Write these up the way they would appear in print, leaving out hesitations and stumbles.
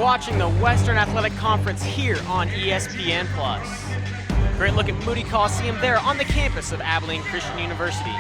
watching the Western Athletic Conference here on ESPN+. Great look at Moody Coliseum there on the campus of Abilene Christian University.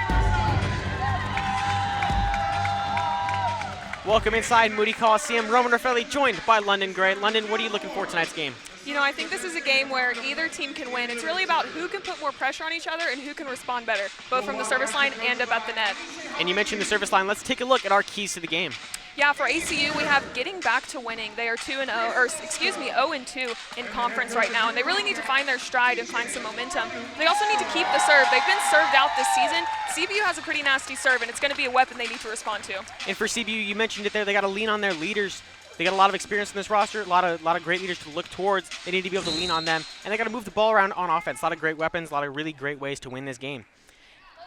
Welcome inside Moody Coliseum. Roman Raffelli joined by London Gray. London, what are you looking for tonight's game? You know, I think this is a game where either team can win. It's really about who can put more pressure on each other and who can respond better, both from the service line and up at the net. And you mentioned the service line. Let's take a look at our keys to the game. Yeah, for ACU, we have getting back to winning. They are 0-2 in conference right now, and they really need to find their stride and find some momentum. They also need to keep the serve. They've been served out this season. CBU has a pretty nasty serve, and it's going to be a weapon they need to respond to. And for CBU, you mentioned it there, they got to lean on their leaders. They got a lot of experience in this roster, a lot of great leaders to look towards. They need to be able to lean on them, and they got to move the ball around on offense. A lot of great weapons, a lot of really great ways to win this game.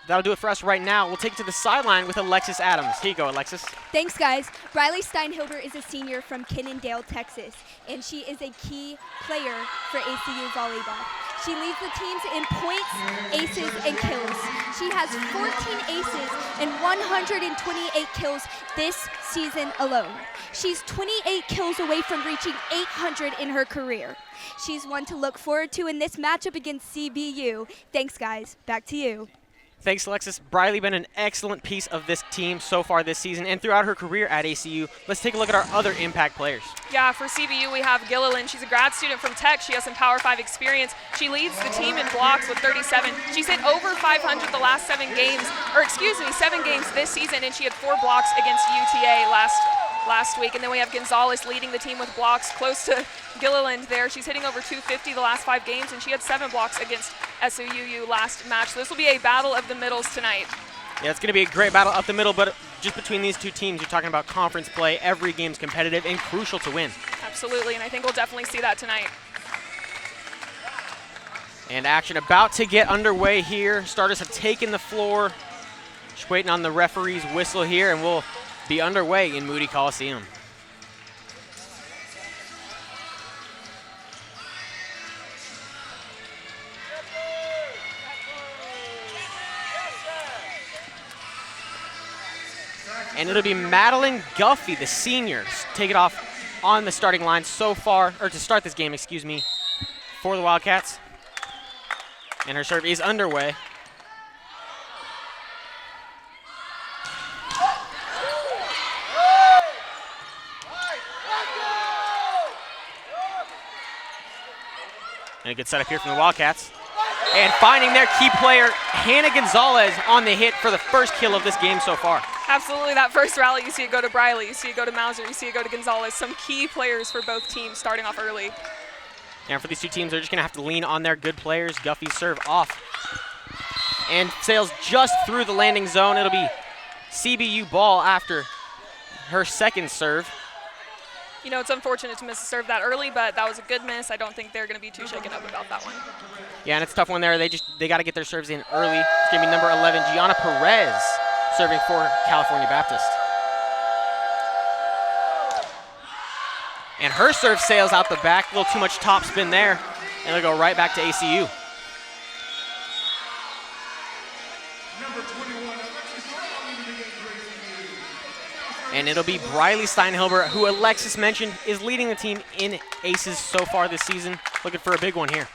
That'll do it for us right now. We'll take it to the sideline with Alexis Adams. Here you go, Alexis. Thanks, guys. Riley Steinhilber is a senior from Kennedale, Texas, and she is a key player for ACU volleyball. She leads the teams in points, aces, and kills. She has 14 aces and 128 kills this season alone. She's 28 kills away from reaching 800 in her career. She's one to look forward to in this matchup against CBU. Thanks, guys. Back to you. Thanks, Alexis. Briley been an excellent piece of this team so far this season and throughout her career at ACU. Let's take a look at our other impact players. Yeah, for CBU, we have Gilliland. She's a grad student from Tech. She has some Power 5 experience. She leads the team in blocks with 37. She's hit over 500 the last 7 games this season, and she had 4 blocks against UTA last week. And then we have Gonzalez leading the team with blocks close to Gilliland there. She's hitting over 250 the last 5 games, and she had 7 blocks against SOUU last match. So this will be a battle of the middles tonight. Yeah, it's going to be a great battle up the middle, but just between these two teams, you're talking about conference play. Every game's competitive and crucial to win. Absolutely, and I think we'll definitely see that tonight. And action about to get underway here. Starters have taken the floor. Just waiting on the referee's whistle here, and we'll be underway in Moody Coliseum. And it'll be Madeline Guffey, the senior, take it off on the starting line so far, or to start this game, excuse me, for the Wildcats. And her serve is underway. And a good setup here from the Wildcats. And finding their key player, Hannah Gonzalez, on the hit for the first kill of this game so far. Absolutely, that first rally, you see it go to Briley, you see it go to Mauser, you see it go to Gonzalez. Some key players for both teams starting off early. And for these two teams, they're just going to have to lean on their good players. Guffey's serve off. And sails just through the landing zone. It'll be CBU ball after her second serve. You know, it's unfortunate to miss a serve that early, but that was a good miss. I don't think they're going to be too shaken up about that one. Yeah, and it's a tough one there. They got to get their serves in early. It's going to be number 11, Gianna Perez, serving for California Baptist. And her serve sails out the back. A little too much top spin there. And it'll go right back to ACU. And it'll be Briley Steinhilber, who Alexis mentioned is leading the team in aces so far this season. Looking for a big one here.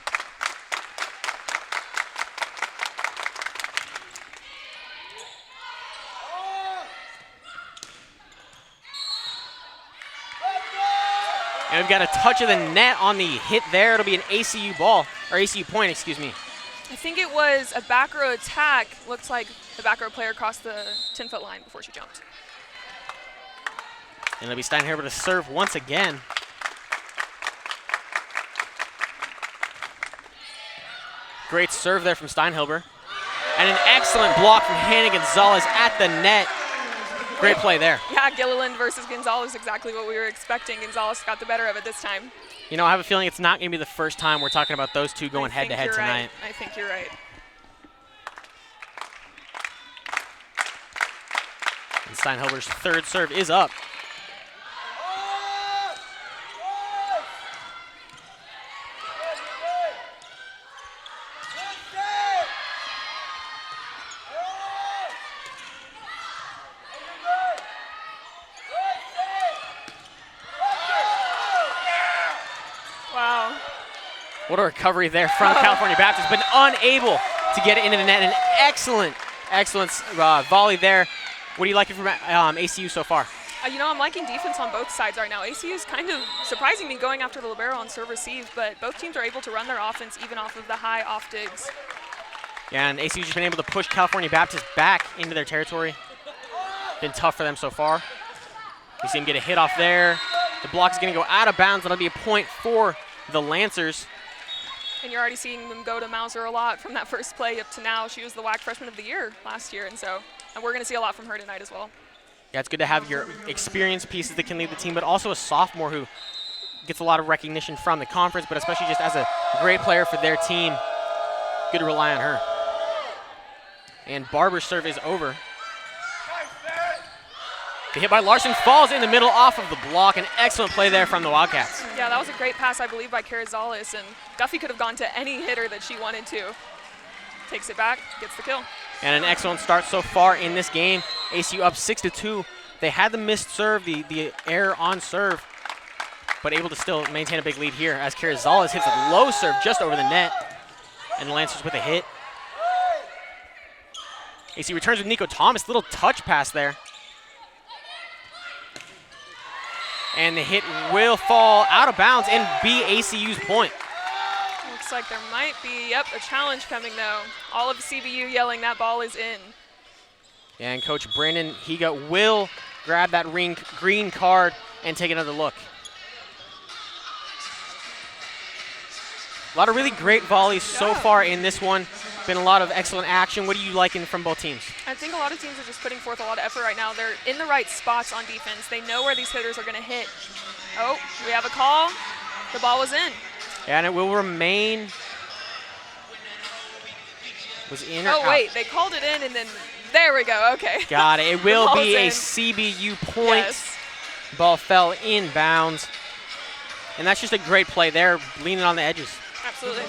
And we've got a touch of the net on the hit there. It'll be an ACU ball, or ACU point, excuse me. I think it was a back row attack. Looks like the back row player crossed the 10-foot line before she jumped. And it'll be Steinhilber to serve once again. Great serve there from Steinhilber. And an excellent block from Hannah Gonzalez at the net. Great play there. Yeah, Gilliland versus Gonzalez, exactly what we were expecting. Gonzalez got the better of it this time. You know, I have a feeling it's not going to be the first time we're talking about those two going head-to-head tonight. I think you're right. And Steinhilber's third serve is up. What a recovery there from California Baptist, but unable to get it into the net. An excellent volley there. What are you liking from ACU so far? You know, I'm liking defense on both sides right now. ACU is kind of surprising me going after the libero on serve receive, but both teams are able to run their offense even off of the high off digs. Yeah, and ACU's just been able to push California Baptist back into their territory. Been tough for them so far. You see him get a hit off there. The block is going to go out of bounds. That'll be a point for the Lancers. And you're already seeing them go to Mauser a lot from that first play up to now. She was the WAC Freshman of the Year last year, and we're going to see a lot from her tonight as well. Yeah, it's good to have your experienced pieces that can lead the team, but also a sophomore who gets a lot of recognition from the conference, but especially just as a great player for their team. Good to rely on her. And Barber's serve is over. The hit by Larson falls in the middle off of the block. An excellent play there from the Wildcats. Yeah, that was a great pass, I believe, by Carrizales, and Duffy could have gone to any hitter that she wanted to. Takes it back, gets the kill. And an excellent start so far in this game. ACU up 6-2. They had the missed serve, the error on serve, but able to still maintain a big lead here as Carrizales hits a low serve just over the net. And the Lancers with a hit. AC returns with Nico Thomas, little touch pass there. And the hit will fall out of bounds and be ACU's point. Looks like there might be, a challenge coming though. All of CBU yelling that ball is in. And Coach Brandon Higa will grab that green card and take another look. A lot of really great volleys so far in this one. Been a lot of excellent action. What are you liking from both teams? I think a lot of teams are just putting forth a lot of effort right now. They're in the right spots on defense. They know where these hitters are going to hit. Oh, we have a call. The ball was in. And it will remain. Was in or out? Oh, wait. They called it in, and then there we go. Okay. Got it. It will be a in. CBU point. Yes. Ball fell in bounds. And that's just a great play there, leaning on the edges. Absolutely.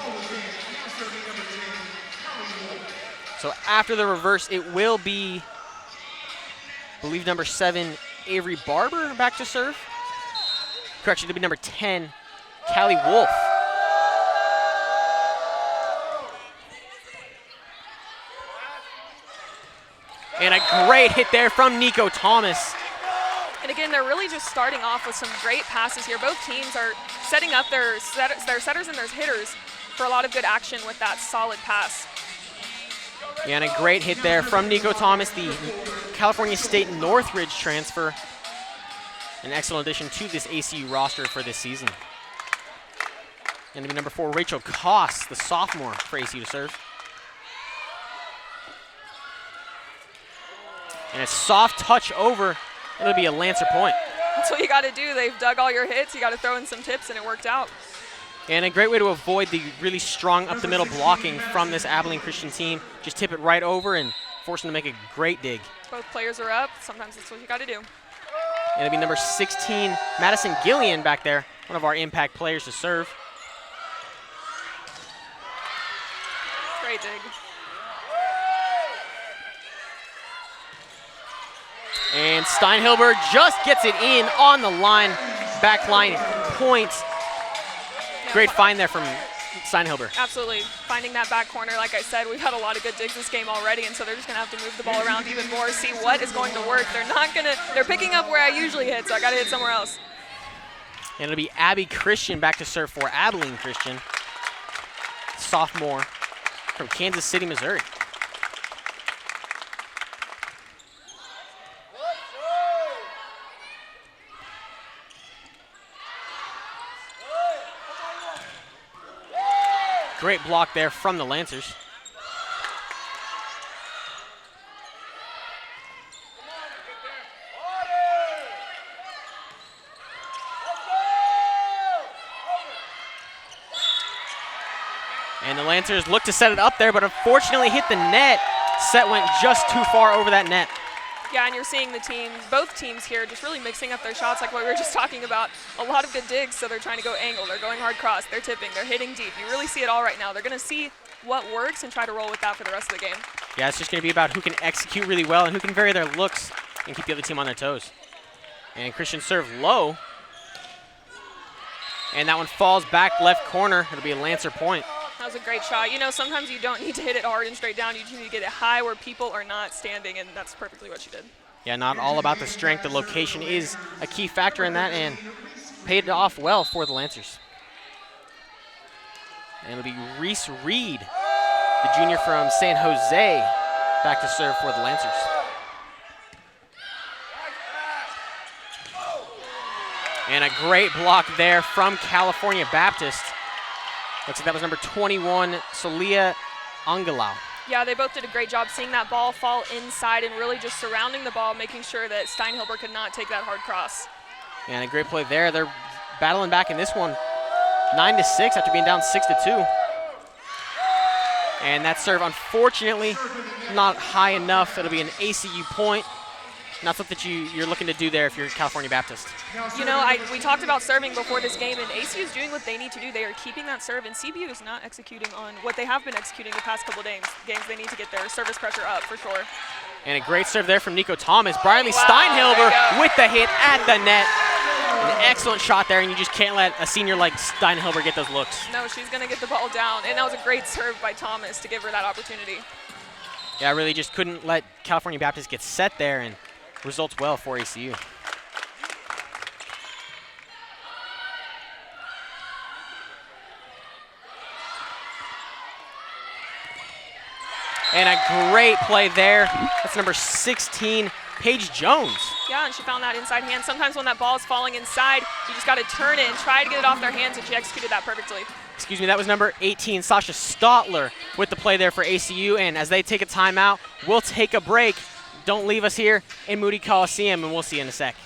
So after the reverse, it will be, I believe, number 7, Avery Barber back to serve. Correction, it'll be number 10, Callie Wolf. And a great hit there from Nico Thomas. And again, they're really just starting off with some great passes here. Both teams are setting up their setters and their hitters for a lot of good action with that solid pass. Yeah, and a great hit there from Nico Thomas, the California State Northridge transfer. An excellent addition to this ACU roster for this season. And number 4, Rachel Koss, the sophomore for ACU to serve. And a soft touch over. It'll be a Lancer point. That's what you got to do. They've dug all your hits. You got to throw in some tips, and it worked out. And a great way to avoid the really strong up-the-middle blocking from this Abilene Christian team. Just tip it right over and force them to make a great dig. Both players are up. Sometimes that's what you got to do. And it'll be number 16, Madison Gillian back there, one of our impact players to serve. Great dig. And Steinhilber just gets it in on the line, back line point. Great find there from Steinhilber. Absolutely. Finding that back corner, like I said, we've had a lot of good digs this game already, and so they're just going to have to move the ball around even more, see what is going to work. They're picking up where I usually hit, so I got to hit somewhere else. And it'll be Abby Christian back to serve for Abilene Christian, sophomore from Kansas City, Missouri. Great block there from the Lancers. And the Lancers look to set it up there, but unfortunately hit the net. Set went just too far over that net. Yeah, and you're seeing both teams here just really mixing up their shots like what we were just talking about. A lot of good digs, so they're trying to go angle. They're going hard cross. They're tipping. They're hitting deep. You really see it all right now. They're going to see what works and try to roll with that for the rest of the game. Yeah, it's just going to be about who can execute really well and who can vary their looks and keep the other team on their toes. And Christian serve low. And that one falls back left corner. It'll be a Lancer point. That was a great shot. You know, sometimes you don't need to hit it hard and straight down. You just need to get it high where people are not standing, and that's perfectly what she did. Yeah, not all about the strength. The location is a key factor in that, and paid off well for the Lancers. And it'll be Reese Reed, the junior from San Jose, back to serve for the Lancers. And a great block there from California Baptist. Looks like that was number 21, Solia Angelau. Yeah, they both did a great job seeing that ball fall inside and really just surrounding the ball, making sure that Steinhilber could not take that hard cross. And a great play there. They're battling back in this one, 9-6 after being down 6-2. And that serve, unfortunately, not high enough. It'll be an ACU point. Not something that you're looking to do there if you're California Baptist. You know, we talked about serving before this game, and ACU is doing what they need to do. They are keeping that serve, and CBU is not executing on what they have been executing the past couple of games. They need to get their service pressure up for sure. And a great serve there from Nico Thomas. Briley Steinhilber with the hit at the net. An excellent shot there, and you just can't let a senior like Steinhilber get those looks. No, she's going to get the ball down, and that was a great serve by Thomas to give her that opportunity. Yeah, I really just couldn't let California Baptist get set there, and results well for ACU. And a great play there. That's number 16, Paige Jones. Yeah, and she found that inside hand. Sometimes when that ball is falling inside, you just got to turn it and try to get it off their hands, and she executed that perfectly. Excuse me, that was number 18, Sasha Stotler, with the play there for ACU. And as they take a timeout, we'll take a break. Don't leave us here in Moody Coliseum, and we'll see you in a sec.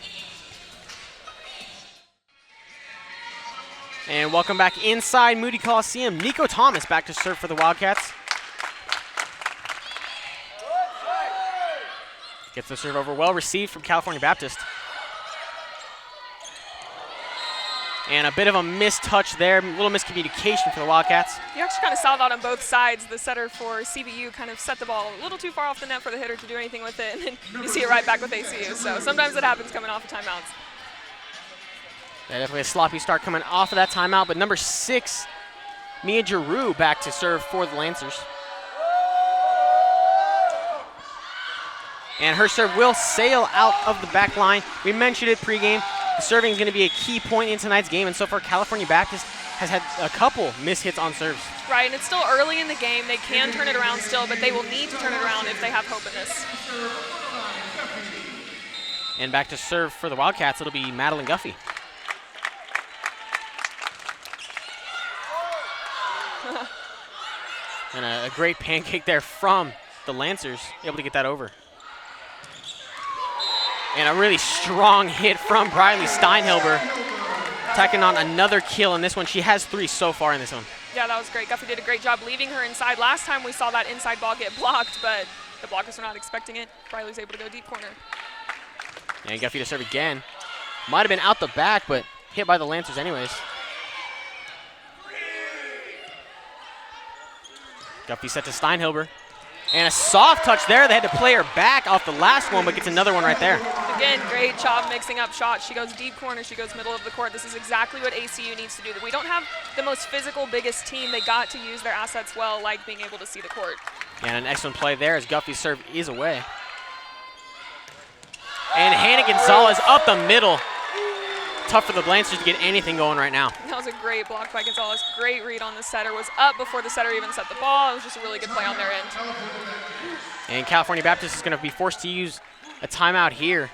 And welcome back inside Moody Coliseum. Nico Thomas back to serve for the Wildcats. Gets the serve over, well received from California Baptist. And a bit of a missed touch there, a little miscommunication for the Wildcats. You actually kind of saw that on both sides. The setter for CBU kind of set the ball a little too far off the net for the hitter to do anything with it, and then you see it right back with ACU. So sometimes it happens coming off of timeouts. Yeah, definitely a sloppy start coming off of that timeout, but number 6, Mia Giroux back to serve for the Lancers. And her serve will sail out of the back line. We mentioned it pregame. The serving is going to be a key point in tonight's game, and so far California Baptist has had a couple missed hits on serves. Right, and it's still early in the game. They can turn it around still, but they will need to turn it around if they have hope in this. And back to serve for the Wildcats, it'll be Madeline Guffey. And a great pancake there from the Lancers, able to get that over. And a really strong hit from Briley Steinhilber, tacking on another kill in this one. She has 3 so far in this one. Yeah, that was great. Guffey did a great job leaving her inside. Last time we saw that inside ball get blocked, but the blockers were not expecting it. Briley's able to go deep corner. And Guffey to serve again. Might have been out the back, but hit by the Lancers anyways. Guffey set to Steinhilber. And a soft touch there. They had to play her back off the last one, but gets another one right there. Again, great job mixing up shots. She goes deep corner, she goes middle of the court. This is exactly what ACU needs to do. We don't have the most physical, biggest team. They got to use their assets well, like being able to see the court. And an excellent play there as Guffey's serve is away. And Hannah Gonzalez up the middle. Tough for the Lancers to get anything going right now. That was a great block by Gonzalez. Great read on the setter. Was up before the setter even set the ball. It was just a really good play on their end. And California Baptist is going to be forced to use a timeout here.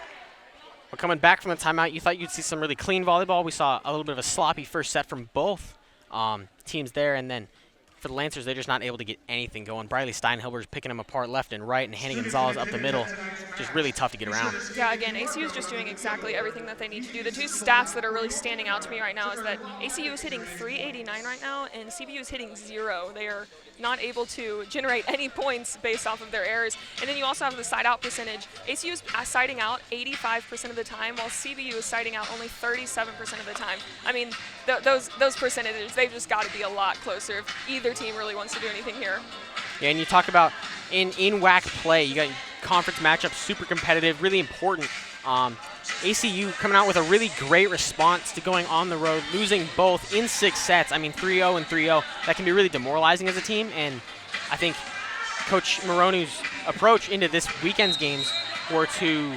We're coming back from the timeout. You thought you'd see some really clean volleyball. We saw a little bit of a sloppy first set from both teams there, and then for the Lancers, they're just not able to get anything going. Briley Steinhilber is picking them apart left and right, and Hannah Gonzalez up the middle. Just really tough to get around. Yeah, again, ACU is just doing exactly everything that they need to do. The 2 stats that are really standing out to me right now is that ACU is hitting .389 right now, and CBU is hitting 0. They are not able to generate any points based off of their errors. And then you also have the side-out percentage. ACU is siding out 85% of the time, while CBU is siding out only 37% of the time. I mean, those percentages, they've just got to be a lot closer if either team really wants to do anything here. Yeah, and you talk about in WAC play, you got conference matchups, super competitive, really important. ACU coming out with a really great response to going on the road, losing both in 6 sets. I mean, 3-0 and 3-0. That can be really demoralizing as a team, and I think Coach Moronu's approach into this weekend's games were to,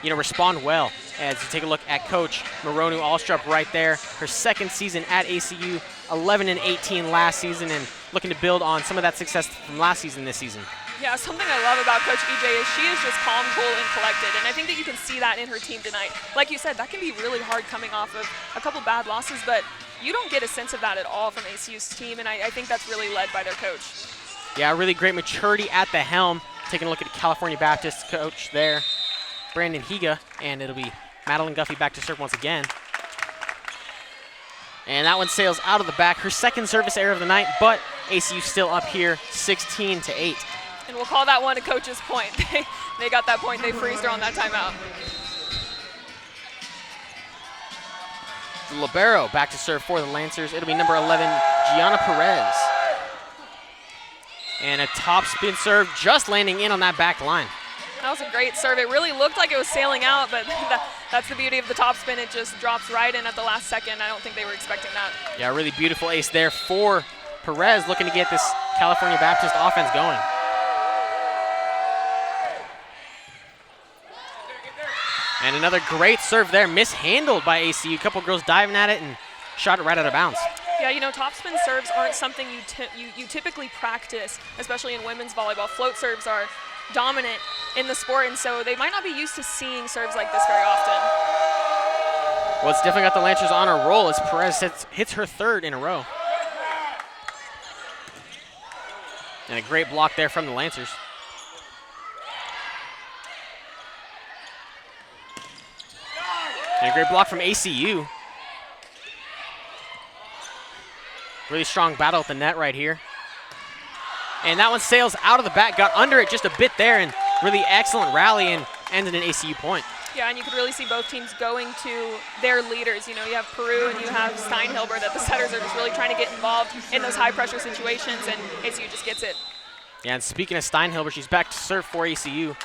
respond well. As you take a look at Coach Moronu Alstrup right there, her 2nd season at ACU, 11-18 last season, and looking to build on some of that success from last season this season. Yeah, something I love about Coach EJ is she is just calm, cool, and collected, and I think that you can see that in her team tonight. Like you said, that can be really hard coming off of a couple bad losses, but you don't get a sense of that at all from ACU's team, and I think that's really led by their coach. Yeah, really great maturity at the helm. Taking a look at California Baptist coach there, Brandon Higa, and it'll be Madeline Guffey back to serve once again. And that one sails out of the back. Her 2nd service error of the night, but ACU still up here 16-8. And we'll call that one a coach's point. They got that point. They freezed her on that timeout. The libero back to serve for the Lancers. It'll be number 11, Gianna Perez. And a top spin serve just landing in on that back line. That was a great serve. It really looked like it was sailing out, but that's the beauty of the top spin. It just drops right in at the last second. I don't think they were expecting that. Yeah, really beautiful ace there for Perez, looking to get this California Baptist offense going. And another great serve there, mishandled by ACU. A couple girls diving at it and shot it right out of bounds. Yeah, topspin serves aren't something you typically practice, especially in women's volleyball. Float serves are dominant in the sport, and so they might not be used to seeing serves like this very often. Well, it's definitely got the Lancers on a roll as Perez hits her 3rd in a row. And a great block there from the Lancers. And a great block from ACU. Really strong battle at the net right here. And that one sails out of the back, got under it just a bit there, and really excellent rally and ended an ACU point. Yeah, and you could really see both teams going to their leaders. You have Peru and you have Steinhilber, that the setters are just really trying to get involved in those high-pressure situations, and ACU just gets it. Yeah, and speaking of Steinhilber, she's back to serve for ACU.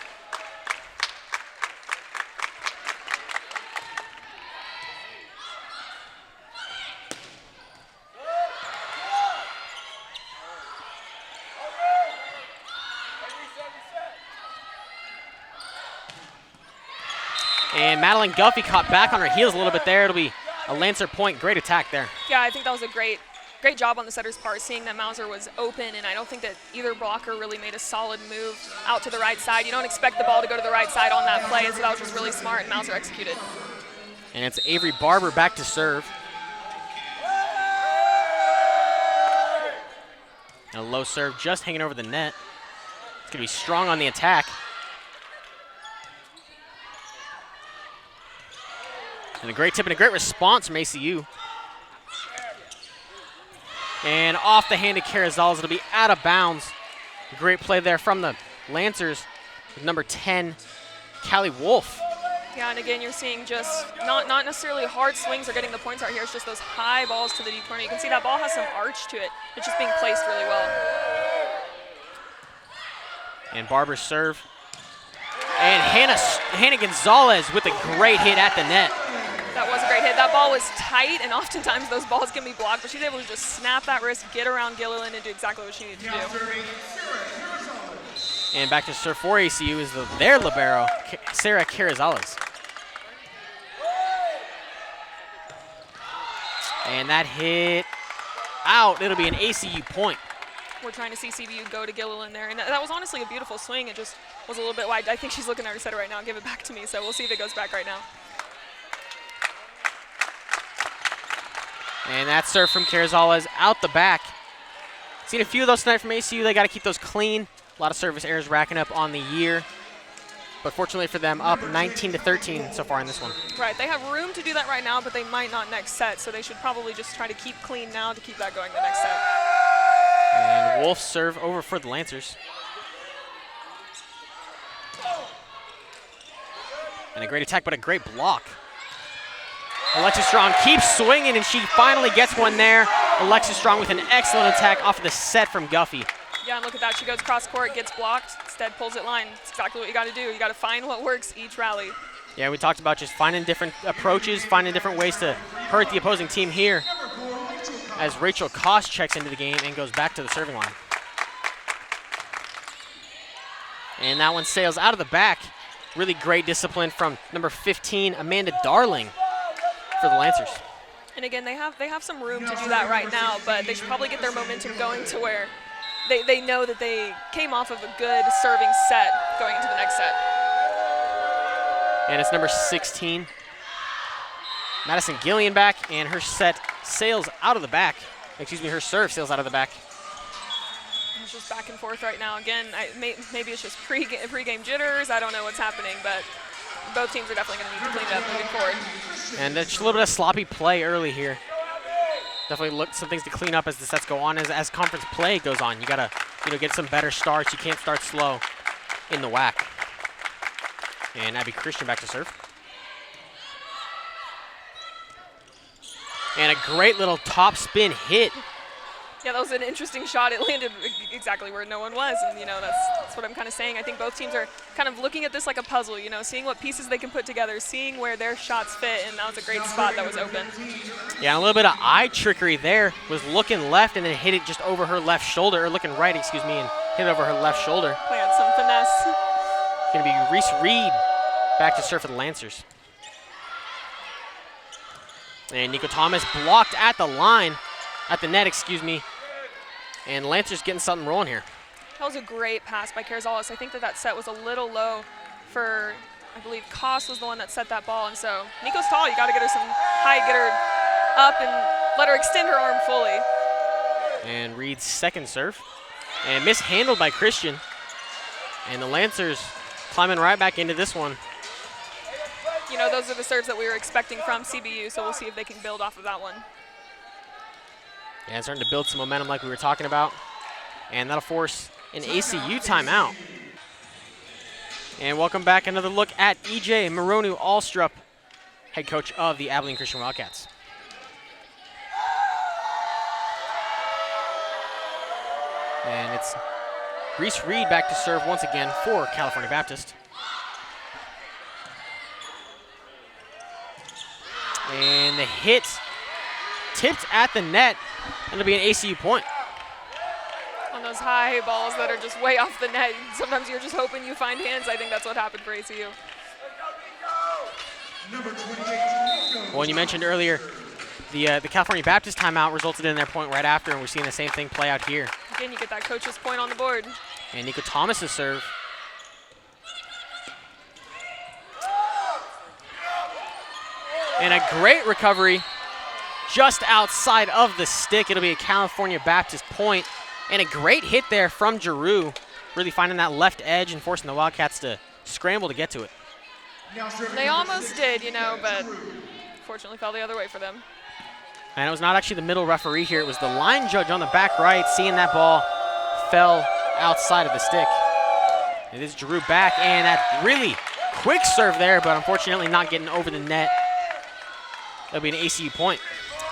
And Madeline Guffey caught back on her heels a little bit there. It'll be a Lancer point. Great attack there. Yeah, I think that was a great job on the setter's part, seeing that Mauser was open, and I don't think that either blocker really made a solid move out to the right side. You don't expect the ball to go to the right side on that play, and so that was just really smart, and Mauser executed. And it's Avery Barber back to serve. And a low serve just hanging over the net. It's going to be strong on the attack. And a great tip and a great response from ACU. And off the hand of Carrizales, it'll be out of bounds. Great play there from the Lancers with number 10, Callie Wolf. Yeah, and again, you're seeing just not necessarily hard swings are getting the points out here. It's just those high balls to the deep corner. You can see that ball has some arch to it. It's just being placed really well. And Barber's serve. And Hannah Gonzalez with a great hit at the net. That was a great hit. That ball was tight, and oftentimes those balls can be blocked, but she's able to just snap that wrist, get around Gilliland, and do exactly what she needed to do. And back to serve for ACU is their libero, Sarah Carrizales. And that hit out. It'll be an ACU point. We're trying to see CBU go to Gilliland there, and that was honestly a beautiful swing. It just was a little bit wide. I think she's looking at her setter right now. Give it back to me, so we'll see if it goes back right now. And that serve from Carrizales out the back. Seen a few of those tonight from ACU. They got to keep those clean. A lot of service errors racking up on the year. But fortunately for them, up 19-13 so far in this one. Right, they have room to do that right now, but they might not next set, so they should probably just try to keep clean now to keep that going the next set. And Wolf serve over for the Lancers. And a great attack, but a great block. Alexis Strong keeps swinging, and she finally gets one there. Alexis Strong with an excellent attack off of the set from Guffey. Yeah, and look at that. She goes cross court, gets blocked, instead pulls it line. It's exactly what you got to do. You got to find what works each rally. Yeah, we talked about just finding different approaches, finding different ways to hurt the opposing team here as Rachel Koss checks into the game and goes back to the serving line. And that one sails out of the back. Really great discipline from number 15, Amanda Darling, for the Lancers. And again, they have some room to do that right now, but they should probably get their momentum going to where they know that they came off of a good serving set going into the next set. And it's number 16, Madison Gillian back, and her set sails out of the back. Excuse me, her serve sails out of the back. It's just back and forth right now. Again, maybe it's just pre-game jitters. I don't know what's happening, but both teams are definitely going to need to clean it up moving forward. And just a little bit of sloppy play early here. Definitely look some things to clean up as the sets go on, as conference play goes on. You gotta, get some better starts. You can't start slow in the WAC. And Abby Christian back to serve. And a great little top spin hit. Yeah, that was an interesting shot. It landed exactly where no one was, and that's what I'm kind of saying. I think both teams are kind of looking at this like a puzzle, seeing what pieces they can put together, seeing where their shots fit, and that was a great spot that was open. Yeah, a little bit of eye trickery there. Was looking left and then hit it just over her left shoulder, or looking right, excuse me, and hit it over her left shoulder. Playing some finesse. Going to be Reese Reed back to serve for the Lancers. And Nico Thomas blocked at the line, at the net, excuse me. And Lancers getting something rolling here. That was a great pass by Carrizales. I think that set was a little low for, I believe, Koss was the one that set that ball. And so Nico's tall. You got to get her some height, get her up, and let her extend her arm fully. And Reed's second serve. And mishandled by Christian. And the Lancers climbing right back into this one. Those are the serves that we were expecting from CBU, so we'll see if they can build off of that one. Yeah, it's starting to build some momentum like we were talking about. And that'll force an ACU timeout. And welcome back. Another look at EJ Moronu Alstrup, head coach of the Abilene Christian Wildcats. And it's Reese Reed back to serve once again for California Baptist. And the hit tipped at the net. It'll be an ACU point. On those high balls that are just way off the net, sometimes you're just hoping you find hands. I think that's what happened for ACU. Well, and you mentioned earlier, the California Baptist timeout resulted in their point right after, and we're seeing the same thing play out here. Again, you get that coach's point on the board. And Nico Thomas's serve. And a great recovery just outside of the stick. It'll be a California Baptist point. And a great hit there from Giroux, really finding that left edge and forcing the Wildcats to scramble to get to it. They almost did, but fortunately fell the other way for them. And it was not actually the middle referee here. It was the line judge on the back right, seeing that ball fell outside of the stick. It is Giroux back, and that really quick serve there, but unfortunately not getting over the net. That'll be an ACU point.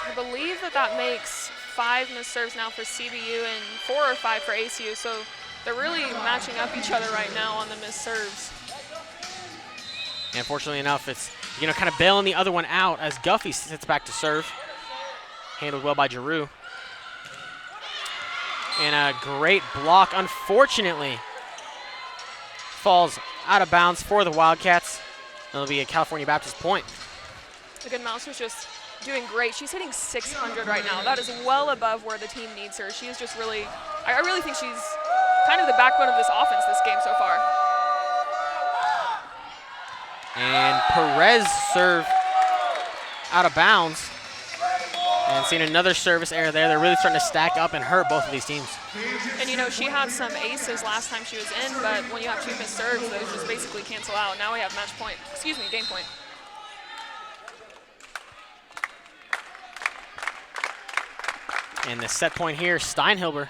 I believe that makes 5 missed serves now for CBU and 4 or 5 for ACU, so they're really matching up each other right now on the missed serves. And fortunately enough, it's kind of bailing the other one out as Guffey sits back to serve. Handled well by Giroux. And a great block, unfortunately, falls out of bounds for the Wildcats. It'll be a California Baptist point. Again, Mouse was just doing great. She's hitting 600 right now. That is well above where the team needs her. She is just really, I really think she's kind of the backbone of this offense this game so far. And Perez serve out of bounds. And seeing another service error there. They're really starting to stack up and hurt both of these teams. And she had some aces last time she was in, but when you have 2 missed serves, those just basically cancel out. Now we have match point, game point. And the set point here, Steinhilber.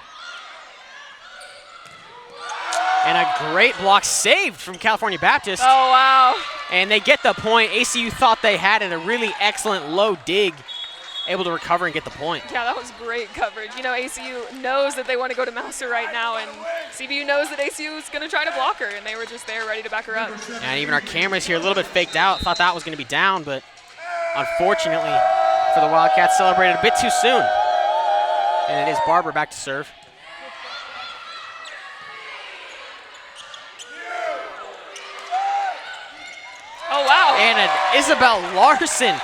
And a great block saved from California Baptist. Oh, wow. And they get the point. ACU thought they had it, a really excellent low dig able to recover and get the point. Yeah, that was great coverage. You know, ACU knows that they want to go to Mouser right now, and CBU knows that ACU is going to try to block her, and they were just there ready to back her up. And even our cameras here a little bit faked out. Thought that was going to be down, but unfortunately for the Wildcats, celebrated a bit too soon. And it is Barber back to serve. Oh, wow. And Isabel Larson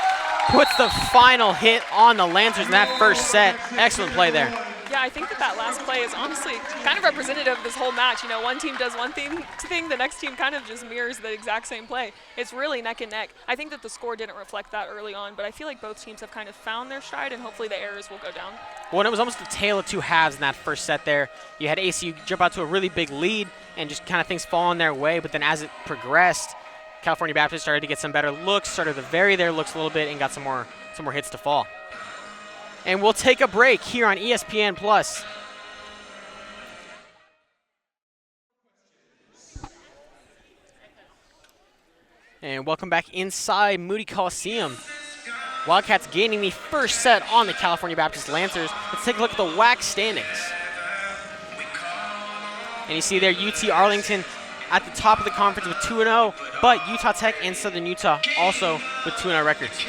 puts the final hit on the Lancers in that first set. Excellent play there. Yeah, I think that last play is honestly kind of representative of this whole match. You know, one team does one thing, the next team kind of just mirrors the exact same play. It's really neck and neck. I think that the score didn't reflect that early on, but I feel like both teams have kind of found their stride, and hopefully the errors will go down. Well, and it was almost a tale of two halves in that first set there. You had ACU jump out to a really big lead and just kind of things falling their way, but then as it progressed, California Baptist started to get some better looks, started to vary their looks a little bit, and got some more hits to fall. And we'll take a break here on ESPN Plus. And welcome back inside Moody Coliseum. Wildcats gaining the first set on the California Baptist Lancers. Let's take a look at the WAC standings. And you see there UT Arlington at the top of the conference with 2-0, but Utah Tech and Southern Utah also with 2-0 records.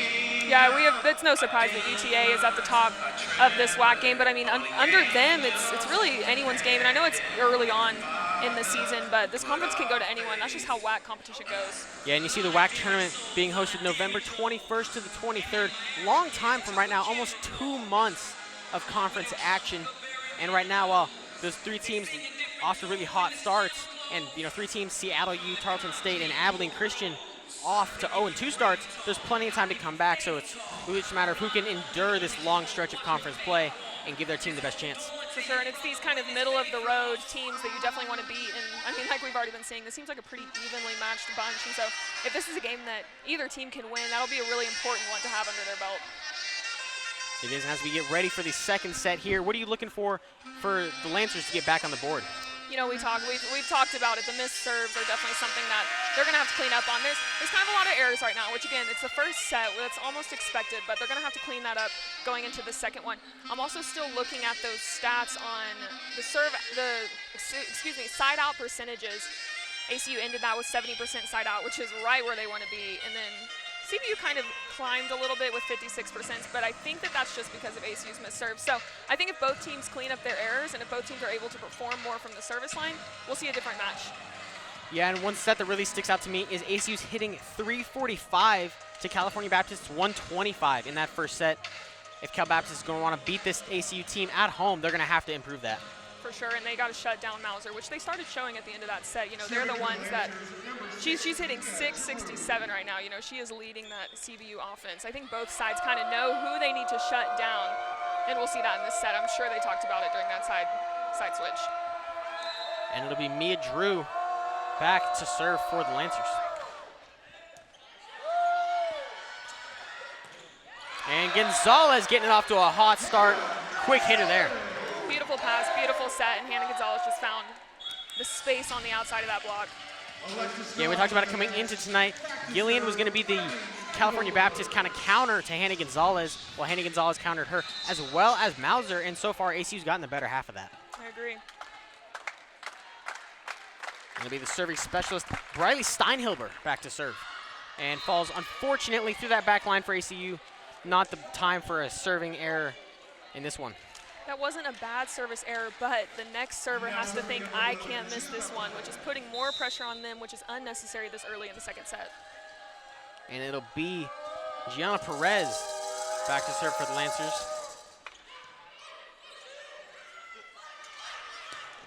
Yeah, it's no surprise that UTA is at the top of this WAC game, but I mean, under them, it's really anyone's game, and I know it's early on in the season, but this conference can go to anyone. That's just how WAC competition goes. Yeah, and you see the WAC tournament being hosted November 21st to the 23rd. Long time from right now, almost 2 months of conference action, and right now, well, those three teams off to really hot starts, and you know, three teams, Seattle U, Tarleton State, and Abilene Christian, off to 0-2 starts. There's plenty of time to come back, so it's really just a matter of who can endure this long stretch of conference play and give their team the best chance. For sure, and it's these kind of middle-of-the-road teams that you definitely want to beat, and I mean, like we've already been seeing, this seems like a pretty evenly matched bunch, and so if this is a game that either team can win, that'll be a really important one to have under their belt. It is, and as we get ready for the second set here, what are you looking for the Lancers to get back on the board? You know, we've talked about it. The missed serves are definitely something that they're going to have to clean up on. There's kind of a lot of errors right now, which again, it's the first set. That's almost expected, but they're going to have to clean that up going into the second one. I'm also still looking at those stats on the side out percentages. ACU ended that with 70% side out, which is right where they want to be, and then CBU kind of climbed a little bit with 56%, but I think that that's just because of ACU's missed serves. So I think if both teams clean up their errors and if both teams are able to perform more from the service line, we'll see a different match. Yeah, and one stat that really sticks out to me is ACU's hitting 345 to California Baptist's 125 in that first set. If Cal Baptist is going to want to beat this ACU team at home, they're going to have to improve that. For sure, and they got to shut down Mouser, which they started showing at the end of that set. You know, they're the ones that she's hitting 667 right now. You know, she is leading that CBU offense. I think both sides kind of know who they need to shut down, and we'll see that in this set. I'm sure they talked about it during that side switch. And it'll be Mia Drew back to serve for the Lancers. And Gonzalez getting it off to a hot start. Quick hitter there. Beautiful pass, beautiful set, and Hannah Gonzalez just found the space on the outside of that block. Yeah, we talked about it coming into tonight. Gillian was going to be the California Baptist kind of counter to Hannah Gonzalez, while Hannah Gonzalez countered her, as well as Mouser, and so far ACU's gotten the better half of that. I agree. It'll be the serving specialist, Briley Steinhilber, back to serve. And falls, unfortunately, through that back line for ACU. Not the time for a serving error in this one. That wasn't a bad service error, but the next server has to think, I can't miss this one, which is putting more pressure on them, which is unnecessary this early in the second set. And it'll be Gianna Perez back to serve for the Lancers.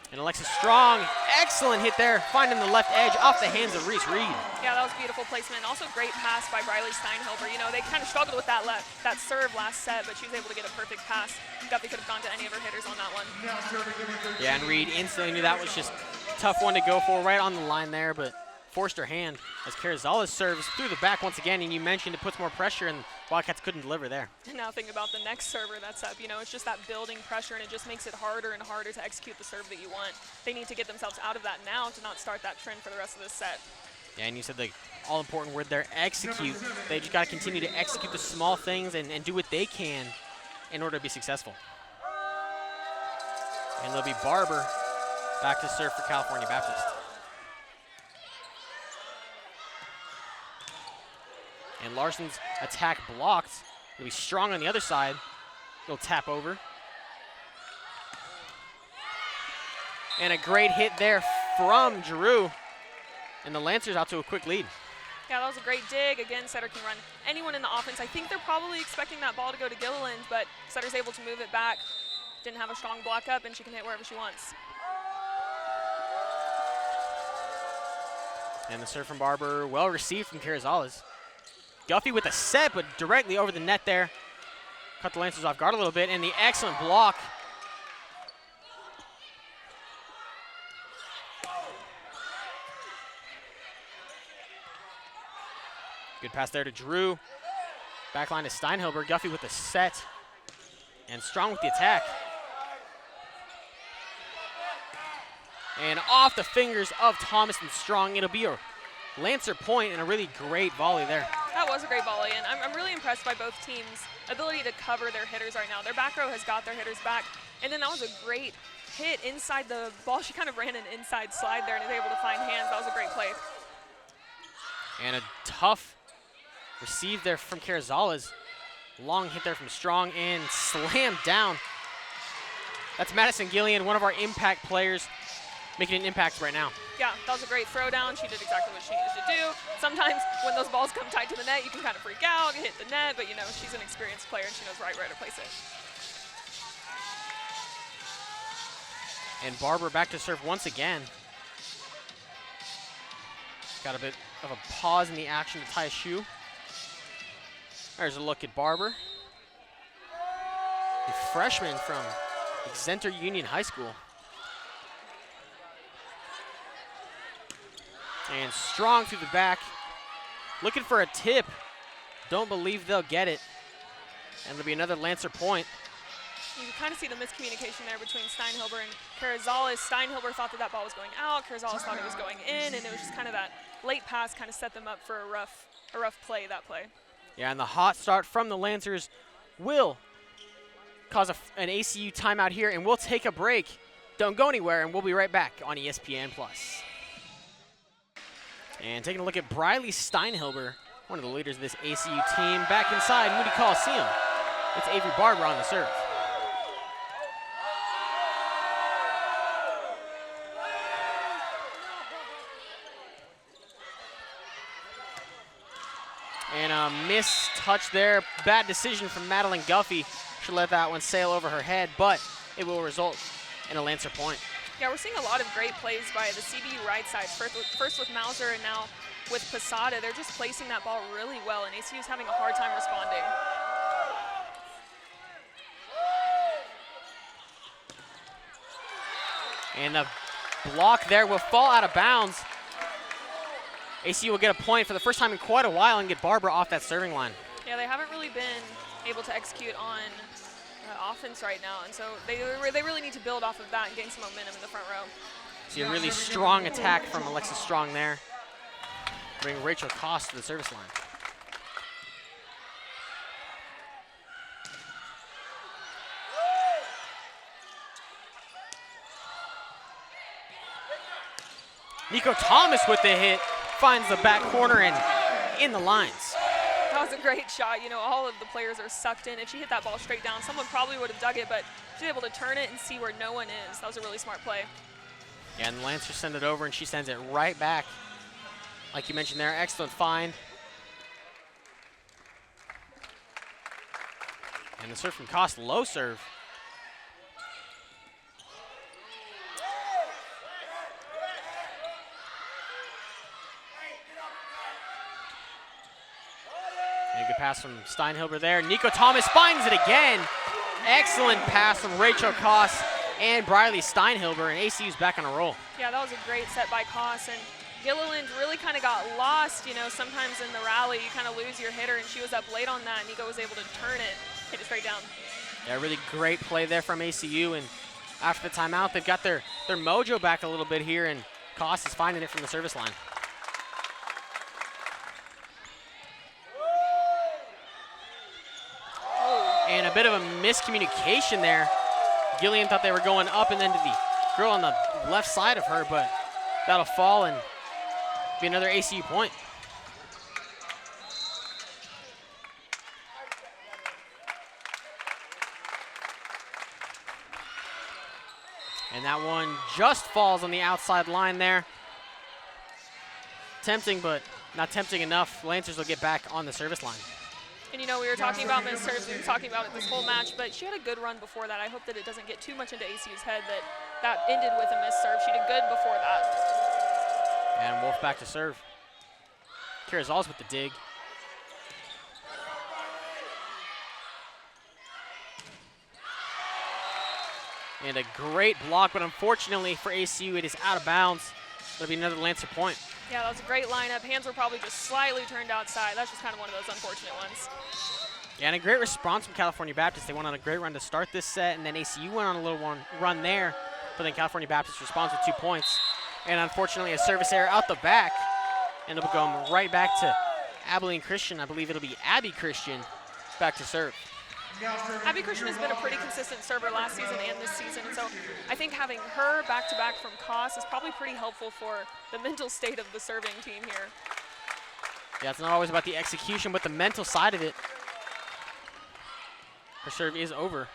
And Alexis Strong, excellent hit there, finding the left edge off the hands of Reese Reed. Yeah, that was beautiful placement. Also great pass by Briley Steinhilber. You know, they kind of struggled with that serve last set, but she was able to get a perfect pass. Definitely could have gone to any of her hitters on that one. Yeah, and Reed instantly knew that was just a tough one to go for, right on the line there, but forced her hand as Carrizales serves through the back once again, and you mentioned it puts more pressure, and Wildcats couldn't deliver there. And now think about the next server that's up. You know, it's just that building pressure, and it just makes it harder and harder to execute the serve that you want. They need to get themselves out of that now to not start that trend for the rest of this set. Yeah, and you said the all-important word there, execute. They just got to continue to execute the small things and do what they can in order to be successful. And it'll be Barber back to serve for California Baptist. And Larson's attack blocked. It'll be strong on the other side. He'll tap over. And a great hit there from Drew. And the Lancers out to a quick lead. Yeah, that was a great dig. Again, Setter can run anyone in the offense. I think they're probably expecting that ball to go to Gilliland, but Setter's able to move it back. Didn't have a strong block up, and she can hit wherever she wants. And the serve from Barber, well received from Carrizales. Guffey with a set, but directly over the net there. Cut the Lancers off guard a little bit, and the excellent block. Good pass there to Drew. Backline to Steinhilber. Guffey with the set. And Strong with the attack. And off the fingers of Thomas and Strong. It'll be a Lancer point and a really great volley there. That was a great volley, and I'm really impressed by both teams' ability to cover their hitters right now. Their back row has got their hitters back, and then that was a great hit inside the ball. She kind of ran an inside slide there and is able to find hands. That was a great play. And a tough receive there from Carrizales. Long hit there from Strong and slammed down. That's Madison Gillian, one of our impact players, making an impact right now. Yeah, that was a great throwdown. She did exactly what she needed to do. Sometimes when those balls come tight to the net, you can kind of freak out, hit the net, but you know, she's an experienced player and she knows right where to place it. And Barber back to serve once again. Got a bit of a pause in the action to tie a shoe. There's a look at Barber. A freshman from Exeter Union High School. And Strong through the back. Looking for a tip. Don't believe they'll get it. And it'll be another Lancer point. You can kind of see the miscommunication there between Steinhilber and Carrizales. Steinhilber thought that ball was going out. Carrizales thought it was going in, and it was just kind of that late pass kind of set them up for a rough play, that play. Yeah, and the hot start from the Lancers will cause an ACU timeout here, and we'll take a break. Don't go anywhere, and we'll be right back on ESPN+. And taking a look at Briley Steinhilber, one of the leaders of this ACU team, back inside Moody Coliseum. It's Avery Barber on the serve. And a missed touch there. Bad decision from Madeline Guffey. Should let that one sail over her head, but it will result in a Lancer point. Yeah, we're seeing a lot of great plays by the CBU right side. First with Mauser and now with Posada. They're just placing that ball really well, and ACU's having a hard time responding. And the block there will fall out of bounds. ACU will get a point for the first time in quite a while and get Barbara off that serving line. Yeah, they haven't really been able to execute on offense right now, and so they really need to build off of that and gain some momentum in the front row. See a really strong attack from Alexis Strong there. Bring Rachel Koss to the service line. Nico Thomas with the hit, finds the back corner and in the lines. That was a great shot. You know, all of the players are sucked in. If she hit that ball straight down, someone probably would have dug it, but she's able to turn it and see where no one is. That was a really smart play. Yeah, and the Lancers send it over, and she sends it right back. Like you mentioned there, excellent find. And the serve from Koss, low serve. And a good pass from Steinhilber there. Nico Thomas finds it again. Excellent pass from Rachel Koss and Briley Steinhilber, and ACU's back on a roll. Yeah, that was a great set by Koss, and Gilliland really kind of got lost. You know, sometimes in the rally, you kind of lose your hitter, and she was up late on that. Nico was able to turn it, hit it straight down. Yeah, really great play there from ACU, and after the timeout, they've got their mojo back a little bit here, and Koss is finding it from the service line. bit of a miscommunication there. Gillian thought they were going up and then to the girl on the left side of her, but that'll fall and be another ACU point. And that one just falls on the outside line there. Tempting, but not tempting enough. Lancers will get back on the service line. And you know, we were talking about missed serves, we were talking about it this whole match, but she had a good run before that. I hope that it doesn't get too much into ACU's head that ended with a missed serve. She did good before that. And Wolf back to serve. Carrizales with the dig. And a great block, but unfortunately for ACU, it is out of bounds. It'll be another Lancer point. Yeah, that was a great lineup. Hands were probably just slightly turned outside. That's just kind of one of those unfortunate ones. Yeah, and a great response from California Baptist. They went on a great run to start this set, and then ACU went on a little run there, but then California Baptist responds with 2 points. And unfortunately, a service error out the back, and it'll go right back to Abilene Christian. I believe it'll be Abby Christian back to serve. Abby Christian has been a pretty consistent server last season and this season, and so I think having her back-to-back from Koss is probably pretty helpful for the mental state of the serving team here. Yeah, it's not always about the execution, but the mental side of it. Her serve is over.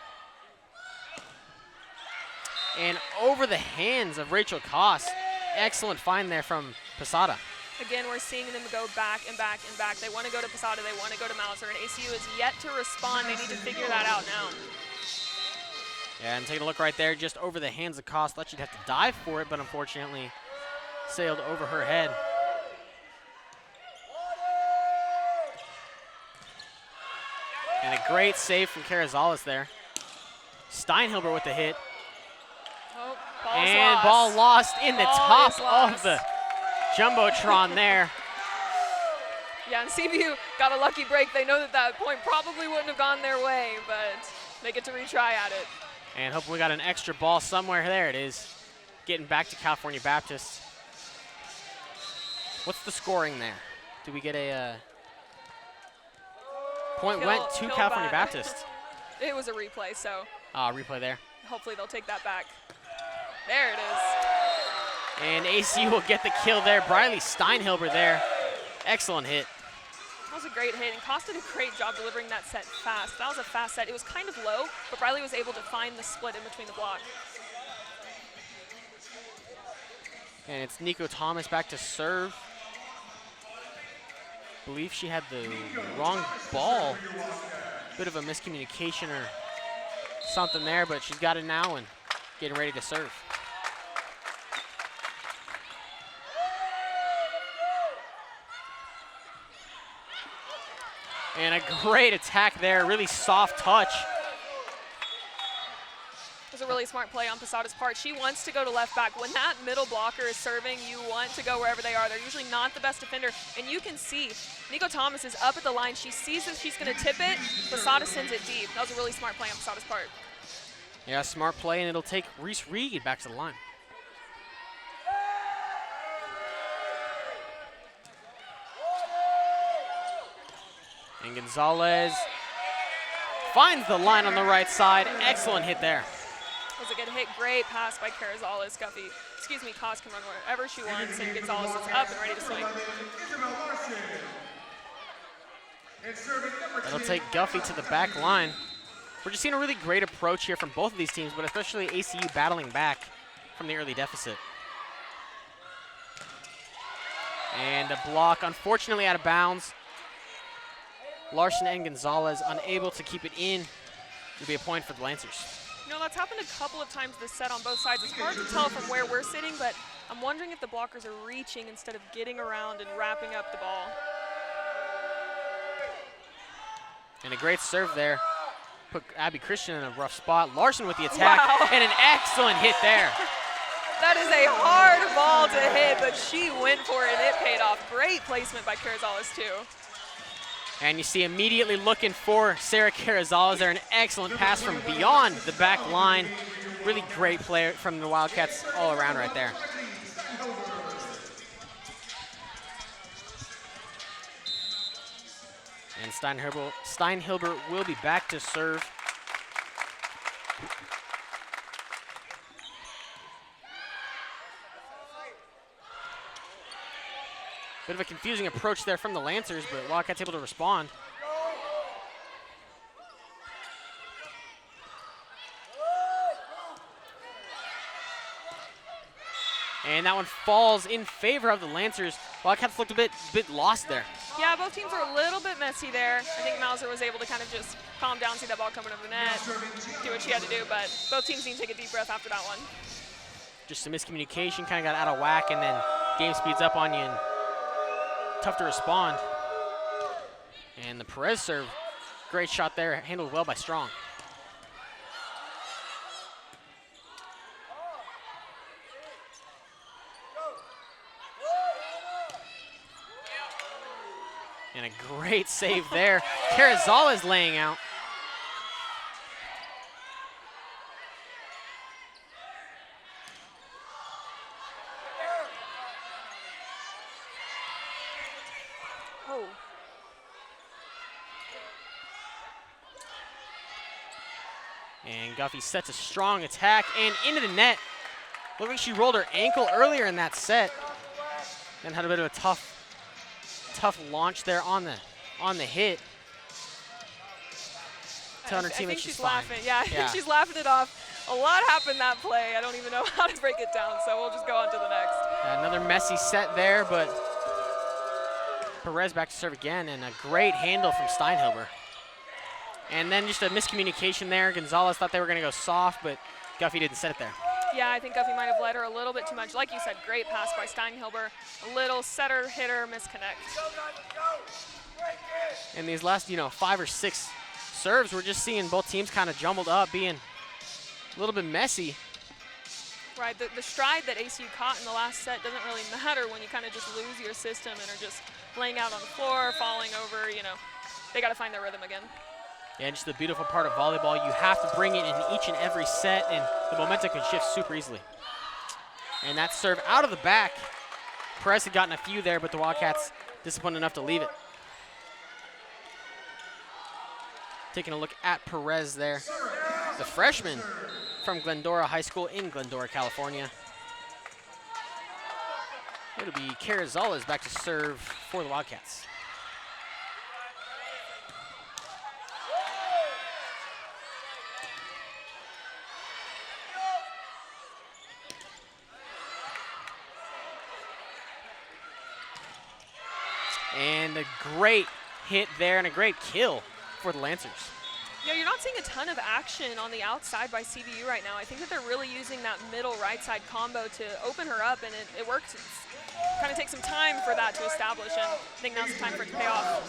And over the hands of Rachel Koss. Excellent find there from Posada. Again, we're seeing them go back and back and back. They want to go to Posada, they want to go to Mauser, and ACU is yet to respond. They need to figure that out now. Yeah, and taking a look right there, just over the hands of Koss. Thought she'd have to dive for it, but unfortunately sailed over her head. And a great save from Carrizales there. Steinhilber with the hit. Oh, ball's and lost. ball lost in the Ball top is lost. of the Jumbotron there. Yeah, and CBU got a lucky break. They know that that point probably wouldn't have gone their way, but they get to retry at it. And hopefully we got an extra ball somewhere. There it is. Getting back to California Baptist. What's the scoring there? Do we get a point went to California Baptist? It was a replay, so Replay there. hopefully they'll take that back. There it is. And ACU will get the kill there. Briley Steinhilber there. Excellent hit. That was a great hit, and Koss did a great job delivering that set fast. That was a fast set. It was kind of low, but Briley was able to find the split in between the block. And it's Nico Thomas back to serve. Believe she had the wrong ball. Bit of a miscommunication or something there, but she's got it now and getting ready to serve. And a great attack there, really soft touch. It was a really smart play on Posada's part. She wants to go to left back. When that middle blocker is serving, you want to go wherever they are. They're usually not the best defender. And you can see Nico Thomas is up at the line. She sees that she's going to tip it. Posada sends it deep. That was a really smart play on Posada's part. Yeah, smart play, and it'll take Reese Reed back to the line. And Gonzalez finds the line on the right side. Excellent hit there. That was a good hit. Great pass by Carrizales. Koss can run wherever she wants, and Gonzalez is up and ready to swing. That'll take Guffey to the back line. We're just seeing a really great approach here from both of these teams, but especially ACU battling back from the early deficit. And a block, unfortunately out of bounds. Larson and Gonzalez unable to keep it in. It'll be a point for the Lancers. You know, that's happened a couple of times this set on both sides. It's hard to tell from where we're sitting, but I'm wondering if the blockers are reaching instead of getting around and wrapping up the ball. And a great serve there. Put Abby Christian in a rough spot. Larson with the attack, Wow. and an excellent hit there. That is a hard ball to hit, but she went for it. It paid off. Great placement by Carrizales, too. And you see immediately looking for Sarah Carrizales there. An excellent pass from beyond the back line. Really great play from the Wildcats all around right there. And Steinhilber will be back to serve. Bit of a confusing approach there from the Lancers, but Wildcats able to respond. And that one falls in favor of the Lancers. Wildcats looked a bit lost there. Yeah, both teams were a little bit messy there. I think Mauser was able to kind of just calm down, see that ball coming over the net, do what she had to do, but both teams need to take a deep breath after that one. Just some miscommunication, kind of got out of whack, and then game speeds up on you, and tough to respond. And the Perez serve, great shot there, handled well by Strong. And a great save there. Carrizala's laying out. Oh. And Guffey sets a strong attack and into the net. Looked like she rolled her ankle earlier in that set. Then had a bit of a tough launch there on the hit. Telling her I teammate think she's she's fine. laughing. Yeah, I think she's laughing it off. A lot happened that play. I don't even know how to break it down, so we'll just go on to the next. Another messy set there, but Perez back to serve again, and a great handle from Steinhilber. And then just a miscommunication there. Gonzalez thought they were going to go soft, but Guffey didn't set it there. Yeah, I think Guffey might have led her a little bit too much. Like you said, great pass by Steinhilber. A little setter, hitter, misconnect. In these last, 5 or 6 serves, we're just seeing both teams kind of jumbled up, being a little bit messy. Right, the stride that ACU caught in the last set doesn't really matter when you kind of just lose your system and are just laying out on the floor, falling over, They got to find their rhythm again. Yeah, just the beautiful part of volleyball, you have to bring it in each and every set, and the momentum can shift super easily. And that serve out of the back. Perez had gotten a few there, but the Wildcats disciplined enough to leave it. Taking a look at Perez there. The freshman from Glendora High School in Glendora, California. It'll be Carrizala's back to serve for the Wildcats. And a great hit there and a great kill for the Lancers. Yeah, you're not seeing a ton of action on the outside by CBU right now. I think that they're really using that middle right side combo to open her up, and it works. It's kind of takes some time for that to establish, and I think now's the time for it to pay off.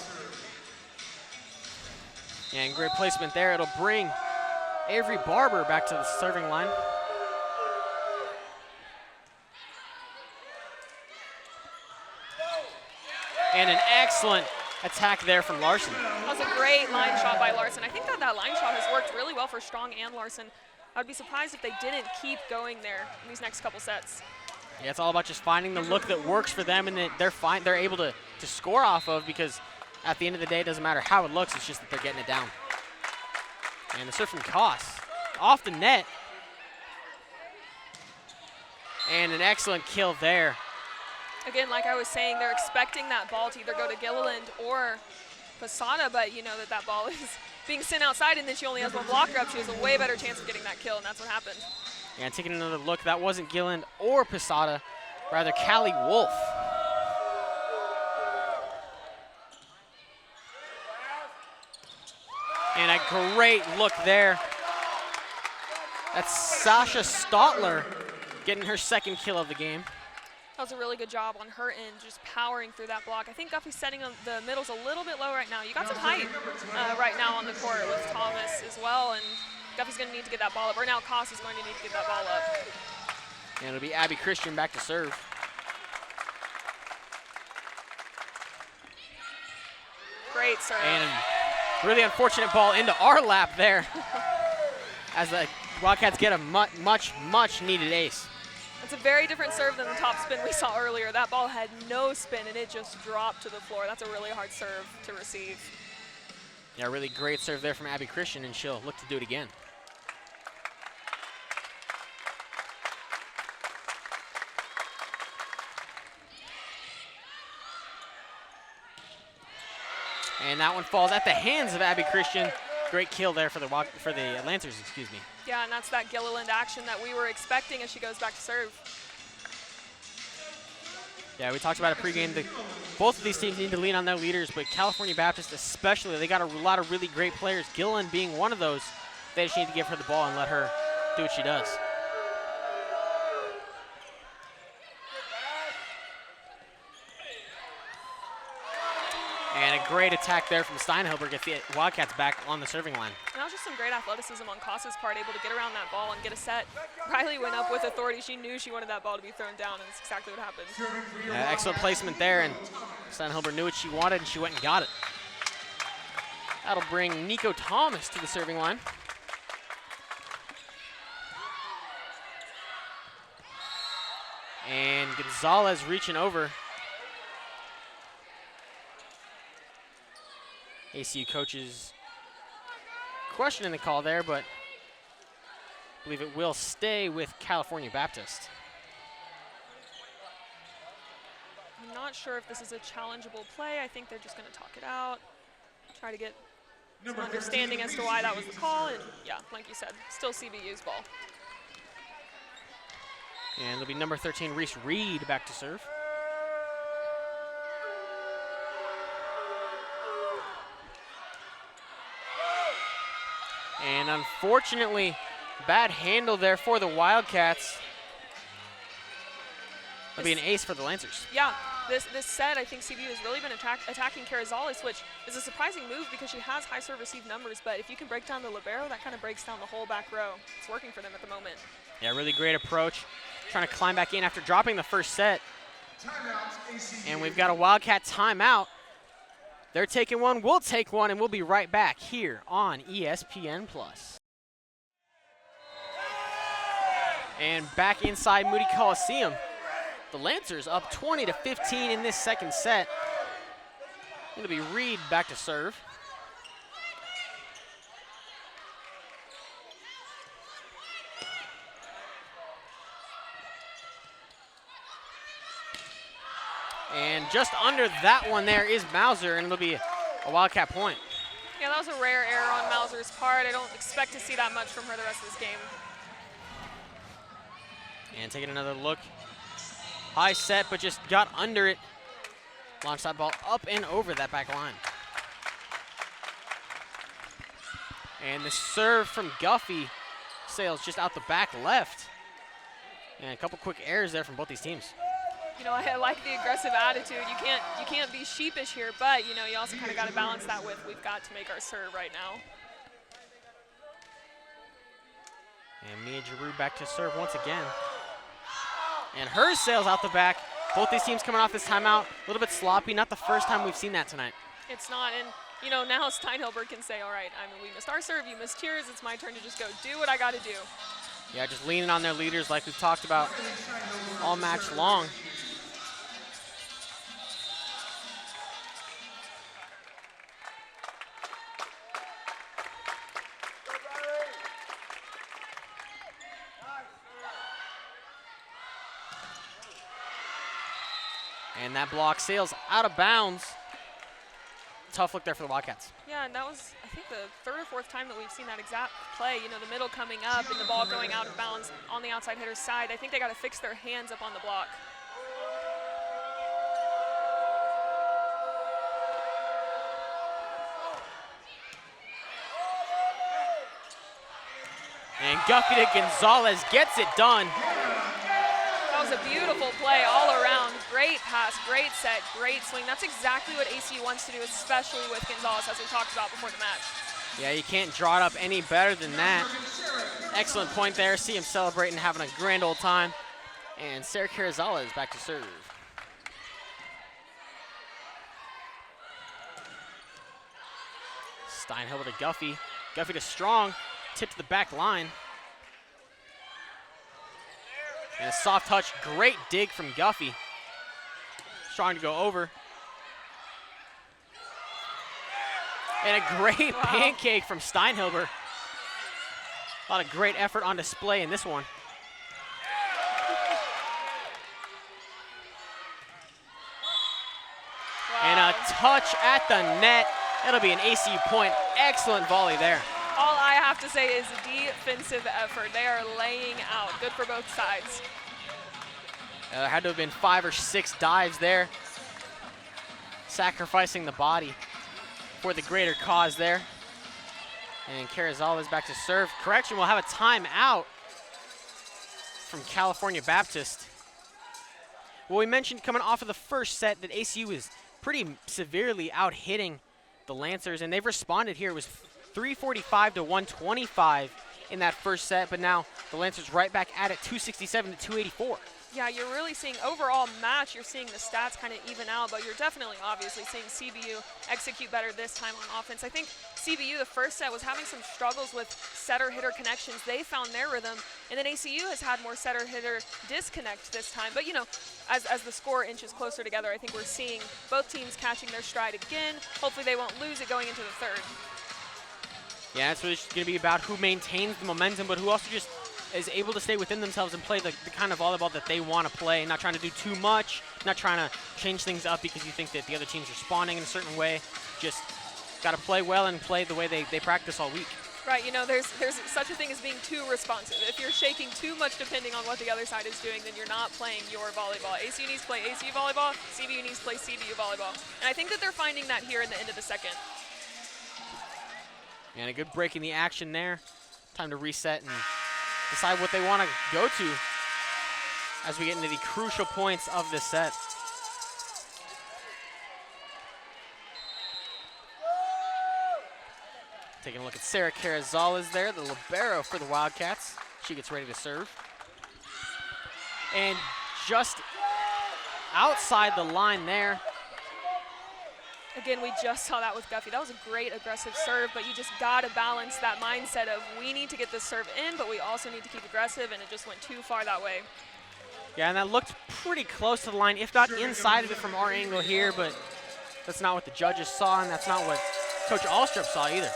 Yeah, and great placement there. It'll bring Avery Barber back to the serving line. And an excellent attack there from Larson. That was a great line shot by Larson. I think that line shot has worked really well for Strong and Larson. I'd be surprised if they didn't keep going there in these next couple sets. Yeah, it's all about just finding the look that works for them and that they're able to score off of, because at the end of the day, it doesn't matter how it looks, it's just that they're getting it down. And the serve from Koss off the net. And an excellent kill there. Again, like I was saying, they're expecting that ball to either go to Gilliland or Posada, but you know that ball is being sent outside, and then she only has one blocker up. She has a way better chance of getting that kill, and that's what happened. And taking another look, that wasn't Gilliland or Posada, rather Callie Wolf. And a great look there. That's Sasha Stotler getting her second kill of the game. That was a really good job on her end, just powering through that block. I think Guffey's setting on the middle's a little bit low right now. You got some height right now on the court with Thomas as well, and Guffey's going to need to get that ball up. Or now Koss is going to need to get that ball up. And it'll be Abby Christian back to serve. Great serve. And a really unfortunate ball into our lap there as the Wildcats get a much needed ace. It's a very different serve than the top spin we saw earlier. That ball had no spin, and it just dropped to the floor. That's a really hard serve to receive. Yeah, really great serve there from Abby Christian, and she'll look to do it again. And that one falls at the hands of Abby Christian. Great kill there for the Lancers, excuse me. Yeah, and that's that Gilliland action that we were expecting as she goes back to serve. Yeah, we talked about it pregame. Both of these teams need to lean on their leaders, but California Baptist especially, they got a lot of really great players. Gilliland being one of those. They just need to give her the ball and let her do what she does. And a great attack there from Steinhilber gets the Wildcats back on the serving line. And that was just some great athleticism on Costa's part, able to get around that ball and get a set. Riley went up with authority. She knew she wanted that ball to be thrown down, and that's exactly what happened. Excellent placement there, and Steinhilber knew what she wanted, and she went and got it. That'll bring Nico Thomas to the serving line. And Gonzalez reaching over. ACU coaches questioning the call there, but I believe it will stay with California Baptist. I'm not sure if this is a challengeable play. I think they're just going to talk it out, try to get some understanding as to why that was the call, and yeah, like you said, still CBU's ball. And it'll be number 13, Reese Reed, back to serve. And unfortunately, bad handle there for the Wildcats. That'll be an ace for the Lancers. Yeah, this set, I think CBU has really been attacking Carrizales, which is a surprising move because she has high serve-receive numbers, but if you can break down the libero, that kind of breaks down the whole back row. It's working for them at the moment. Yeah, really great approach. Trying to climb back in after dropping the first set. And we've got a Wildcat timeout. They're taking one, we'll take one, and we'll be right back here on ESPN+. And back inside Moody Coliseum. The Lancers up 20-15 in this second set. It'll be Reed back to serve. And just under that one there is Mauser, and it'll be a Wildcat point. Yeah, that was a rare error on Mauser's part. I don't expect to see that much from her the rest of this game. And taking another look. High set, but just got under it. Launched that ball up and over that back line. And the serve from Guffey sails just out the back left. And a couple quick errors there from both these teams. You know, I like the aggressive attitude. You can't be sheepish here, but you know, you also kind of got to balance that with we've got to make our serve right now. And Mia Giroux back to serve once again. And her sails out the back. Both these teams coming off this timeout, a little bit sloppy. Not the first time we've seen that tonight. It's not, and you know, now Steinhilber can say, all right, I mean, we missed our serve, you missed yours, it's my turn to just go do what I got to do. Yeah, just leaning on their leaders like we've talked about all match long. And that block sails out of bounds. Tough look there for the Wildcats. Yeah, and that was, I think, the third or fourth time that we've seen that exact play. You know, the middle coming up and the ball going out of bounds on the outside hitter's side. I think they got to fix their hands up on the block. And Guffey to Gonzalez gets it done. That was a beautiful play all around. Great pass, great set, great swing. That's exactly what ACU wants to do, especially with Gonzalez, as we talked about before the match. Yeah, you can't draw it up any better than that. Excellent point there. See him celebrating, having a grand old time. And Sarah Carrizales back to serve. Steinhilber to Guffey. Guffey to Strong. Tip to the back line. And a soft touch, great dig from Guffey. Strong to go over. And a great pancake from Steinhilber. A lot of great effort on display in this one. Wow. And a touch at the net. It'll be an ACU point. Excellent volley there. All I have to say is defensive effort. They are laying out. Good for both sides. There had to have been 5 or 6 dives there. Sacrificing the body for the greater cause there. And Carrizales back to serve. Correction, we'll have a timeout from California Baptist. Well, we mentioned coming off of the first set that ACU is pretty severely out-hitting the Lancers, and they've responded here. It was 345 to 125 in that first set, but now the Lancers right back at it, 267 to 284. Yeah, you're really seeing overall match, you're seeing the stats kind of even out, but you're definitely obviously seeing CBU execute better this time on offense. I think CBU, the first set, was having some struggles with setter-hitter connections. They found their rhythm, and then ACU has had more setter-hitter disconnect this time. But, you know, as the score inches closer together, I think we're seeing both teams catching their stride again. Hopefully they won't lose it going into the third. Yeah, that's what it's going to be about, who maintains the momentum, but who also just is able to stay within themselves and play the kind of volleyball that they want to play, not trying to do too much, not trying to change things up because you think that the other team's responding in a certain way. Just got to play well and play the way they practice all week. Right, you know, there's such a thing as being too responsive. If you're shaking too much depending on what the other side is doing, then you're not playing your volleyball. ACU needs to play ACU volleyball, CBU needs to play CBU volleyball. And I think that they're finding that here in the end of the second. And a good break in the action there. Time to reset and decide what they want to go to as we get into the crucial points of this set. Taking a look at Sarah Carrizales there, the libero for the Wildcats. She gets ready to serve. And just outside the line there. Again, we just saw that with Guffey. That was a great aggressive serve, but you just got to balance that mindset of we need to get this serve in, but we also need to keep aggressive, and it just went too far that way. Yeah, and that looked pretty close to the line, if not inside of it from our angle here, but that's not what the judges saw, and that's not what Coach Alstrup saw either.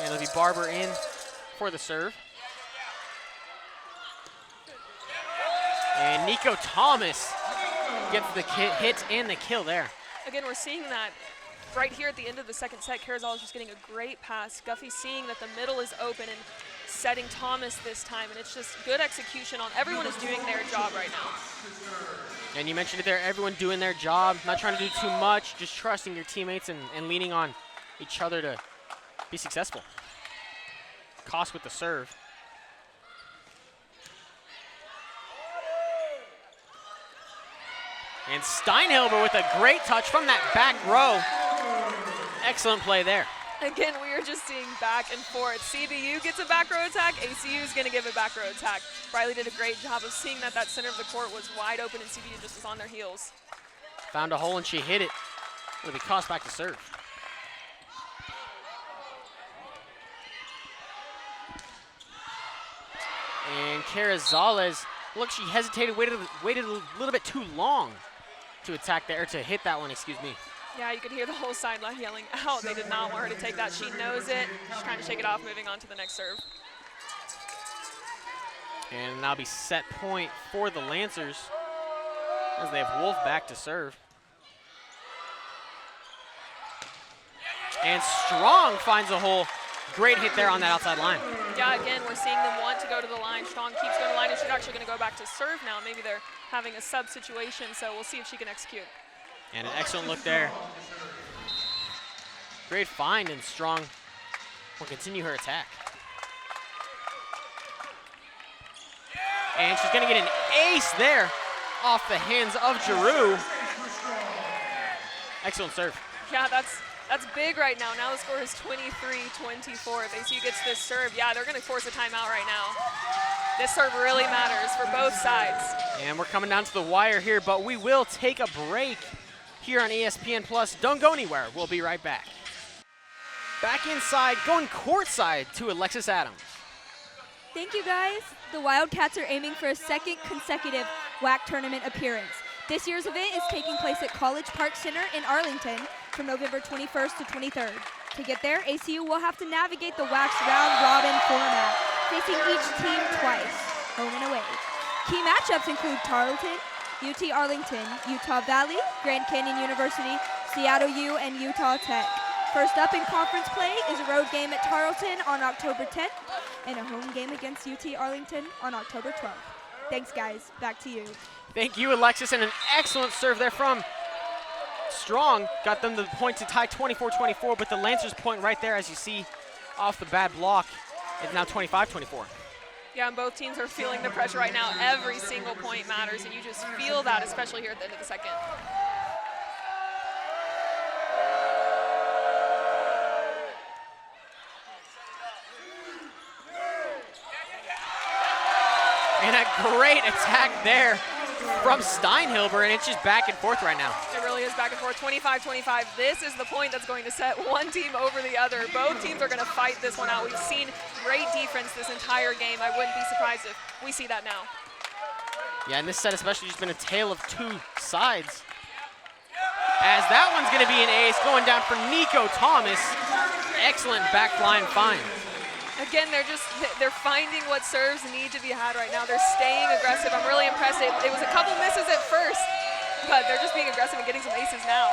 And it'll be Barber in for the serve. And Nico Thomas gets the hit and the kill there. Again, we're seeing that right here at the end of the second set. Carrizales just getting a great pass. Guffey seeing that the middle is open and setting Thomas this time, and it's just good execution on everyone is doing their job right now. And you mentioned it there, everyone doing their job, not trying to do too much, just trusting your teammates and leaning on each other to be successful. Koss with the serve. And Steinhilber with a great touch from that back row. Excellent play there. Again, we are just seeing back and forth. CBU gets a back row attack, ACU is going to give a back row attack. Riley did a great job of seeing that center of the court was wide open and CBU just was on their heels. Found a hole and she hit it. It'll be Koss back to serve. And Carrizales, look, she hesitated, waited a little bit too long to attack there, or to hit that one, excuse me. Yeah, you could hear the whole sideline yelling out. They did not want her to take that. She knows it. She's trying to shake it off, moving on to the next serve. And now be set point for the Lancers as they have Wolf back to serve. And Strong finds a hole. Great hit there on that outside line. Yeah, again, we're seeing them want to go to the line. Strong keeps going to the line, and she's actually going to go back to serve now. Maybe they're having a sub situation, so we'll see if she can execute. And an excellent look there. Great find, and Strong will continue her attack. And she's going to get an ace there off the hands of Giroux. Excellent serve. Yeah, that's big right now. Now the score is 23-24. If ACU gets this serve, yeah, they're going to force a timeout right now. This serve really matters for both sides. And we're coming down to the wire here, but we will take a break here on ESPN+. Don't go anywhere. We'll be right back. Back inside, going courtside to Alexis Adams. Thank you, guys. The Wildcats are aiming for a second consecutive WAC tournament appearance. This year's event is taking place at College Park Center in Arlington from November 21st to 23rd. To get there, ACU will have to navigate the WAC's round-robin format, facing each team twice, home and away. Key matchups include Tarleton, UT Arlington, Utah Valley, Grand Canyon University, Seattle U, and Utah Tech. First up in conference play is a road game at Tarleton on October 10th and a home game against UT Arlington on October 12th. Thanks, guys. Back to you. Thank you, Alexis, and an excellent serve there from Strong. Got them to the point to tie 24-24, but the Lancers point right there, as you see off the bad block. It's now 25-24. Yeah, and both teams are feeling the pressure right now. Every single point matters, and you just feel that, especially here at the end of the second. And a great attack there from Steinhilber, and it's just back and forth right now. It really is back and forth, 25-25. This is the point that's going to set one team over the other. Both teams are going to fight this one out. We've seen great defense this entire game. I wouldn't be surprised if we see that now. Yeah, and this set especially just been a tale of two sides. As that one's going to be an ace going down for Nico Thomas. Excellent backline find. Again, they're finding what serves need to be had right now. They're staying aggressive. I'm really impressed. It was a couple misses at first, but they're just being aggressive and getting some aces now.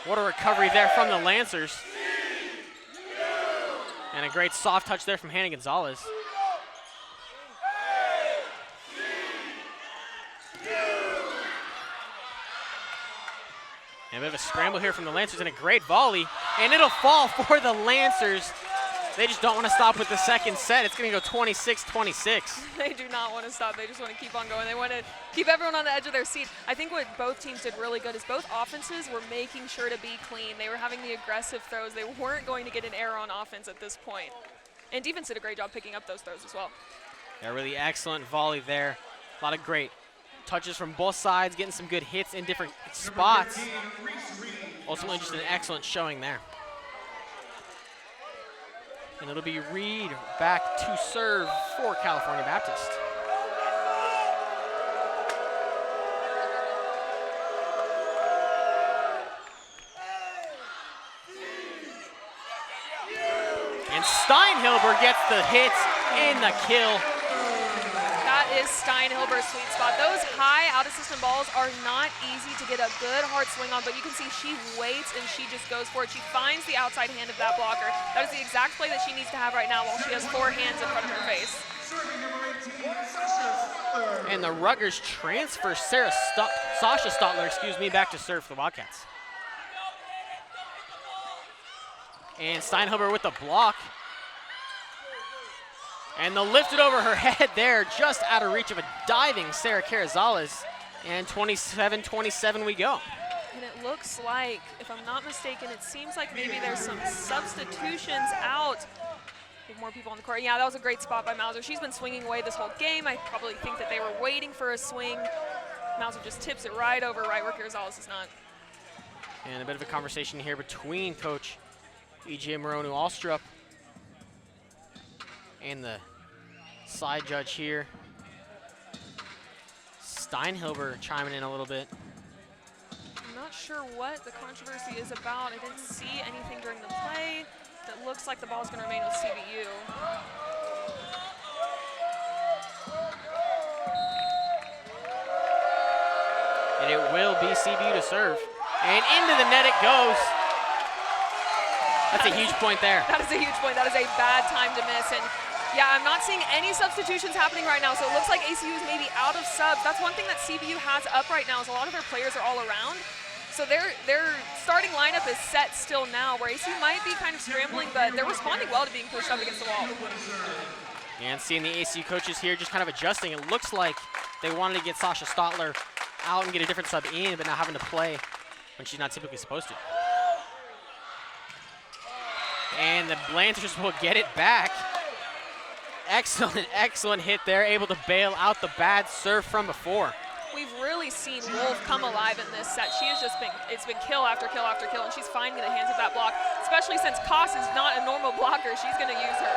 What a recovery there from the Lancers. And a great soft touch there from Hannah Gonzalez. And a bit of a scramble here from the Lancers and a great volley. And it'll fall for the Lancers. They just don't want to stop with the second set. It's going to go 26-26. They do not want to stop. They just want to keep on going. They want to keep everyone on the edge of their seat. I think what both teams did really good is both offenses were making sure to be clean. They were having the aggressive throws. They weren't going to get an error on offense at this point. And defense did a great job picking up those throws as well. Yeah, really excellent volley there. A lot of great touches from both sides, getting some good hits in different spots. Ultimately, just an excellent showing there. And it'll be Reed back to serve for California Baptist. And Steinhilber gets the hits and the kill. That is Steinhilber's sweet spot. Those high out-of-system balls are not easy to get a good hard swing on, but you can see she waits and she just goes for it. She finds the outside hand of that blocker. That is the exact play that she needs to have right now while she has four hands in front of her face. And the Rutgers transfer Sasha Stotler, back to serve for the Wildcats. And Steinhilber with the block. And they'll lift it over her head there, just out of reach of a diving Sarah Carrizales. And 27-27 we go. And it looks like, if I'm not mistaken, it seems like maybe there's some substitutions out with more people on the court. Yeah, that was a great spot by Mauser. She's been swinging away this whole game. I probably think that they were waiting for a swing. Mauser just tips it right over right where Carrizales is not. And a bit of a conversation here between Coach E.J. Moronu-Alstrup and the side judge here. Steinhilber chiming in a little bit. I'm not sure what the controversy is about. I didn't see anything during the play. It looks like the ball's going to remain with CBU. And it will be CBU to serve. And into the net it goes. That's a huge point there. That is a huge point. That is a bad time to miss. And yeah, I'm not seeing any substitutions happening right now, so it looks like ACU is maybe out of subs. That's one thing that CBU has up right now is a lot of their players are all around. So their starting lineup is set still now, where ACU might be kind of scrambling, but they're responding well to being pushed up against the wall. And seeing the ACU coaches here just kind of adjusting. It looks like they wanted to get Sasha Stotler out and get a different sub in, but not having to play when she's not typically supposed to. And the Lancers will get it back. Excellent, excellent hit there, able to bail out the bad serve from before. We've really seen Wolf come alive in this set. She has just been, it's been kill after kill after kill, and she's finding the hands of that block, especially since Koss is not a normal blocker. She's going to use her.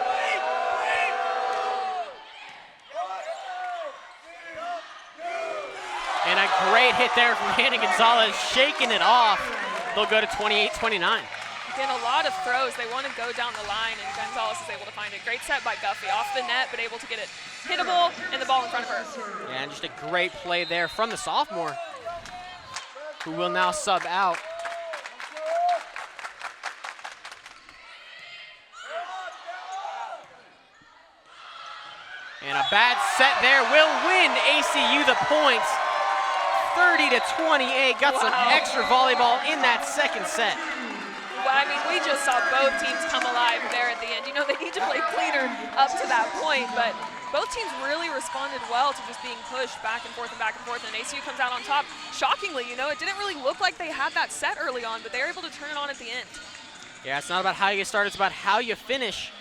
And a great hit there from Hannah Gonzalez, shaking it off. they'll go to 28-29. Again, a lot of throws. They want to go down the line, and Gonzalez is able to find it. Great set by Guffey. Off the net, but able to get it hittable, and the ball in front of her. Yeah, and just a great play there from the sophomore, who will now sub out. And a bad set there will win ACU the points. 30-28, got some extra volleyball in that second set. Well, I mean, we just saw both teams come alive there at the end. You know, they need to play cleaner up to that point, but both teams really responded well to just being pushed back and forth, and ACU comes out on top. Shockingly, you know, it didn't really look like they had that set early on, but they were able to turn it on at the end. Yeah, it's not about how you get started, it's about how you finish.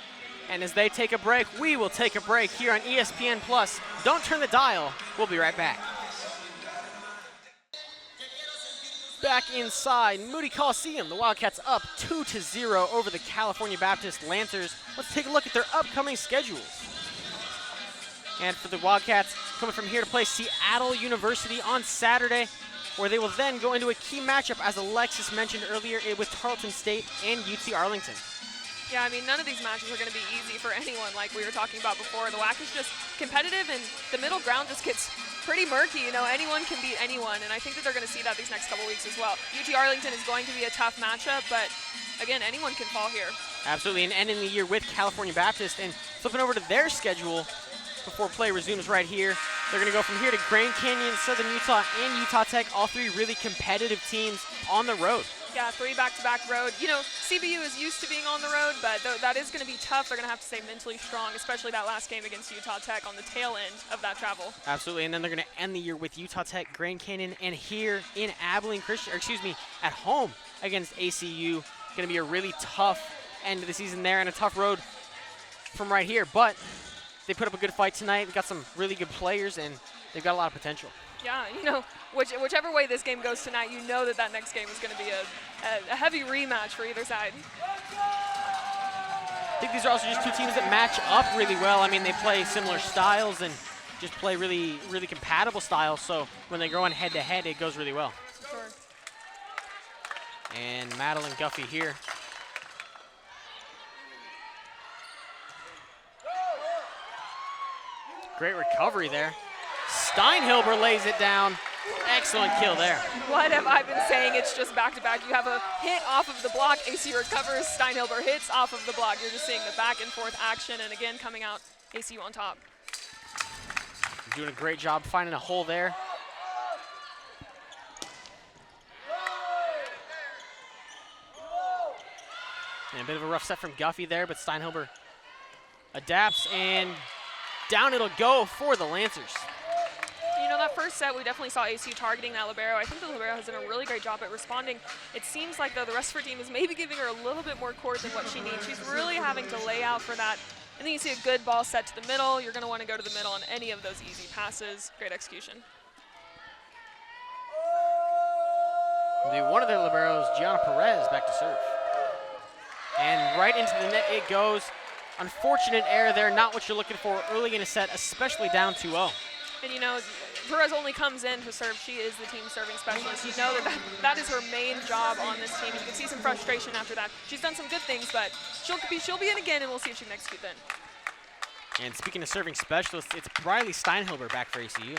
And as they take a break, we will take a break here on ESPN+. Don't turn the dial. We'll be right back. Back inside Moody Coliseum, the Wildcats up 2-0 over the California Baptist Lancers. Let's take a look at their upcoming schedules. And for the Wildcats, coming from here to play Seattle University on Saturday, where they will then go into a key matchup, as Alexis mentioned earlier, with Tarleton State and UT Arlington. Yeah, I mean, none of these matches are going to be easy for anyone, like we were talking about before. The WAC is just competitive, and the middle ground just gets pretty murky. You know, anyone can beat anyone, and I think that they're going to see that these next couple weeks as well. UT Arlington is going to be a tough matchup, but again, anyone can fall here. Absolutely, and ending the year with California Baptist. And flipping over to their schedule before play resumes right here, they're going to go from here to Grand Canyon, Southern Utah, and Utah Tech, all three really competitive teams on the road. Yeah, 3 back-to-back road. You know, CBU is used to being on the road, but that is going to be tough. They're going to have to stay mentally strong, especially that last game against Utah Tech on the tail end of that travel. Absolutely, and then they're going to end the year with Utah Tech, Grand Canyon, and here in Abilene Christian, or excuse me, at home against ACU. Going to be a really tough end of the season there, and a tough road from right here. But they put up a good fight tonight. They got some really good players, and they've got a lot of potential. Yeah, you know, whichever way this game goes tonight, you know that next game is going to be a heavy rematch for either side. I think these are also just two teams that match up really well. I mean, they play similar styles and just play really, really compatible styles. So when they go on head-to-head, it goes really well. Sure. And Madeline Guffey here. Great recovery there. Steinhilber lays it down. Excellent kill there. What have I been saying? It's just back-to-back. You have a hit off of the block. AC recovers. Steinhilber hits off of the block. You're just seeing the back-and-forth action, and again, coming out ACU on top. Doing a great job finding a hole there. And a bit of a rough set from Guffey there, but Steinhilber adapts, and down it'll go for the Lancers. You know, that first set, we definitely saw ACU targeting that libero. I think the libero has done a really great job at responding. It seems like, though, the rest of her team is maybe giving her a little bit more court than what she needs. She's really having to lay out for that. And then you see a good ball set to the middle. You're going to want to go to the middle on any of those easy passes. Great execution. One of their liberos, Gianna Perez, back to serve. And right into the net it goes. Unfortunate error there, not what you're looking for early in a set, especially down 2-0. And you know, Perez only comes in to serve. She is the team serving specialist. You know that is her main job on this team. You can see some frustration after that. She's done some good things, but she'll be in again, and we'll see if she can execute then. And speaking of serving specialists, it's Briley Steinhilber back for ACU.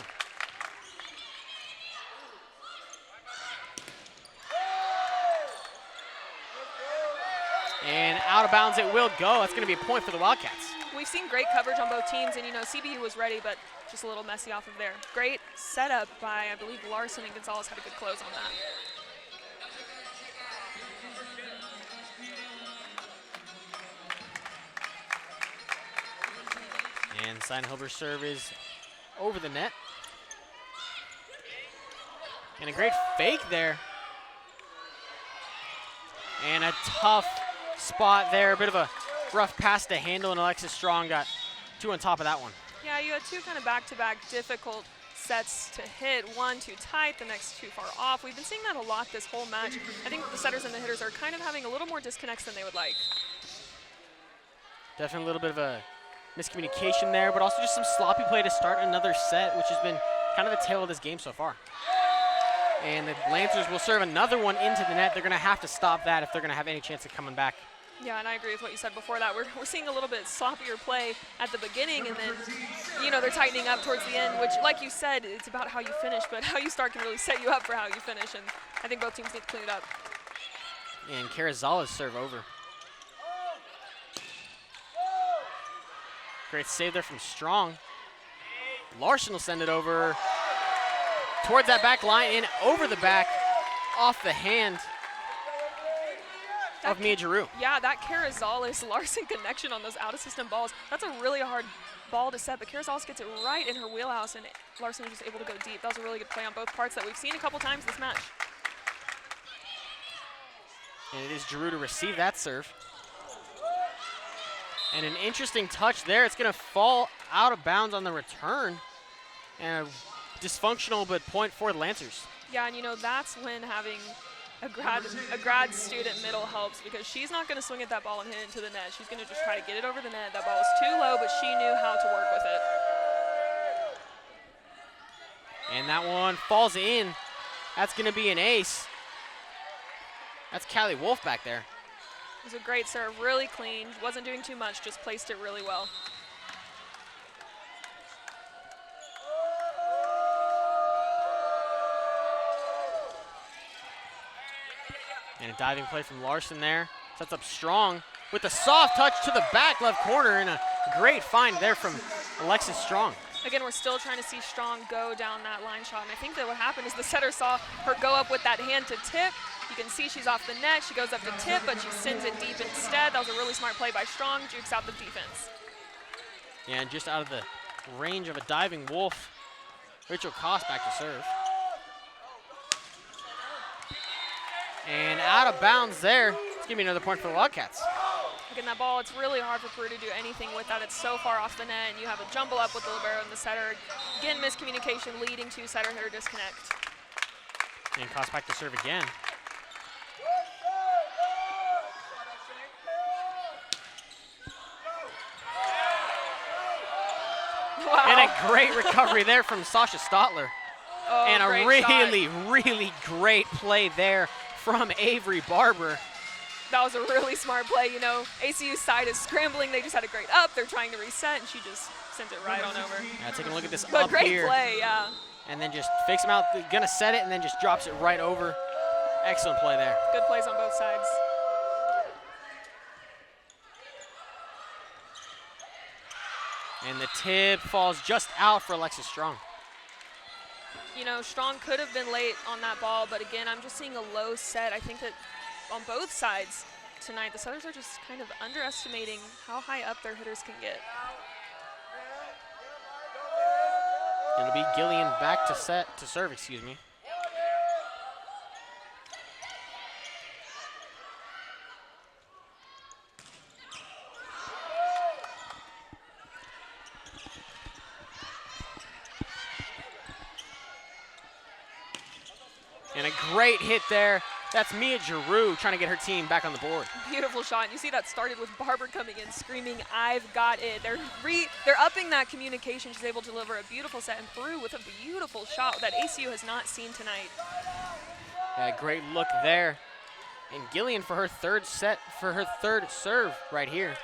And out of bounds it will go. That's going to be a point for the Wildcats. We've seen great coverage on both teams, and you know, CBU was ready, but just a little messy off of there. Great setup by, I believe, Larson, and Gonzalez had a good close on that. And Steinhilber's serve is over the net. And a great fake there. And a tough spot there, a bit of a rough pass to handle, and Alexis Strong got 2 on top of that one. Yeah, you had 2 kind of back-to-back difficult sets to hit. 1 too tight, the next 2 far off. We've been seeing that a lot this whole match. I think the setters and the hitters are kind of having a little more disconnects than they would like. Definitely a little bit of a miscommunication there, but also just some sloppy play to start another set, which has been kind of the tail of this game so far. And the Lancers will serve another one into the net. They're going to have to stop that if they're going to have any chance of coming back. Yeah, and I agree with what you said before that. We're seeing a little bit sloppier play at the beginning, and then, you know, they're tightening up towards the end, which, like you said, it's about how you finish, but how you start can really set you up for how you finish, and I think both teams need to clean it up. And Carrizales serve over. Great save there from Strong. Larson will send it over towards that back line and over the back, off the hand of Mia Giroux. Yeah, that Carrizales-Larson connection on those out-of-system balls, that's a really hard ball to set, but Carrizales gets it right in her wheelhouse, and Larson was just able to go deep. That was a really good play on both parts that we've seen a couple times this match. And it is Giroux to receive that serve. And an interesting touch there. It's going to fall out of bounds on the return. And a dysfunctional but point for the Lancers. Yeah, and you know, that's when having a grad student middle helps, because she's not going to swing at that ball and hit it into the net. She's going to just try to get it over the net. That ball was too low, but she knew how to work with it. And that one falls in. That's going to be an ace. That's Callie Wolf back there. It was a great serve, really clean. Wasn't doing too much, just placed it really well. And a diving play from Larson there. Sets up Strong with a soft touch to the back left corner, and a great find there from Alexis Strong. Again, we're still trying to see Strong go down that line shot, and I think that what happened is the setter saw her go up with that hand to tip. You can see she's off the net. She goes up to tip, but she sends it deep instead. That was a really smart play by Strong. Jukes out the defense. Yeah, and just out of the range of a diving Wolf, Rachel Koss back to serve. And out of bounds there. It's gonna be another point for the Wildcats. Again, that ball, it's really hard for Peru to do anything with that. It's so far off the net, and you have a jumble up with the libero and the setter. Again, miscommunication leading to setter-hitter disconnect. And Koss back to serve again. Wow. And a great recovery there from Sasha Stotler. Oh, and a great really, shot. really great play there from Avery Barber. That was a really smart play. You know, ACU's side is scrambling. They just had a great up. They're trying to reset, and she just sent it right on over. Yeah, taking a look at this But up great here. play, yeah. And then just fakes him out, gonna set it, and then just drops it right over. Excellent play there. Good plays on both sides. And the tip falls just out for Alexis Strong. You know, Strong could have been late on that ball, but again, I'm just seeing a low set. I think that on both sides tonight, the setters are just kind of underestimating how high up their hitters can get. It'll be Gillian back to serve, excuse me. And a great hit there. That's Mia Giroux trying to get her team back on the board. Beautiful shot. And you see that started with Barber coming in screaming, "I've got it." They're upping that communication. She's able to deliver a beautiful set, and Peru with a beautiful shot that ACU has not seen tonight. Yeah, great look there. And Gillian for her third serve right here.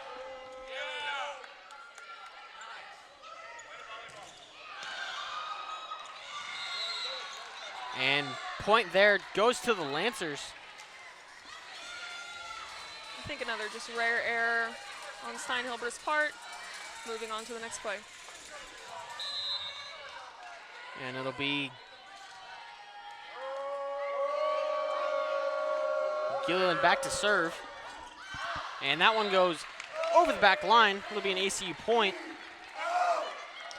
And point there goes to the Lancers. I think another just rare error on Steinhilbert's part. Moving on to the next play. And it'll be Gillian back to serve. And that one goes over the back line. It'll be an ACU point.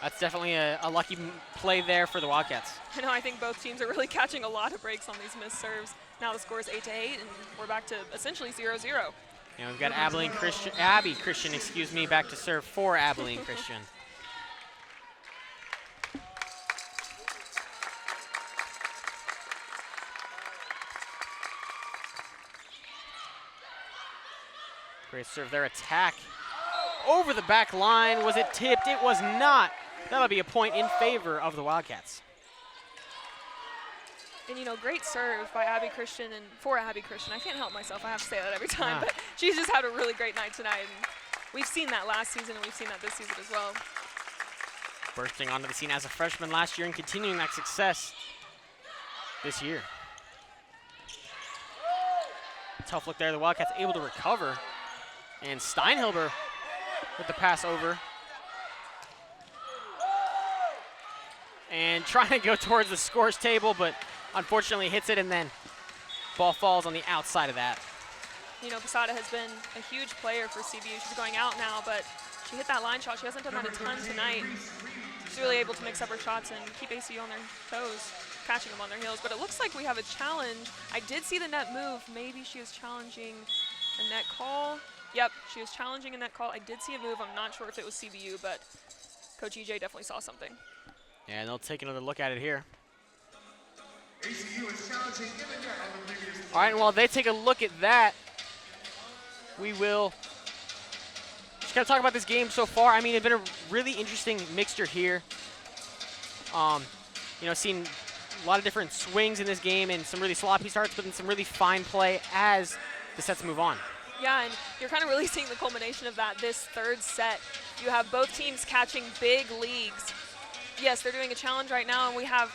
That's definitely a lucky play there for the Wildcats. I know, I think both teams are really catching a lot of breaks on these missed serves. Now the score is 8-8, and we're back to essentially 0-0. And we've got Abby Christian, excuse me, back to serve for Abilene Christian. Great serve there, attack. Over the back line, was it tipped? It was not. That'll be a point in favor of the Wildcats. And, you know, great serve by Abby Christian and for Abby Christian. I can't help myself. I have to say that every time. Yeah. But she's just had a really great night tonight. And we've seen that last season, and we've seen that this season as well. Bursting onto the scene as a freshman last year and continuing that success this year. Tough look there. The Wildcats able to recover. And Steinhilber with the pass over. And trying to go towards the scores table, but unfortunately hits it, and then ball falls on the outside of that. You know, Posada has been a huge player for CBU. She's going out now, but she hit that line shot. She hasn't done that a ton tonight. She's really able to mix up her shots and keep ACU on their toes, catching them on their heels. But it looks like we have a challenge. I did see the net move. Maybe she is challenging a net call. Yep, she was challenging a net call. I did see a move. I'm not sure if it was CBU, but Coach EJ definitely saw something. Yeah, and they'll take another look at it here. ACU is challenging in the net on the previous play. All right, and while they take a look at that, we will just kind of talk about this game so far. I mean, it's been a really interesting mixture here. You know, seen a lot of different swings in this game and some really sloppy starts, but then some really fine play as the sets move on. Yeah, and you're kind of really seeing the culmination of that this third set. You have both teams catching big leagues. Yes, they're doing a challenge right now, and we have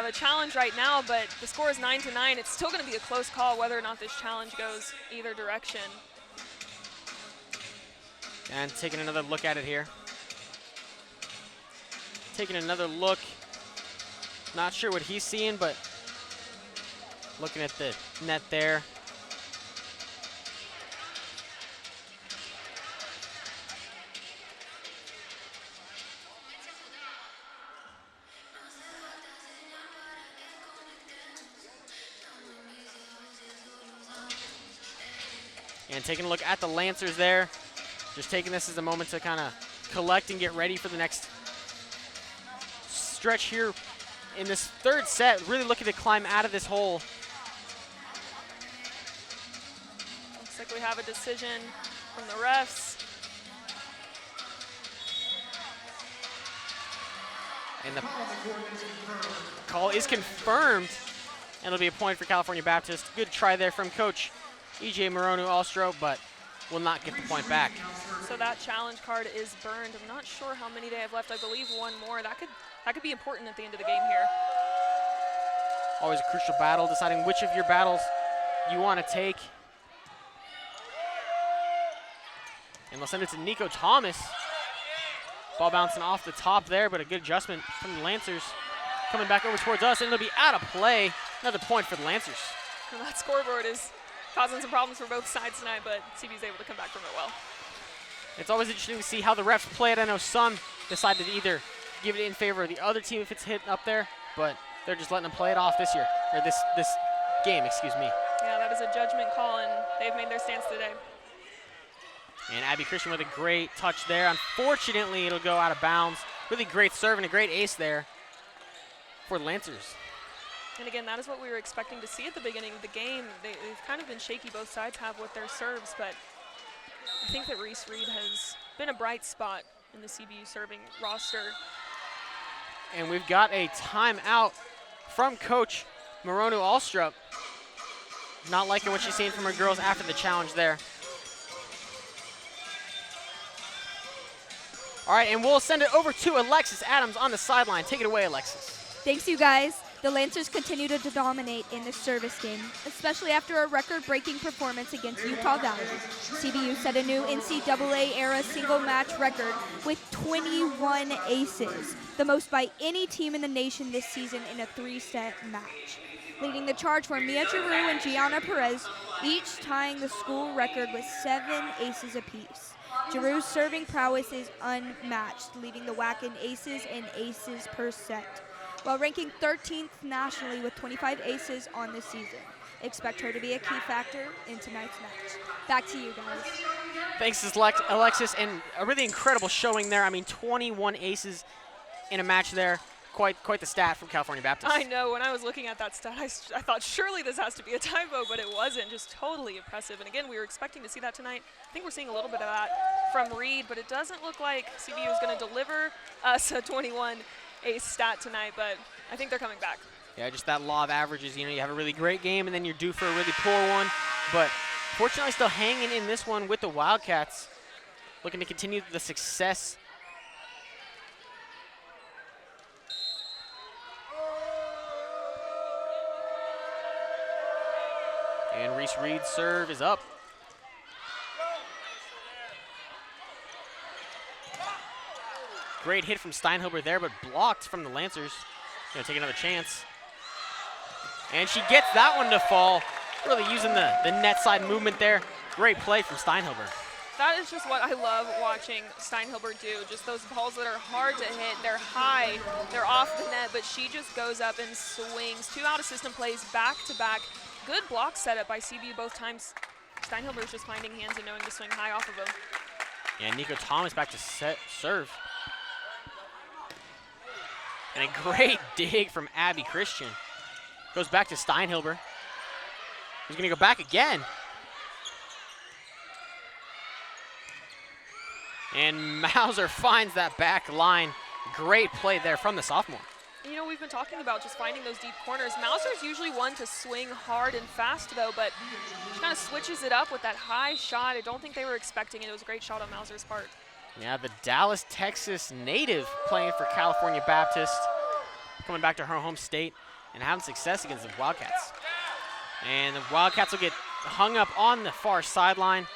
a challenge right now, but the score is 9-9. It's still going to be a close call whether or not this challenge goes either direction. And taking another look at it here. Taking another look. Not sure what he's seeing, but looking at the net there. And taking a look at the Lancers there. Just taking this as a moment to kind of collect and get ready for the next stretch here in this third set. Really looking to climb out of this hole. Looks like we have a decision from the refs. And the call is confirmed. And it'll be a point for California Baptist. Good try there from Coach EJ Moronu-Alstro, but will not get the point back. So that challenge card is burned. I'm not sure how many they have left. I believe one more. That could be important at the end of the game here. Always a crucial battle, deciding which of your battles you want to take. And they'll send it to Nico Thomas. Ball bouncing off the top there, but a good adjustment from the Lancers. Coming back over towards us, and it'll be out of play. Another point for the Lancers. And that scoreboard is causing some problems for both sides tonight, but CBU's able to come back from it well. It's always interesting to see how the refs play it. I know some decided to either give it in favor of the other team if it's hit up there, but they're just letting them play it off this year, or this game, excuse me. Yeah, that is a judgment call, and they've made their stance today. And Abby Christian with a great touch there. Unfortunately, it'll go out of bounds. Really great serve and a great ace there for the Lancers. And again, that is what we were expecting to see at the beginning of the game. They've kind of been shaky, both sides have with their serves, but I think that Reese Reed has been a bright spot in the CBU serving roster. And we've got a timeout from Coach Moronu-Alstro. Not liking what she's seeing from her girls after the challenge there. All right, and we'll send it over to Alexis Adams on the sideline. Take it away, Alexis. Thanks, you guys. The Lancers continue to dominate in the service game, especially after a record-breaking performance against Utah Valley. CBU set a new NCAA-era single-match record with 21 aces, the most by any team in the nation this season in a 3-set match. Leading the charge were Mia Giroux and Gianna Perez, each tying the school record with 7 aces apiece. Giroux's serving prowess is unmatched, leading the WAC in aces and aces per set, while ranking 13th nationally with 25 aces on this season. Expect her to be a key factor in tonight's match. Back to you guys. Thanks, Alexis, and a really incredible showing there. I mean, 21 aces in a match there. Quite the stat from California Baptist. I know, when I was looking at that stat, I thought surely this has to be a typo, but it wasn't. Just totally impressive. And again, we were expecting to see that tonight. I think we're seeing a little bit of that from Reed, but it doesn't look like CBU is going to deliver us a 21 ace stat tonight, but I think they're coming back. Yeah, just that law of averages. You know, you have a really great game, and then you're due for a really poor one. But fortunately, still hanging in this one with the Wildcats, looking to continue the success. And Reese Reed's serve is up. Great hit from Steinhilber there, but blocked from the Lancers. Gonna take another chance. And she gets that one to fall. Really using the net side movement there. Great play from Steinhilber. That is just what I love watching Steinhilber do. Just those balls that are hard to hit. They're high, they're off the net, but she just goes up and swings. 2 out-of-system plays back to back. Good block setup by CBU both times. Steinhilber is just finding hands and knowing to swing high off of them. Yeah, Nico Thomas back to serve. And a great dig from Abby Christian. Goes back to Steinhilber. He's gonna go back again. And Mauser finds that back line. Great play there from the sophomore. You know, we've been talking about just finding those deep corners. Mauser's usually one to swing hard and fast, though, but she kind of switches it up with that high shot. I don't think they were expecting it. It was a great shot on Mauser's part. Yeah, the Dallas, Texas native playing for California Baptist, coming back to her home state and having success against the Wildcats. And the Wildcats will get hung up on the far sideline.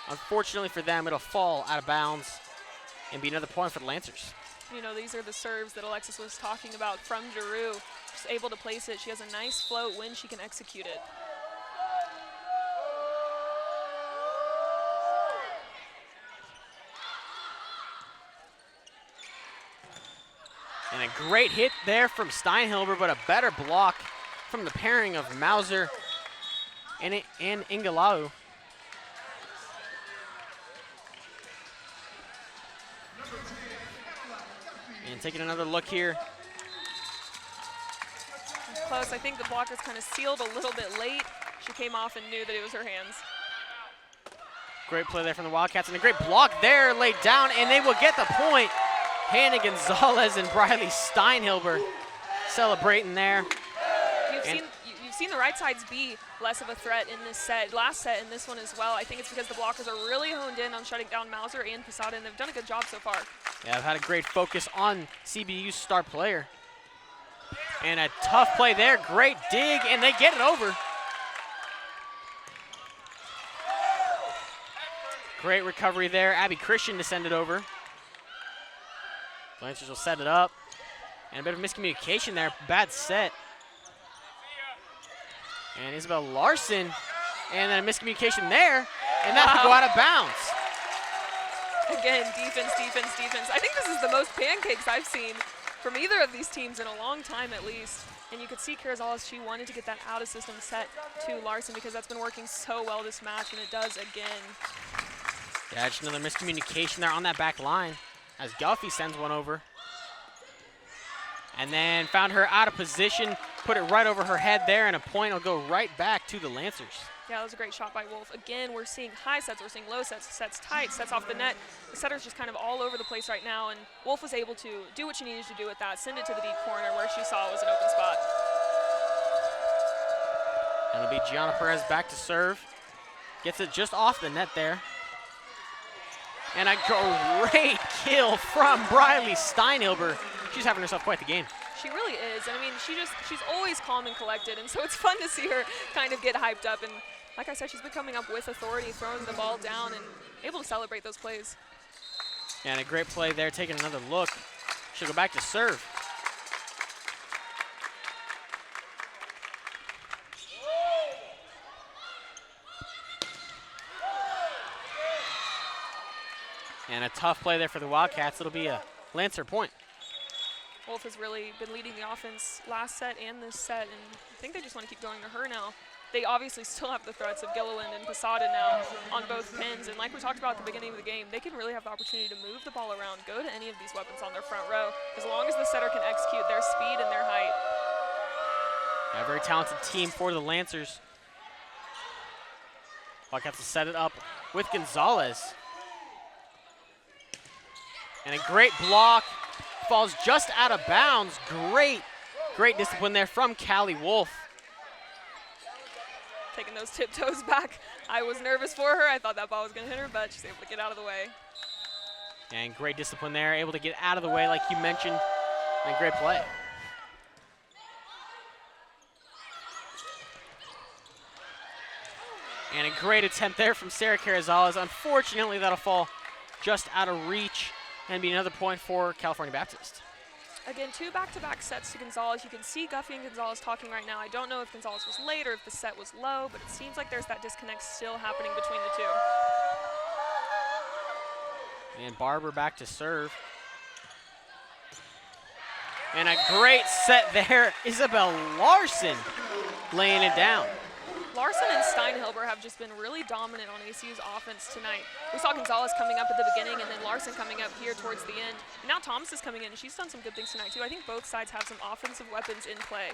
Unfortunately for them, it'll fall out of bounds and be another point for the Lancers. You know, these are the serves that Alexis was talking about from Giroux. Just able to place it. She has a nice float when she can execute it. And a great hit there from Steinhilber, but a better block from the pairing of Mauser and Ingalau. And taking another look here. Close. I think the blockers kind of sealed a little bit late. She came off and knew that it was her hands. Great play there from the Wildcats, and a great block there laid down, and they will get the point. Hannah Gonzalez and Briley Steinhilber celebrating there. You've seen the right sides be less of a threat in this set, last set, and this one as well. I think it's because the blockers are really honed in on shutting down Mauser and Posada, and they've done a good job so far. Yeah, I've had a great focus on CBU's star player. And a tough play there, great dig, and they get it over. Great recovery there. Abby Christian to send it over. Lancers will set it up. And a bit of miscommunication there, bad set. And Isabel Larson, and then a miscommunication there, and that will go out of bounds. Again, defense, defense, defense. I think this is the most pancakes I've seen from either of these teams in a long time at least. And you could see Carrizales, she wanted to get that out-of-system set to Larson because that's been working so well this match, and it does again. Yeah, just another miscommunication there on that back line as Guffey sends one over. And then found her out of position, put it right over her head there, and a point will go right back to the Lancers. Yeah, that was a great shot by Wolf. Again, we're seeing high sets, we're seeing low sets, sets tight, sets off the net. The setter's just kind of all over the place right now, and Wolf was able to do what she needed to do with that, send it to the deep corner where she saw it was an open spot. And it'll be Gianna Perez back to serve. Gets it just off the net there. And a great kill from Briley Steinhilber. She's having herself quite the game. She really is. I mean, she's always calm and collected, and so it's fun to see her kind of get hyped up. And like I said, she's been coming up with authority, throwing the ball down, and able to celebrate those plays. Yeah, and a great play there, taking another look. She'll go back to serve. And a tough play there for the Wildcats. It'll be a Lancer point. Wolf has really been leading the offense last set and this set, and I think they just want to keep going to her now. They obviously still have the threats of Gilliland and Posada now on both pins, and like we talked about at the beginning of the game, they can really have the opportunity to move the ball around, go to any of these weapons on their front row, as long as the setter can execute their speed and their height. A very talented team for the Lancers. Wildcats will set it up with Gonzalez. And a great block. Falls just out of bounds. Great Great discipline there from Callie Wolf. Taking those tiptoes back. I was nervous for her. I thought that ball was going to hit her, but she's able to get out of the way. And great discipline there, able to get out of the way like you mentioned, and great play. And a great attempt there from Sarah Carrizales. Unfortunately, that'll fall just out of reach and be another point for California Baptist. Again, 2 back-to-back sets to Gonzalez. You can see Guffey and Gonzalez talking right now. I don't know if Gonzalez was late or if the set was low, but it seems like there's that disconnect still happening between the two. And Barber back to serve. And a great set there. Isabel Larson laying it down. Larson and Steinhilber have just been really dominant on ACU's offense tonight. We saw Gonzalez coming up at the beginning and then Larson coming up here towards the end. And now Thomas is coming in and she's done some good things tonight too. I think both sides have some offensive weapons in play.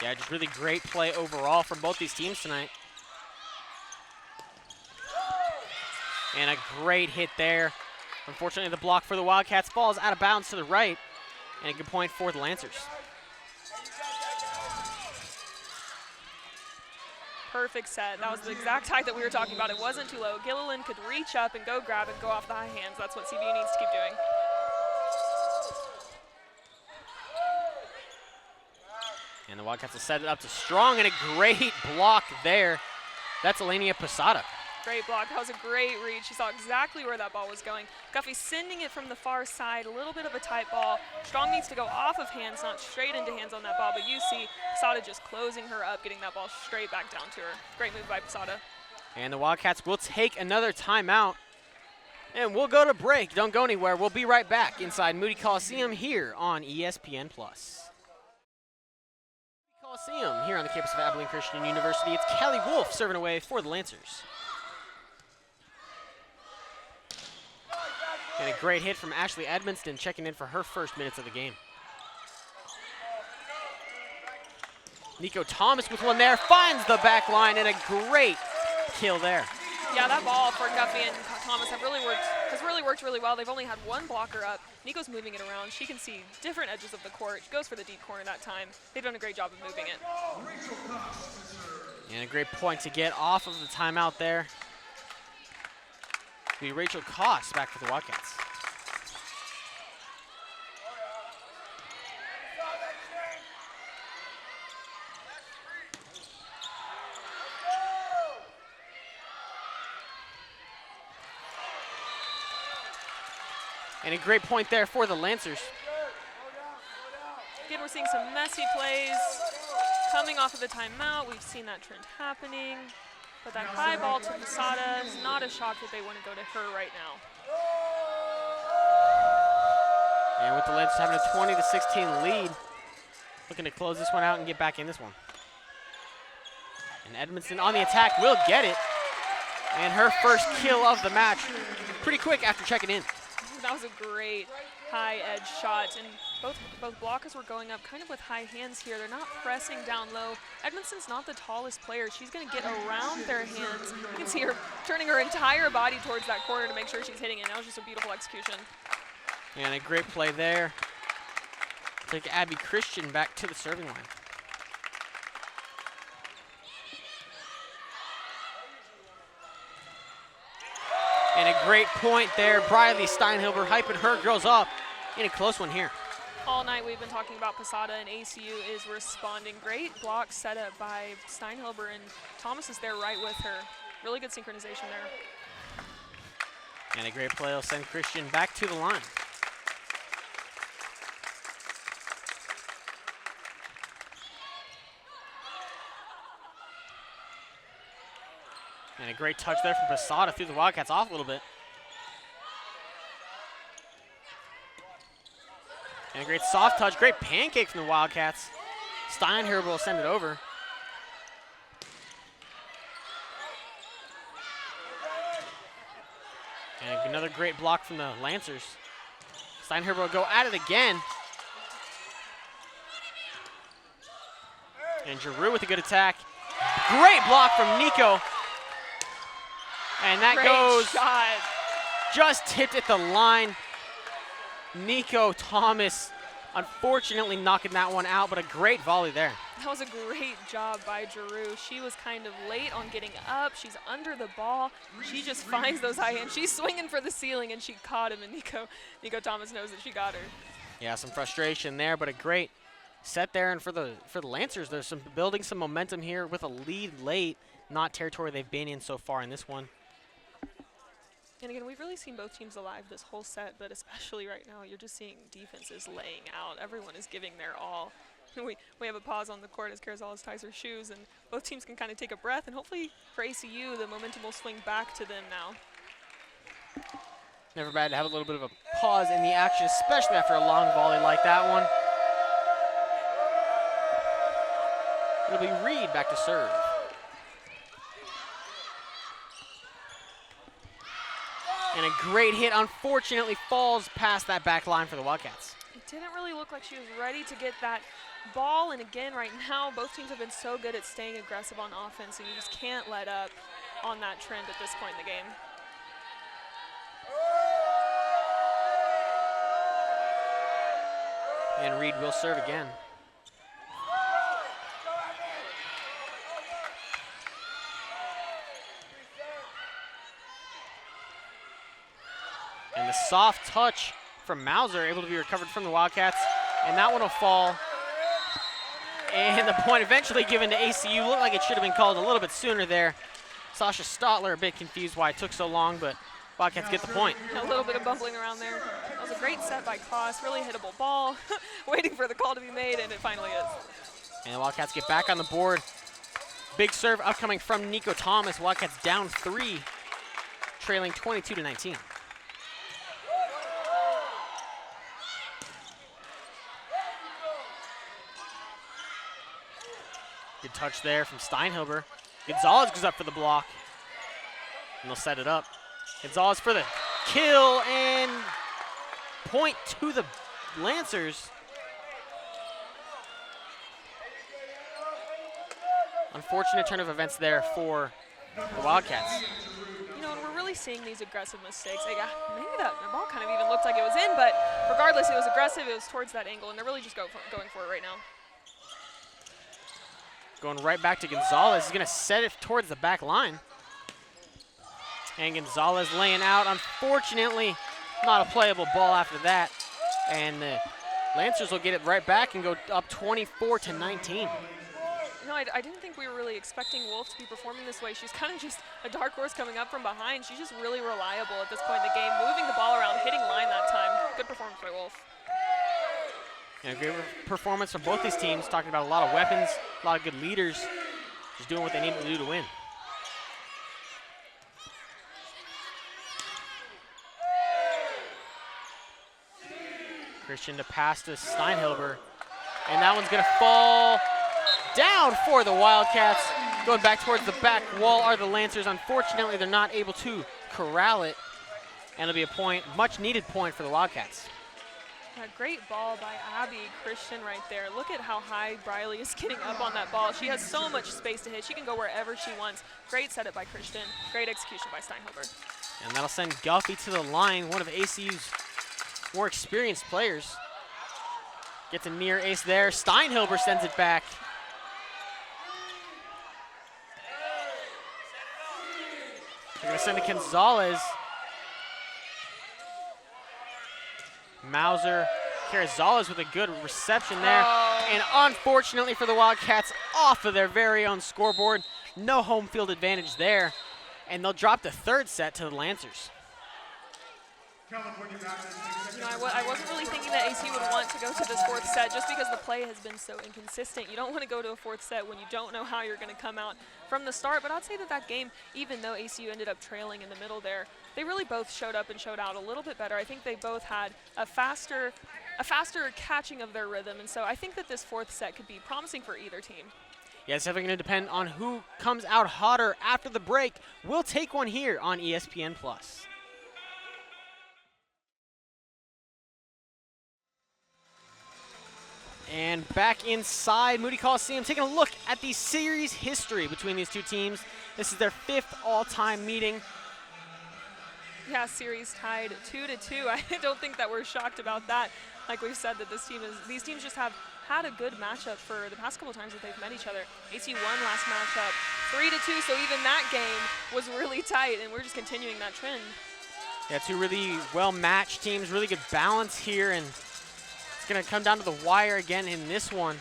Yeah, just really great play overall from both these teams tonight. And a great hit there. Unfortunately, the block for the Wildcats falls out of bounds to the right. And a good point for the Lancers. Perfect set. That was the exact height that we were talking about. It wasn't too low. Gilliland could reach up and go grab and go off the high hands. That's what CBU needs to keep doing. And the Wildcats will set it up to Strong, and a great block there. That's Elenia Posada. Great block. That was a great read. She saw exactly where that ball was going. Guffey sending it from the far side, a little bit of a tight ball. Strong needs to go off of hands, not straight into hands on that ball, but you see Posada just closing her up, getting that ball straight back down to her. Great move by Posada. And the Wildcats will take another timeout. And we'll go to break. Don't go anywhere. We'll be right back inside Moody Coliseum here on ESPN+. Coliseum here on the campus of Abilene Christian University. It's Callie Wolf serving away for the Lancers. And a great hit from Ashley Edmonston, checking in for her first minutes of the game. Nico Thomas with one there, finds the back line, and a great kill there. Yeah, that ball for Guffey and Thomas has really worked really well. They've only had one blocker up. Nico's moving it around. She can see different edges of the court. She goes for the deep corner that time. They've done a great job of moving it. And a great point to get off of the timeout there. It'll be Rachel Cox back for the Wildcats. And a great point there for the Lancers. Again, we're seeing some messy plays coming off of the timeout. We've seen that trend happening. But that high ball to Posada is not a shot that they want to go to her right now. And with the Lancers having a 20-16 lead, looking to close this one out and get back in this one. And Edmondson on the attack will get it. And her first kill of the match pretty quick after checking in. That was a great high edge shot, and both blockers were going up kind of with high hands here. They're not pressing down low. Edmondson's not the tallest player. She's going to get around their hands. You can see her turning her entire body towards that corner to make sure she's hitting it. That was just a beautiful execution. And a great play there. Take Abby Christian back to the serving line. And a great point there. Briley Steinhilber hyping her girls up in a close one here. All night we've been talking about Posada, and ACU is responding. Great block set up by Steinhilber, and Thomas is there right with her. Really good synchronization there. And a great play will send Christian back to the line. And a great touch there from Posada, threw the Wildcats off a little bit. And a great soft touch, great pancake from the Wildcats. Steinherber will send it over. And another great block from the Lancers. Steinherber will go at it again. And Giroux with a good attack. Great block from Nico. And that Great goes shot. just tipped at the line. Nico Thomas Unfortunately knocking that one out, but a great volley there. That was a great job by Giroux. She was kind of late on getting up. She's under the ball. She just finds those high hands. She's swinging for the ceiling, and she caught him, and Nico Thomas knows that she got her. Yeah, some frustration there, but a great set there. And for the Lancers, there's building some momentum here with a lead late, not territory they've been in so far in this one. And again, we've really seen both teams alive this whole set, but especially right now, you're just seeing defenses laying out. Everyone is giving their all. We have a pause on the court as Carrizales ties her shoes, and both teams can kind of take a breath, and hopefully for ACU, the momentum will swing back to them now. Never bad to have a little bit of a pause in the action, especially after a long volley like that one. It'll be Reed back to serve. And a great hit, unfortunately, falls past that back line for the Wildcats. It didn't really look like she was ready to get that ball. And again, right now, both teams have been so good at staying aggressive on offense, and you just can't let up on that trend at this point in the game. And Reed will serve again. And the soft touch from Mauser able to be recovered from the Wildcats. And that one will fall. And the point eventually given to ACU. Looked like it should have been called a little bit sooner there. Sasha Stotler a bit confused why it took so long, but Wildcats get the point. A little bit of bumbling around there. That was a great set by Koss. Really hittable ball. Waiting for the call to be made, and it finally is. And the Wildcats get back on the board. Big serve upcoming from Nico Thomas. Wildcats down 3, trailing 22-19. Good touch there from Steinhilber. Gonzalez goes up for the block. And they'll set it up. Gonzalez for the kill and point to the Lancers. Unfortunate turn of events there for the Wildcats. You know, and we're really seeing these aggressive mistakes. Like, maybe that ball kind of even looked like it was in, but regardless, it was aggressive. It was towards that angle, and they're really just going for it right now. Going right back to Gonzalez. He's going to set it towards the back line. And Gonzalez laying out. Unfortunately, not a playable ball after that. And the Lancers will get it right back and go up 24-19. No, I didn't think we were really expecting Wolf to be performing this way. She's kind of just a dark horse coming up from behind. She's just really reliable at this point in the game, moving the ball around, hitting line that time. Good performance by Wolf. Yeah, great performance from both these teams, talking about a lot of weapons, a lot of good leaders, just doing what they need to do to win. Christian to pass to Steinhilber, and that one's going to fall down for the Wildcats. Going back towards the back wall are the Lancers. Unfortunately, they're not able to corral it, and it'll be a point, much needed point for the Wildcats. A great ball by Abby Christian right there. Look at how high Briley is getting up on that ball. She has so much space to hit. She can go wherever she wants. Great setup by Christian. Great execution by Steinhilber. And that'll send Guffey to the line, one of ACU's more experienced players. Gets a near ace there. Steinhilber sends it back. They're going to send it to Gonzalez. Mauser, Carrizales with a good reception there. Oh. And unfortunately for the Wildcats, off of their very own scoreboard. No home field advantage there. And they'll drop the third set to the Lancers. You know, I wasn't really thinking that ACU would want to go to this fourth set just because the play has been so inconsistent. You don't want to go to a fourth set when you don't know how you're going to come out from the start. But I'd say that that game, even though ACU ended up trailing in the middle there, they really both showed up and showed out a little bit better. I think they both had a faster catching of their rhythm. And so I think that this fourth set could be promising for either team. Yeah, it's definitely going to depend on who comes out hotter after the break. We'll take one here on ESPN+. And back inside Moody Coliseum, taking a look at the series history between these two teams. This is their 5th all-time meeting. Yeah, series tied 2-2. I don't think that we're shocked about that. like we've said, that these teams just have had a good matchup for the past couple times that they've met each other. ACU won last matchup 3-2, so even that game was really tight, and we're just continuing that trend. Yeah, two really well-matched teams, really good balance here, and it's going to come down to the wire again in this one.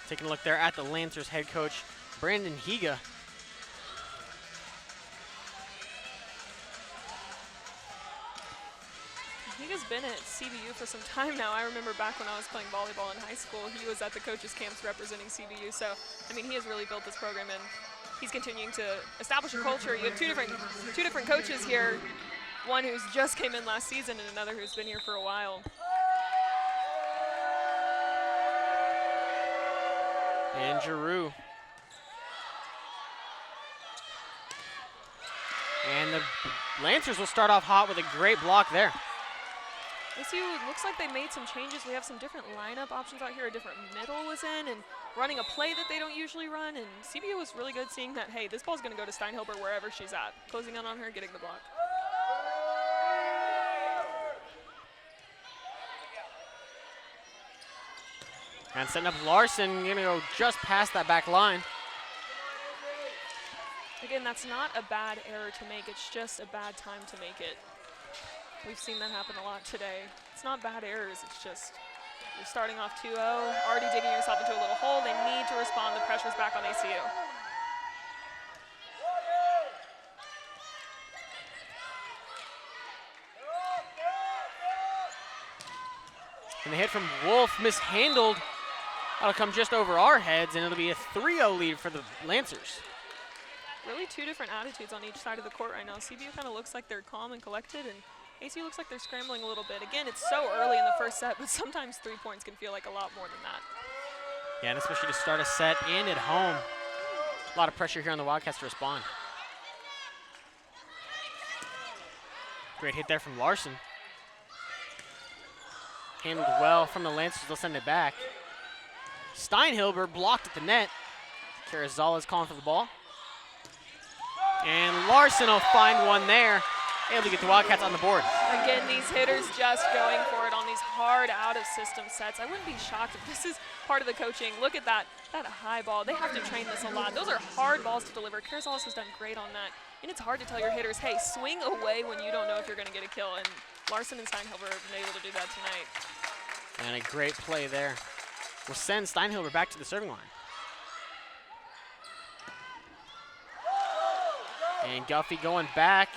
Taking a look there at the Lancers head coach, Brandon Higa. Higa's been at CBU for some time now. I remember back when I was playing volleyball in high school, he was at the coaches' camps representing CBU. So, I mean, he has really built this program, and he's continuing to establish a culture. You have two different coaches here, one who's just came in last season and another who's been here for a while. And Giroux. And the Lancers will start off hot with a great block there. ACU, it looks like they made some changes. We have some different lineup options out here. A different middle was in and running a play that they don't usually run. And CBU was really good seeing that, hey, this ball's going to go to Steinhilber wherever she's at. Closing in on her, getting the block. And setting up Larson, going to go just past that back line. Again, that's not a bad error to make. It's just a bad time to make it. We've seen that happen a lot today. It's not bad errors. It's just you're starting off 2-0, already digging yourself into a little hole. They need to respond. The pressure's back on ACU. And the hit from Wolf mishandled. That'll come just over our heads, and it'll be a 3-0 lead for the Lancers. Really two different attitudes on each side of the court right now. CBU kind of looks like they're calm and collected, and ACU looks like they're scrambling a little bit. Again, it's so early in the first set, but sometimes 3 points can feel like a lot more than that. Yeah, and especially to start a set and at home. A lot of pressure here on the Wildcats to respond. Great hit there from Larson. Handled well from the Lancers. They'll send it back. Steinhilber blocked at the net. Carrizala's calling for the ball. And Larson will find one there. Able to get the Wildcats on the board. Again, these hitters just going for it on these hard out-of-system sets. I wouldn't be shocked if this is part of the coaching. Look at that high ball. They have to train this a lot. Those are hard balls to deliver. Carrizales has done great on that. And it's hard to tell your hitters, hey, swing away when you don't know if you're going to get a kill. And Larson and Steinhilber have been able to do that tonight. And a great play there. Will send Steinhilber back to the serving line. And Guffey going back.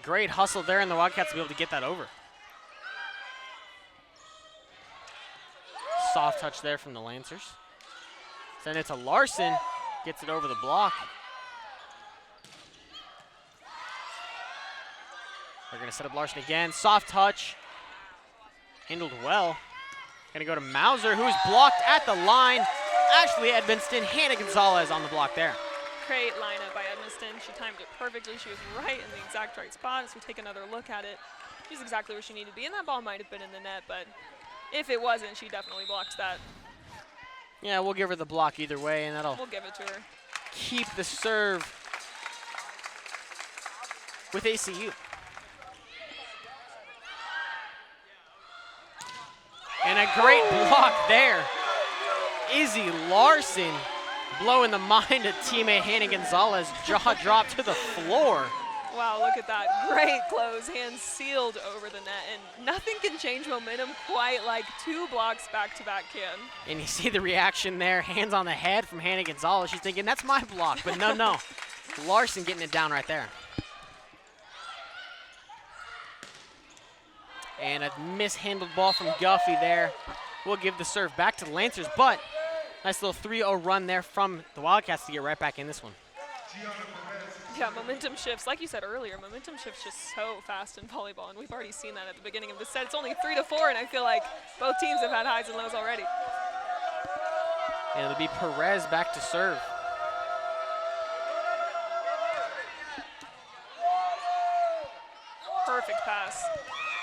Great hustle there, and the Wildcats will be able to get that over. Soft touch there from the Lancers. Send it to Larson. Gets it over the block. They're going to set up Larson again. Soft touch. Handled well. Going to go to Mauser, who's blocked at the line. Ashley Edmonston, Hannah Gonzalez on the block there. Great lineup by Edmonston. She timed it perfectly. She was right in the exact right spot. As we take another look at it, she's exactly where she needed to be. And that ball might have been in the net, but if it wasn't, she definitely blocked that. Yeah, we'll give her the block either way, and that'll We'll give it to her. keep the serve with ACU. And a great block there. Izzy Larson blowing the mind of teammate Hannah Gonzalez. Jaw dropped to the floor. Wow, look at that. Great close, hands sealed over the net. And nothing can change momentum quite like 2 blocks back-to-back can. And you see the reaction there, hands on the head from Hannah Gonzalez. She's thinking, that's my block, but no. Larson getting it down right there. And a mishandled ball from Guffey there. We'll give the serve back to the Lancers, but nice little 3-0 run there from the Wildcats to get right back in this one. Yeah, momentum shifts. Like you said earlier, momentum shifts just so fast in volleyball, and we've already seen that at the beginning of the set. It's only 3-4, and I feel like both teams have had highs and lows already. And it'll be Perez back to serve. Perfect pass.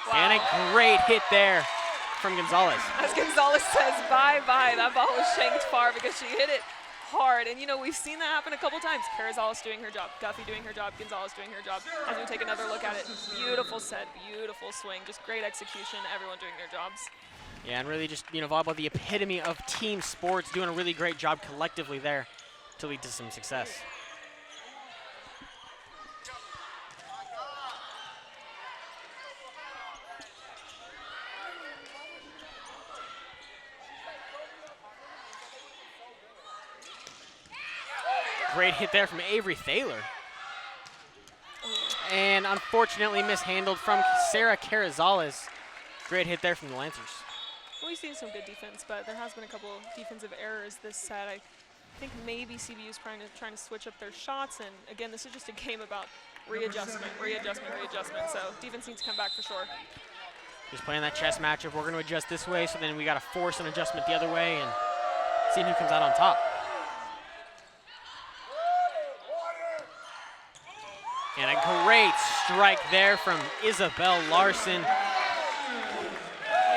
Wow. And a great hit there from Gonzalez. As Gonzalez says bye-bye, that ball was shanked far because she hit it hard. And, you know, we've seen that happen a couple times. Carazales doing her job, Guffey doing her job, Gonzalez doing her job. As we take another look at it, beautiful set, beautiful swing, just great execution, everyone doing their jobs. Yeah, and really just, you know, volleyball, the epitome of team sports, doing a really great job collectively there to lead to some success. Great hit there from Avery Thaler. And unfortunately mishandled from Sarah Carazales. Great hit there from the Lancers. We've seen some good defense, but there has been a couple defensive errors this set. I think maybe CBU is trying to switch up their shots, and again, this is just a game about readjustment. So defense needs to come back for sure. Just playing that chess matchup. We're going to adjust this way, so then we got to force an adjustment the other way and see who comes out on top. And a great strike there from Isabel Larson.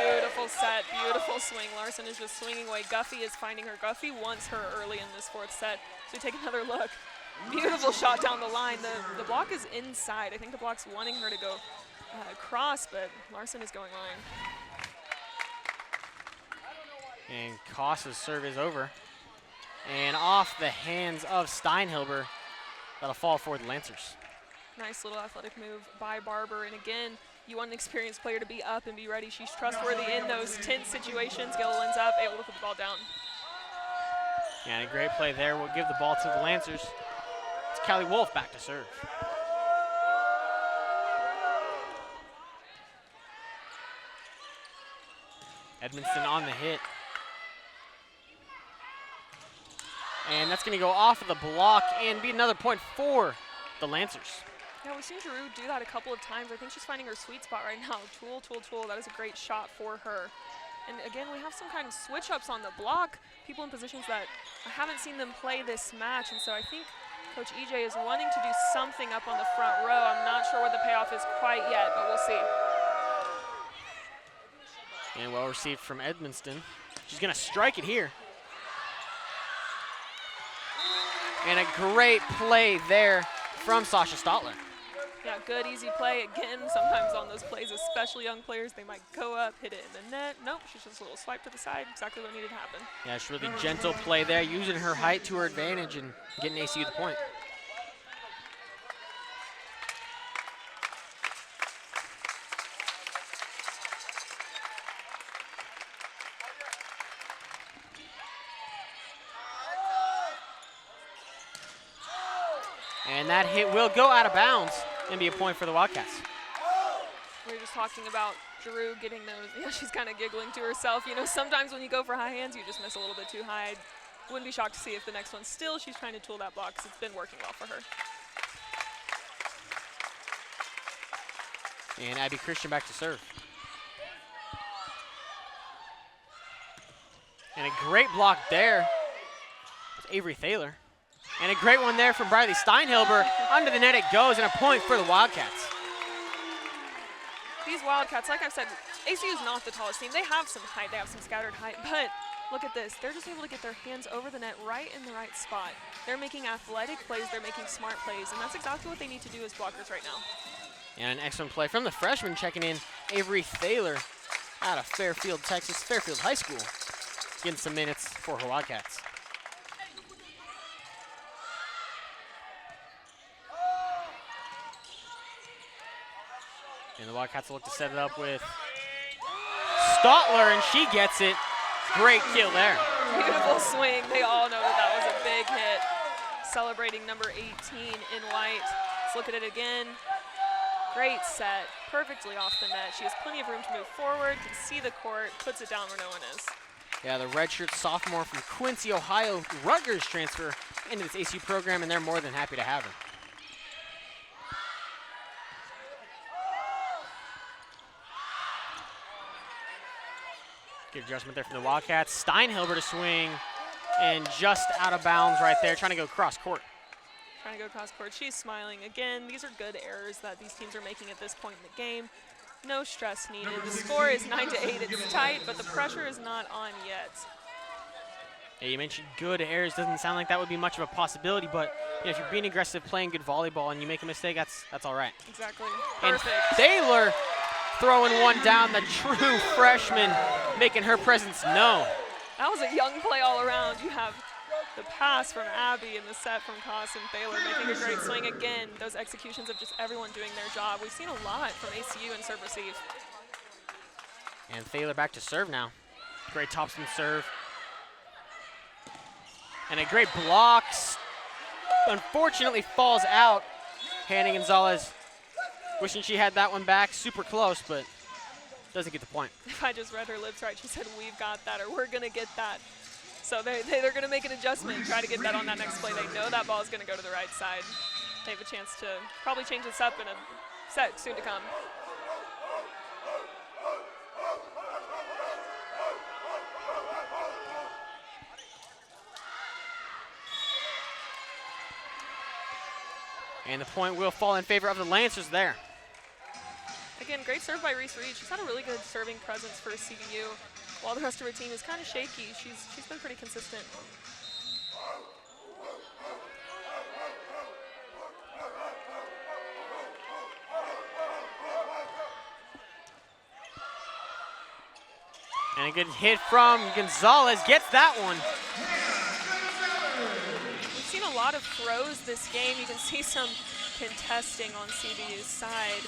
Beautiful set, beautiful swing. Larson is just swinging away. Guffey is finding her. Guffey wants her early in this fourth set. So we take another look. Beautiful shot down the line. The block is inside. I think the block's wanting her to go across, but Larson is going line. And Koss's serve is over. And off the hands of Steinhilber. That'll fall for the Lancers. Nice little athletic move by Barber. And again, you want an experienced player to be up and be ready. She's trustworthy in those tense situations. Gilliland's up, able to put the ball down. And a great play there. We'll give the ball to the Lancers. It's Callie Wolf back to serve. Edmonston on the hit. And that's going to go off of the block and be another point for the Lancers. Yeah, we've seen Drew do that a couple of times. I think she's finding her sweet spot right now. Tool. That is a great shot for her. And again, we have some kind of switch ups on the block. People in positions that I haven't seen them play this match. And so I think Coach EJ is wanting to do something up on the front row. I'm not sure what the payoff is quite yet, but we'll see. And well received from Edmonston. She's going to strike it here. And a great play there from Sasha Stotler. Yeah, good, easy play. Again, sometimes on those plays, especially young players, they might go up, hit it in the net. Nope, she's just a little swipe to the side. Exactly what needed to happen. Yeah, it's really gentle play there, using her height to her advantage and getting ACU the point. And that hit will go out of bounds and be a point for the Wildcats. We were just talking about Drew getting those. Yeah, she's kind of giggling to herself. You know, sometimes when you go for high hands, you just miss a little bit too high. Wouldn't be shocked to see if the next one still, she's trying to tool that block because it's been working well for her. And Abby Christian back to serve. And a great block there. It's Avery Thaler. And a great one there from Briley Steinhilber. Under the net it goes, and a point for the Wildcats. These Wildcats, like I've said, ACU is not the tallest team. They have some height, they have some scattered height, but look at this. They're just able to get their hands over the net right in the right spot. They're making athletic plays, they're making smart plays, and that's exactly what they need to do as blockers right now. And an excellent play from the freshman checking in, Avery Thaler out of Fairfield, Texas, Fairfield High School. Getting some minutes for her Wildcats. And the Wildcats will look to set it up with Stotler, and she gets it. Great kill there. Beautiful swing. They all know that that was a big hit. Celebrating number 18 in white. Let's look at it again. Great set, perfectly off the net. She has plenty of room to move forward, can see the court, puts it down where no one is. Yeah, the redshirt sophomore from Quincy, Ohio, Rutgers transfer into this ACU program, and they're more than happy to have her. Good adjustment there from the Wildcats. Steinhilber to swing, and just out of bounds right there, trying to go cross court. Trying to go cross court. She's smiling. Again, these are good errors that these teams are making at this point in the game. No stress needed. The score is 9-8. It's tight, but the pressure is not on yet. Yeah, you mentioned good airs. Doesn't sound like that would be much of a possibility, but you know, if you're being aggressive, playing good volleyball, and you make a mistake, that's all right. Exactly. And Perfect. Thaler throwing one down, the true freshman, making her presence known. That was a young play all around. You have the pass from Abby and the set from Koss and Thaler making a great swing. Again, those executions of just everyone doing their job. We've seen a lot from ACU in serve receive. And Thaler back to serve now. Great topspin serve. And a great block. Unfortunately falls out. Hannah Gonzalez wishing she had that one back. Super close, but doesn't get the point. If I just read her lips right, she said, "We've got that," or "We're gonna get that." So they're gonna make an adjustment, try to get that on that next play. They know that ball is gonna go to the right side. They have a chance to probably change this up in a set soon to come. And the point will fall in favor of the Lancers there. Again, great serve by Reese Reed. She's had a really good serving presence for CBU. While the rest of her team is kind of shaky, she's been pretty consistent. And a good hit from Gonzalez, gets that one. We've seen a lot of throws this game. You can see some contesting on CBU's side.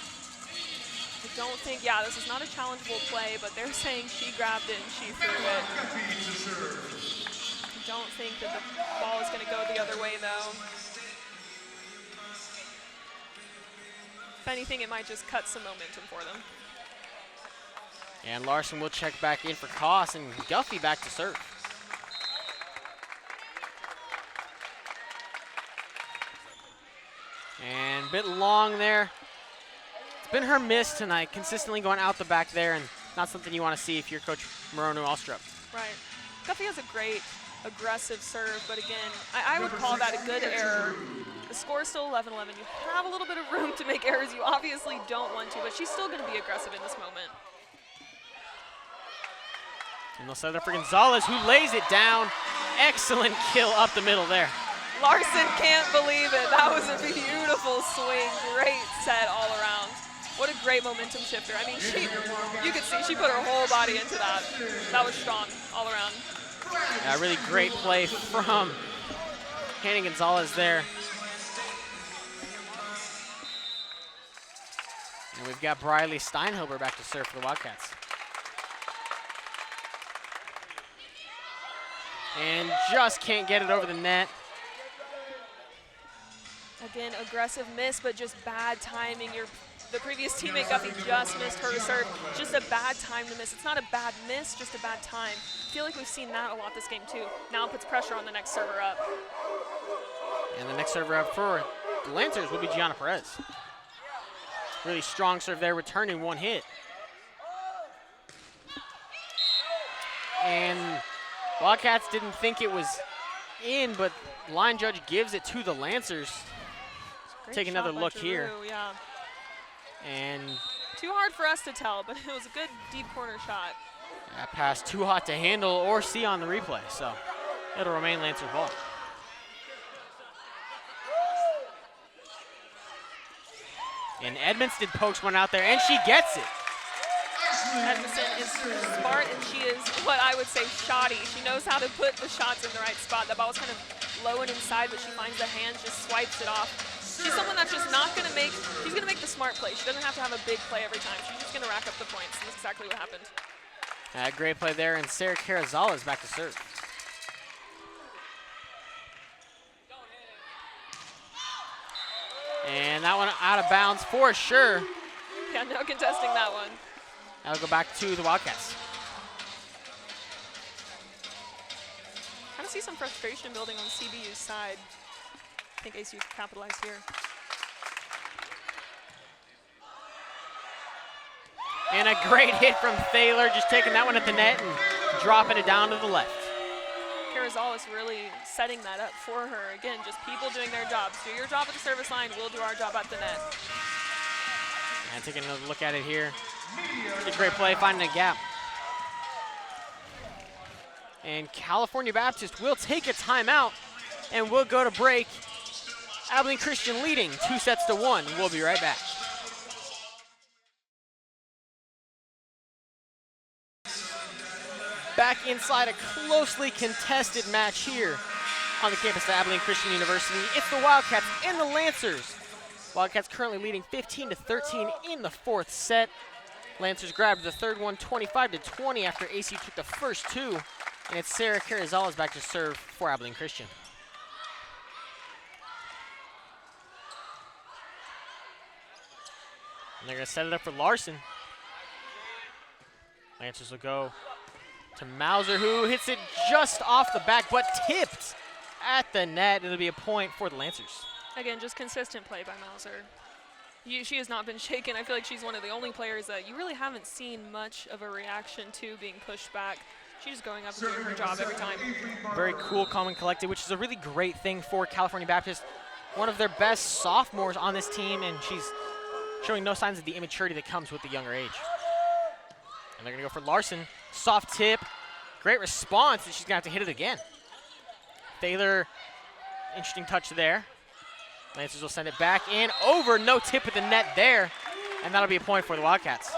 I don't think, yeah, this is not a challengeable play, but they're saying she grabbed it and she threw it. I don't think that the ball is going to go the other way, though. If anything, it might just cut some momentum for them. And Larson will check back in for Koss, and Guffey back to serve. And a bit long there. It's been her miss tonight, consistently going out the back there, and not something you want to see if you're Coach Morono Alstrup. Right. Guffey has a great aggressive serve, but again, I would call that a good error. The score is still 11-11. You have a little bit of room to make errors you obviously don't want to, but she's still going to be aggressive in this moment. And they'll set it up for Gonzalez, who lays it down. Excellent kill up the middle there. Larson can't believe it. That was a beautiful swing. Great set all around. What a great momentum shifter. I mean, you could see she put her whole body into that. That was strong all around. Yeah, really great play from Hannah Gonzalez there. And we've got Briley Steinhuber back to serve for the Wildcats. And just can't get it over the net. Again, aggressive miss, but just bad timing. The previous teammate, Guffey, just missed her serve. Just a bad time to miss. It's not a bad miss, just a bad time. I feel like we've seen that a lot this game, too. Now it puts pressure on the next server up. And the next server up for the Lancers will be Gianna Perez. Really strong serve there, returning one hit. And Wildcats didn't think it was in, but line judge gives it to the Lancers. Take another look here. Yeah. And too hard for us to tell, but it was a good deep corner shot. that pass too hot to handle or see on the replay, so it'll remain Lancers ball. And Edmonston pokes one out there, and she gets it. Edmondson is smart, and she is what I would say shoddy. She knows how to put the shots in the right spot. That ball was kind of low and inside, but she finds the hand, just swipes it off. She's someone that's just not going to make, she's going to make the smart play. She doesn't have to have a big play every time. She's just going to rack up the points, and that's exactly what happened. Great play there, and Sarah Carazala is back to serve. And that one out of bounds for sure. Yeah, no contesting that one. That'll go back to the Wildcats. Kind of see some frustration building on CBU's side. I think ACU can capitalize here. And a great hit from Thaler, just taking that one at the net and dropping it down to the left. Carazales really setting that up for her. Again, just people doing their jobs. Do your job at the service line, we'll do our job at the net. And taking another look at it here. Did a great play finding a gap. And California Baptist will take a timeout and we'll go to break. Abilene Christian leading 2-1. We'll be right back. Back inside a closely contested match here on the campus of Abilene Christian University. It's the Wildcats and the Lancers. Wildcats currently leading 15-13 in the fourth set. Lancers grabbed the third one 25-20 after ACU took the first two. And it's Sarah Carrizales back to serve for Abilene Christian. And they're going to set it up for Larson. Lancers will go to Mauser, who hits it just off the back, but tipped at the net. It'll be a point for the Lancers. Again, just consistent play by Mauser. She has not been shaken. I feel like she's one of the only players that you really haven't seen much of a reaction to being pushed back. She's just going up and doing her job every time. Very cool, calm, and collected, which is a really great thing for California Baptist. One of their best sophomores on this team, and she's showing no signs of the immaturity that comes with the younger age. And they're going to go for Larson. Soft tip. Great response, and she's going to have to hit it again. Thaler, interesting touch there. Lancers will send it back in, over, no tip at the net there, and that'll be a point for the Wildcats.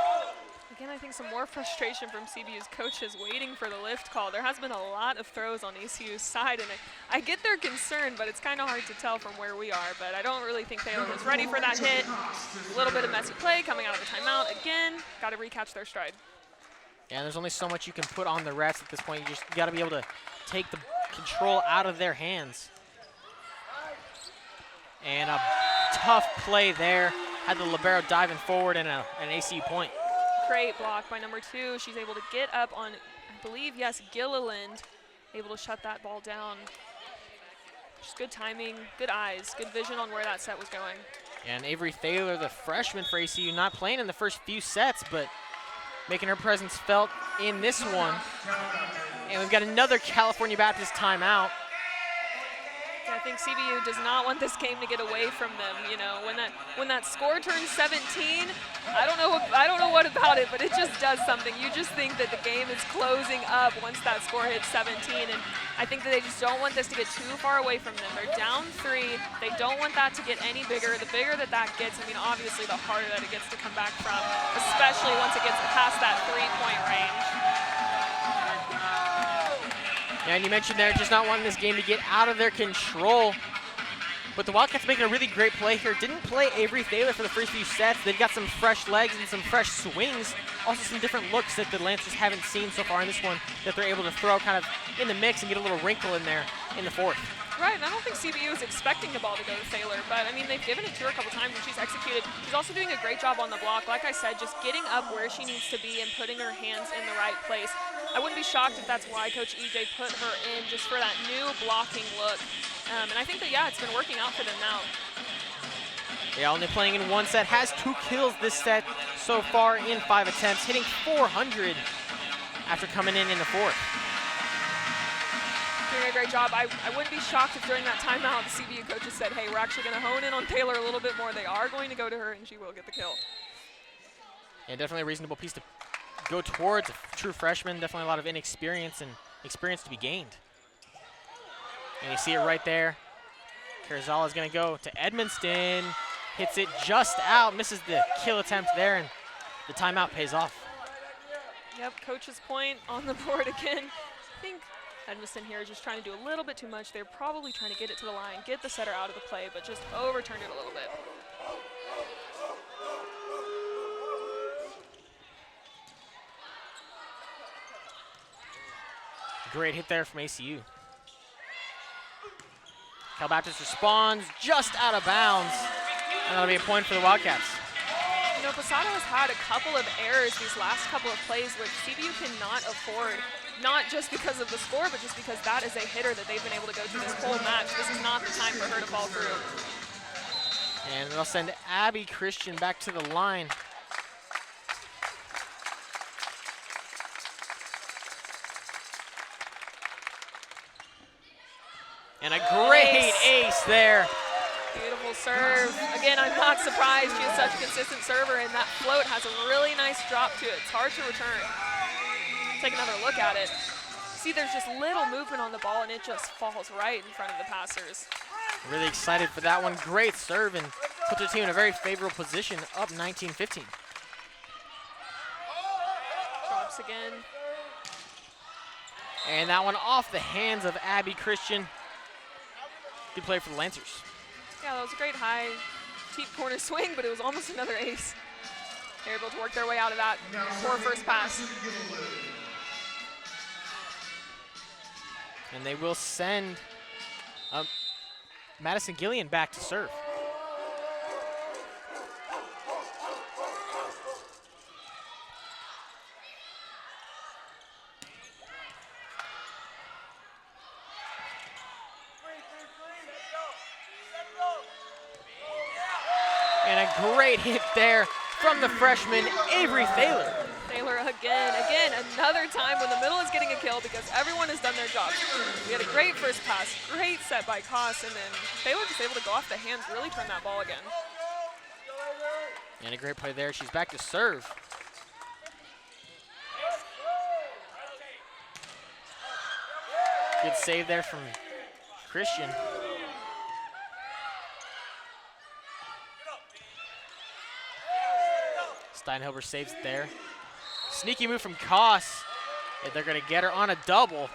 Again, I think some more frustration from CBU's coaches waiting for the lift call. There has been a lot of throws on ACU's side, and I get their concern, but it's kind of hard to tell from where we are. But I don't really think Thaler was ready for that hit. A little bit of messy play coming out of the timeout. Again, got to recatch their stride. Yeah, there's only so much you can put on the refs at this point. You got to be able to take the control out of their hands. And a tough play there. Had the libero diving forward and an ACU point. Great block by number 2. She's able to get up on, I believe, yes, Gilliland. Able to shut that ball down. Just good timing, good eyes, good vision on where that set was going. And Avery Thaler, the freshman for ACU, not playing in the first few sets, but making her presence felt in this one. And we've got another California Baptist timeout. I think CBU does not want this game to get away from them. You know, when that score turns 17, I don't know what about it, but it just does something. You just think that the game is closing up once that score hits 17, and I think that they just don't want this to get too far away from them. They're down 3. They don't want that to get any bigger. The bigger that gets, I mean, obviously the harder that it gets to come back from, especially once it gets past that 3-point range. Yeah, and you mentioned there just not wanting this game to get out of their control. But the Wildcats making a really great play here. Didn't play Avery Thaler for the first few sets. They've got some fresh legs and some fresh swings. Also some different looks that the Lancers haven't seen so far in this one that they're able to throw kind of in the mix and get a little wrinkle in there in the fourth. Right, and I don't think CBU is expecting the ball to go to Thaler, but I mean, they've given it to her a couple times and she's executed. She's also doing a great job on the block. Like I said, just getting up where she needs to be and putting her hands in the right place. I wouldn't be shocked if that's why Coach EJ put her in, just for that new blocking look. And I think that, yeah, it's been working out for them now. Yeah, only playing in one set. Has 2 kills this set so far in 5 attempts, hitting 400 after coming in the fourth. Doing a great job. I wouldn't be shocked if during that timeout the CBU coaches said, hey, we're actually going to hone in on Thaler a little bit more. They are going to go to her, and she will get the kill. Yeah, definitely a reasonable piece to go towards. A true freshman, definitely a lot of inexperience and experience to be gained. And you see it right there. Carrizales is going to go to Edmonston. Hits it just out, misses the kill attempt there, and the timeout pays off. Yep, coach's point on the board again. I think Edmonston here is just trying to do a little bit too much. They're probably trying to get it to the line, get the setter out of the play, but just overturned it a little bit. Great hit there from ACU. Cal Baptist responds just out of bounds, and that'll be a point for the Wildcats. You know, Posada has had a couple of errors these last couple of plays, which CBU cannot afford, not just because of the score, but just because that is a hitter that they've been able to go to this whole match. This is not the time for her to fall through. And they'll send Abby Christian back to the line. And a great ace there. Beautiful Full serve. Again, I'm not surprised. She is such a consistent server, and that float has a really nice drop to it. It's hard to return. Take another look at it. See, there's just little movement on the ball, and it just falls right in front of the passers. Really excited for that one. Great serve and puts her team in a very favorable position, up 19-15. Drops again. And that one off the hands of Abby Christian. Good play for the Lancers. Yeah, that was a great high, deep corner swing, but it was almost another ace. They're able to work their way out of that poor first pass. And they will send Madison Gillian back to serve. And a great hit there from the freshman, Avery Thaler. Thaler again, another time when the middle is getting a kill because everyone has done their job. We had a great first pass, great set by Koss, and then Thaler just able to go off the hands, really turn that ball again. And a great play there. She's back to serve. Good save there from Christian. Steinhilber saves it there. Sneaky move from Koss. And they're going to get her on a double.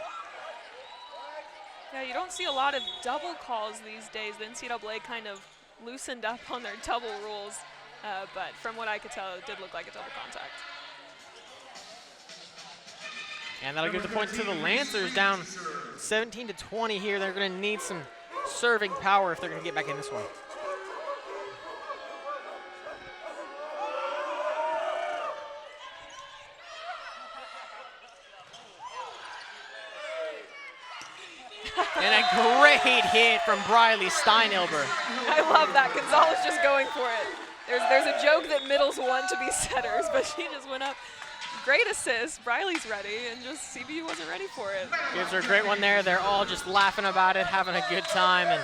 Yeah, you don't see a lot of double calls these days. The NCAA kind of loosened up on their double rules. But from what I could tell, it did look like a double contact. And that'll give the point to the Lancers, down 17-20 here. They're going to need some serving power if they're going to get back in this one. And a great hit from Briley Steinhilber. I love that. Gonzalez just going for it. There's a joke that middles want to be setters, but she just went up. Great assist. Briley's ready, and just CBU wasn't ready for it. Gives her a great one there. They're all just laughing about it, having a good time, and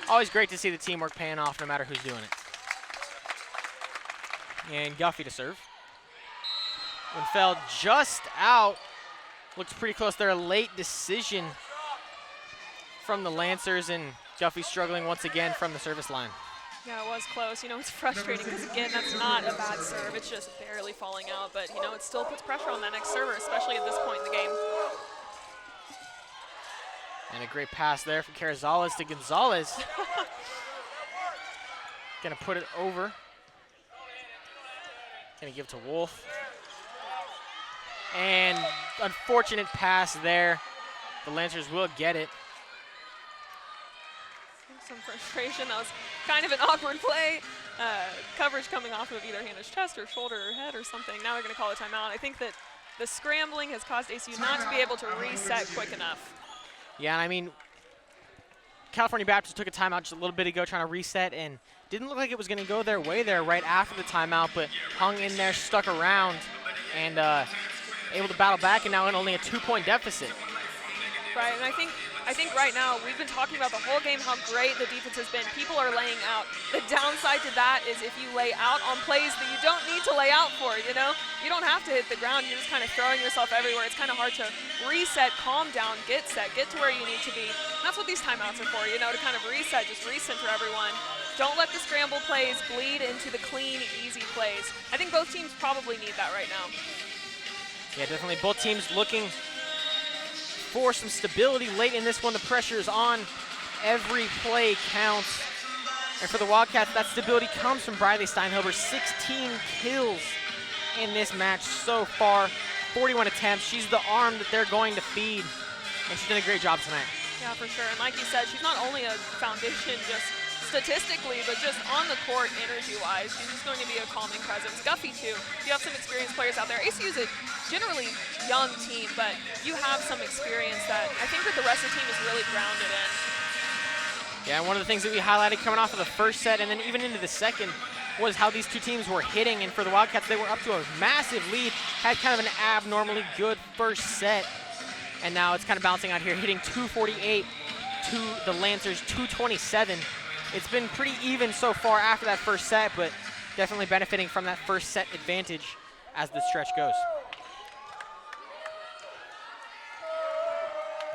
always great to see the teamwork paying off no matter who's doing it. And Guffey to serve. One fell just out. Looks pretty close there. A late decision from the Lancers, and Guffey struggling once again from the service line. Yeah, it was close. You know, it's frustrating because, again, that's not a bad serve. It's just barely falling out. But, you know, it still puts pressure on that next server, especially at this point in the game. And a great pass there from Carrizales to Gonzalez. Gonna put it over. Gonna give it to Wolf. And unfortunate pass there. The Lancers will get it. Some frustration. That was kind of an awkward play. Coverage coming off of either Hannah's chest or shoulder or head or something. Now we're going to call a timeout. I think that the scrambling has caused ACU not to be able to reset quick enough. Yeah, and I mean, California Baptist took a timeout just a little bit ago trying to reset, and didn't look like it was going to go their way there right after the timeout, but hung in there, stuck around, and able to battle back, and now in only a 2-point deficit. Right, and I think right now, we've been talking about the whole game how great the defense has been. People are laying out. The downside to that is if you lay out on plays that you don't need to lay out for, you know? You don't have to hit the ground. You're just kind of throwing yourself everywhere. It's kind of hard to reset, calm down, get set, get to where you need to be. And that's what these timeouts are for, you know, to kind of reset, just recenter everyone. Don't let the scramble plays bleed into the clean, easy plays. I think both teams probably need that right now. Yeah, definitely both teams looking for some stability late in this one. The pressure is on. Every play counts. And for the Wildcats, that stability comes from Briley Steinhilber. 16 kills in this match so far. 41 attempts. She's the arm that they're going to feed. And she's done a great job tonight. Yeah, for sure. And like you said, she's not only a foundation just statistically, but just on the court energy-wise. She's just going to be a calming presence. Guffey, too. You have some experienced players out there. ACU's a generally young team, but you have some experience that I think that the rest of the team is really grounded in. Yeah, and one of the things that we highlighted coming off of the first set and then even into the second was how these two teams were hitting. And for the Wildcats, they were up to a massive lead, had kind of an abnormally good first set. And now it's kind of bouncing out here, hitting 248 to the Lancers 227. it's been pretty even so far after that first set, but definitely benefiting from that first set advantage as the stretch goes.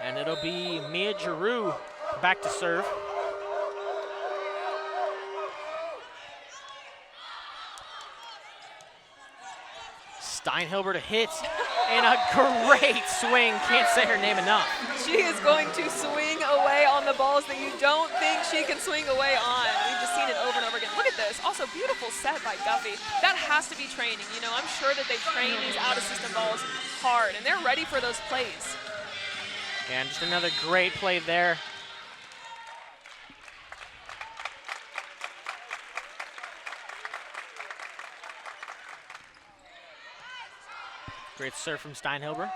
And it'll be Mia Giroux back to serve. Steinhilber to hit, and a great swing. Can't say her name enough. She is going to swing away on the balls that you don't think she can swing away on. We've just seen it over and over again. Look at this. Also, beautiful set by Guffey. That has to be training. You know, I'm sure that they train these out-of-system balls hard, and they're ready for those plays. And just another great play there. Great serve from Steinhilber.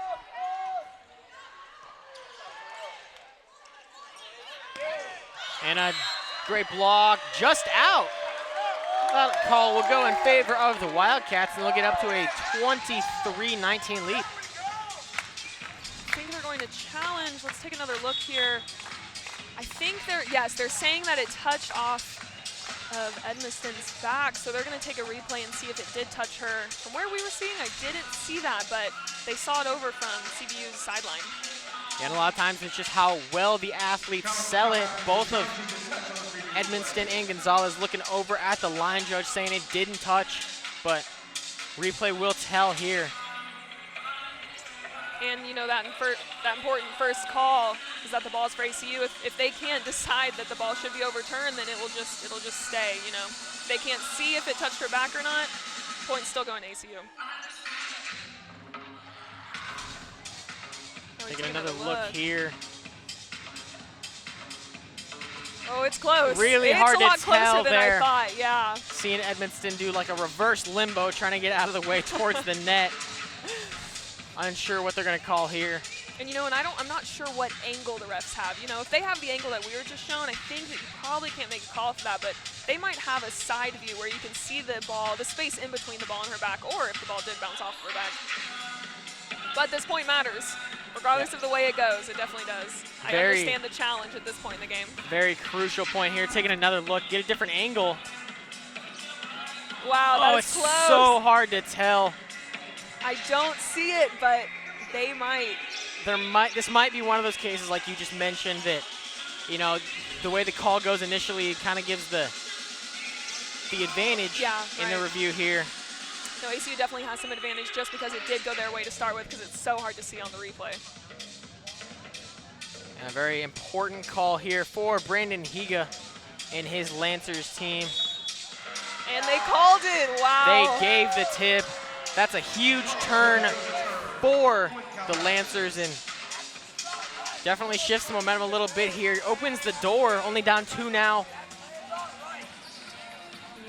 And a great block just out. That call will go in favor of the Wildcats, and they'll get up to a 23-19 lead. I think they're going to challenge. Let's take another look here. I think they're saying that it touched off of Edmiston's back, so they're going to take a replay and see if it did touch her. From where we were seeing, I didn't see that, but they saw it over from CBU's sideline. And a lot of times it's just how well the athletes sell it. Both of Edmiston and Gonzalez looking over at the line judge saying it didn't touch, but replay will tell here. And you know that important first call is that the ball's for ACU. If they can't decide that the ball should be overturned, then it'll just stay. You know, if they can't see if it touched her back or not, point's still going to ACU. Taking another look here. Oh, it's close. Really it's hard a lot to tell closer than there. I thought, yeah. Seeing Edmiston do like a reverse limbo, trying to get out of the way towards the net. Unsure what they're going to call here. And you know, and I'm not sure what angle the refs have. You know, if they have the angle that we were just shown, I think that you probably can't make a call for that, but they might have a side view where you can see the ball, the space in between the ball and her back, or if the ball did bounce off her back. But this point matters. Regardless of the way it goes, it definitely does. I understand the challenge at this point in the game. Very crucial point here. Taking another look, get a different angle. Wow, that was close. It's so hard to tell. I don't see it, but they might. This might be one of those cases like you just mentioned that, you know, the way the call goes initially kind of gives the advantage in the review here. No, ACU definitely has some advantage just because it did go their way to start with, because it's so hard to see on the replay. And a very important call here for Brandon Higa and his Lancers team. And they called it, wow. They gave the tip. That's a huge turn for the Lancers and definitely shifts the momentum a little bit here. Opens the door, only down 2 now.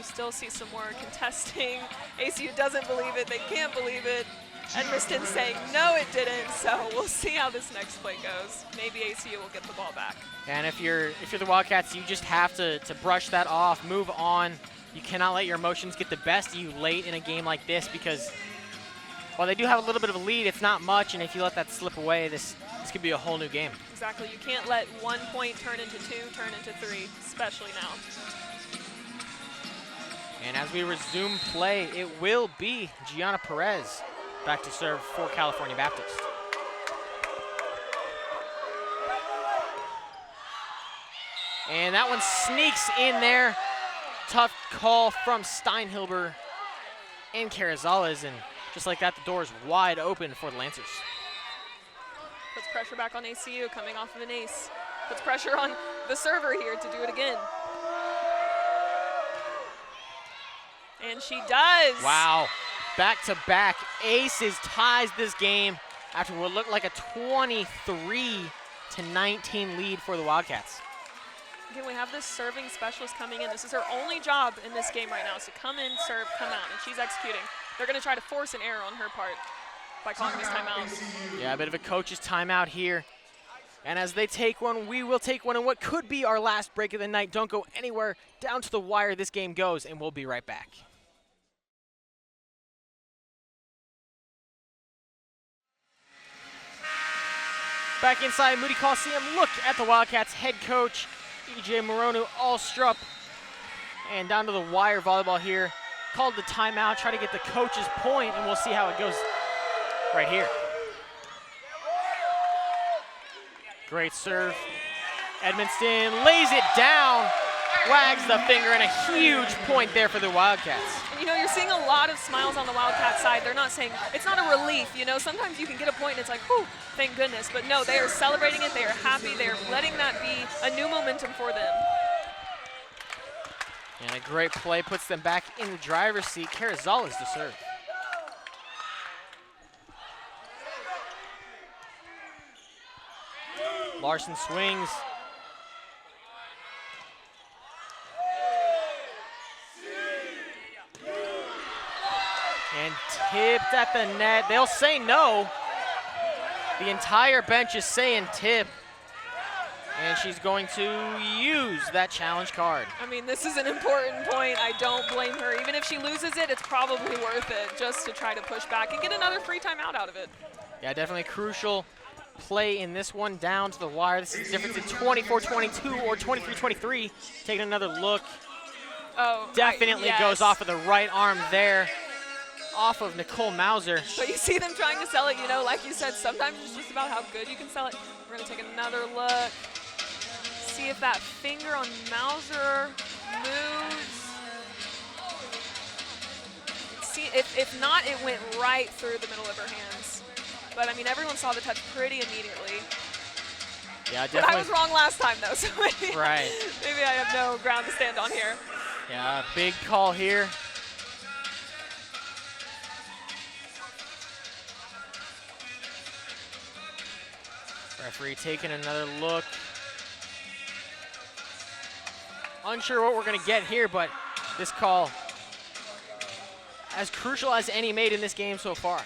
Still see some more contesting. ACU doesn't believe it. They can't believe it. Edmiston saying, no, it didn't. So we'll see how this next play goes. Maybe ACU will get the ball back. And if you're the Wildcats, you just have to brush that off, move on. You cannot let your emotions get the best of you late in a game like this, because while they do have a little bit of a lead, it's not much. And if you let that slip away, this could be a whole new game. Exactly. You can't let 1 point turn into 2, turn into 3, especially now. And as we resume play, it will be Gianna Perez back to serve for California Baptist. And that one sneaks in there. Tough call from Steinhilber and Carrizales, and just like that, the door is wide open for the Lancers. Puts pressure back on ACU coming off of an ace. Puts pressure on the server here to do it again. And she does. Wow. Back-to-back aces ties this game after what looked like a 23-19 lead for the Wildcats. Again, we have this serving specialist coming in. This is her only job in this game right now, is to come in, serve, come out, and she's executing. They're going to try to force an error on her part by calling this timeout. Yeah, a bit of a coach's timeout here. And as they take one, we will take one in what could be our last break of the night. Don't go anywhere. Down to the wire this game goes, and we'll be right back. Back inside Moody Coliseum, look at the Wildcats head coach EJ Moronu Alstrup. And down to the wire volleyball here. Called the timeout, try to get the coach's point, and we'll see how it goes right here. Great serve. Edmonston lays it down, wags the finger, and a huge point there for the Wildcats. And you know, you're seeing a lot of smiles on the Wildcat side. They're not saying, it's not a relief, you know, sometimes you can get a point and it's like, whew, thank goodness. But no, they are celebrating it, they are happy, they are letting that be a new momentum for them. And a great play puts them back in the driver's seat. Carrizales to serve. Larson swings. And tipped at the net. They'll say no. The entire bench is saying tip. And she's going to use that challenge card. I mean, this is an important point. I don't blame her. Even if she loses it, it's probably worth it just to try to push back and get another free timeout out of it. Yeah, definitely a crucial play in this one down to the wire. This is the difference in 24-22 or 23-23. Taking another look. Oh, Definitely yes. goes off of the right arm there. Off of Nicole Mauser. But you see them trying to sell it, you know, like you said, sometimes it's just about how good you can sell it. We're going to take another look. See if that finger on Mauser moves. See, if not, it went right through the middle of her hands. But I mean, everyone saw the touch pretty immediately. Yeah, But I was wrong last time, though, so maybe, Right. maybe I have no ground to stand on here. Yeah, big call here. Referee taking another look. Unsure what we're going to get here, but this call as crucial as any made in this game so far.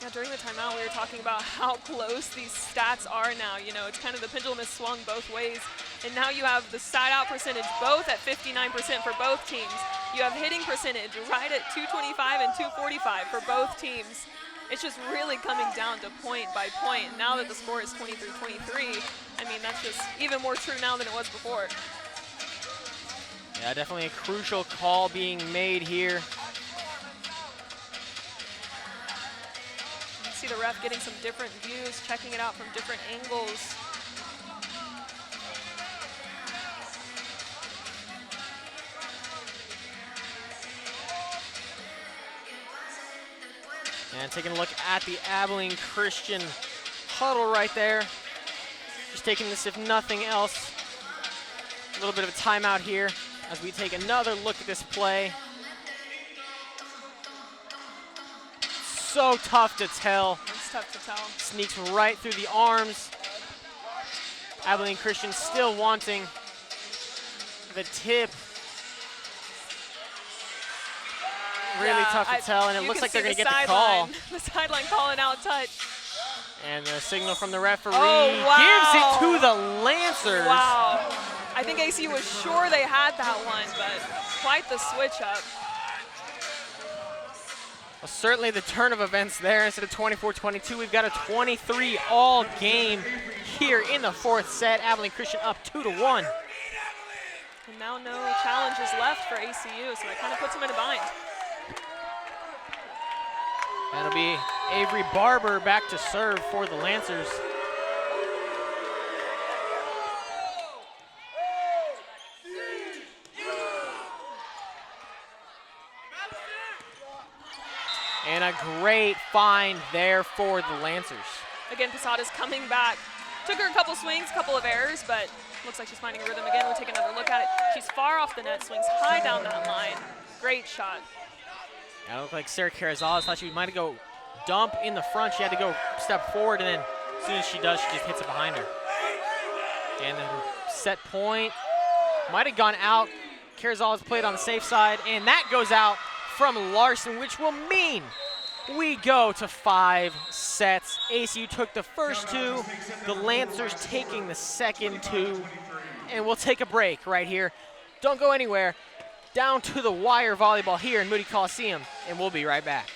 Yeah, during the timeout, we were talking about how close these stats are now. You know, it's kind of the pendulum has swung both ways. And now you have the side out percentage both at 59% for both teams. You have hitting percentage right at 225 and 245 for both teams. It's just really coming down to point by point. Now that the score is 23-23, I mean, that's just even more true now than it was before. Yeah, definitely a crucial call being made here. You can see the ref getting some different views, checking it out from different angles. And taking a look at the Abilene Christian huddle right there. Just taking this, if nothing else, a little bit of a timeout here as we take another look at this play. So tough to tell. It's tough to tell. Sneaks right through the arms. Abilene Christian still wanting the tip. Really tough to tell, and it looks like they're going to get the call. The sideline calling out touch. And the signal from the referee wow. gives it to the Lancers. Wow. I think ACU was sure they had that one, but quite the switch up. Well, certainly the turn of events there. Instead of 24-22, we've got a 23-all game here in the fourth set. Abilene Christian up 2-1. And now no challenges left for ACU, so that kind of puts them in a bind. That'll be Avery Barber back to serve for the Lancers. And a great find there for the Lancers. Again, Posada's coming back. Took her a couple swings, couple of errors, but looks like she's finding a rhythm again. We'll take another look at it. She's far off the net, swings high down that line. Great shot. It looked like Sarah Carrizales thought she might go dump in the front. She had to go step forward, and then as soon as she does, she just hits it behind her. And then set point might have gone out. Carrizales played on the safe side, and that goes out from Larson, which will mean we go to 5 sets. ACU took the first 2, the Lancers taking the second 2, and we'll take a break right here. Don't go anywhere. Down to the wire volleyball here in Moody Coliseum, and we'll be right back.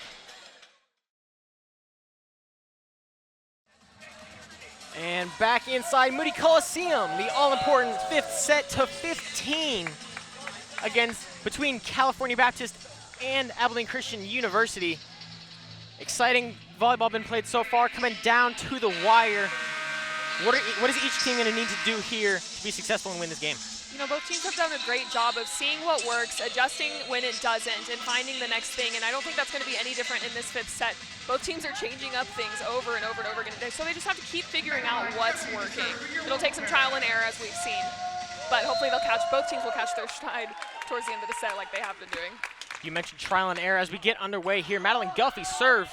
And back inside Moody Coliseum, the all-important 5th set to 15 between California Baptist and Abilene Christian University. Exciting volleyball been played so far, coming down to the wire. What is each team going to need to do here to be successful and win this game? You know, both teams have done a great job of seeing what works, adjusting when it doesn't, and finding the next thing. And I don't think that's going to be any different in this 5th set. Both teams are changing up things over and over and over again. So they just have to keep figuring out what's working. It'll take some trial and error, as we've seen. But hopefully both teams will catch their stride towards the end of the set like they have been doing. You mentioned trial and error as we get underway here. Madeline Guffey serve.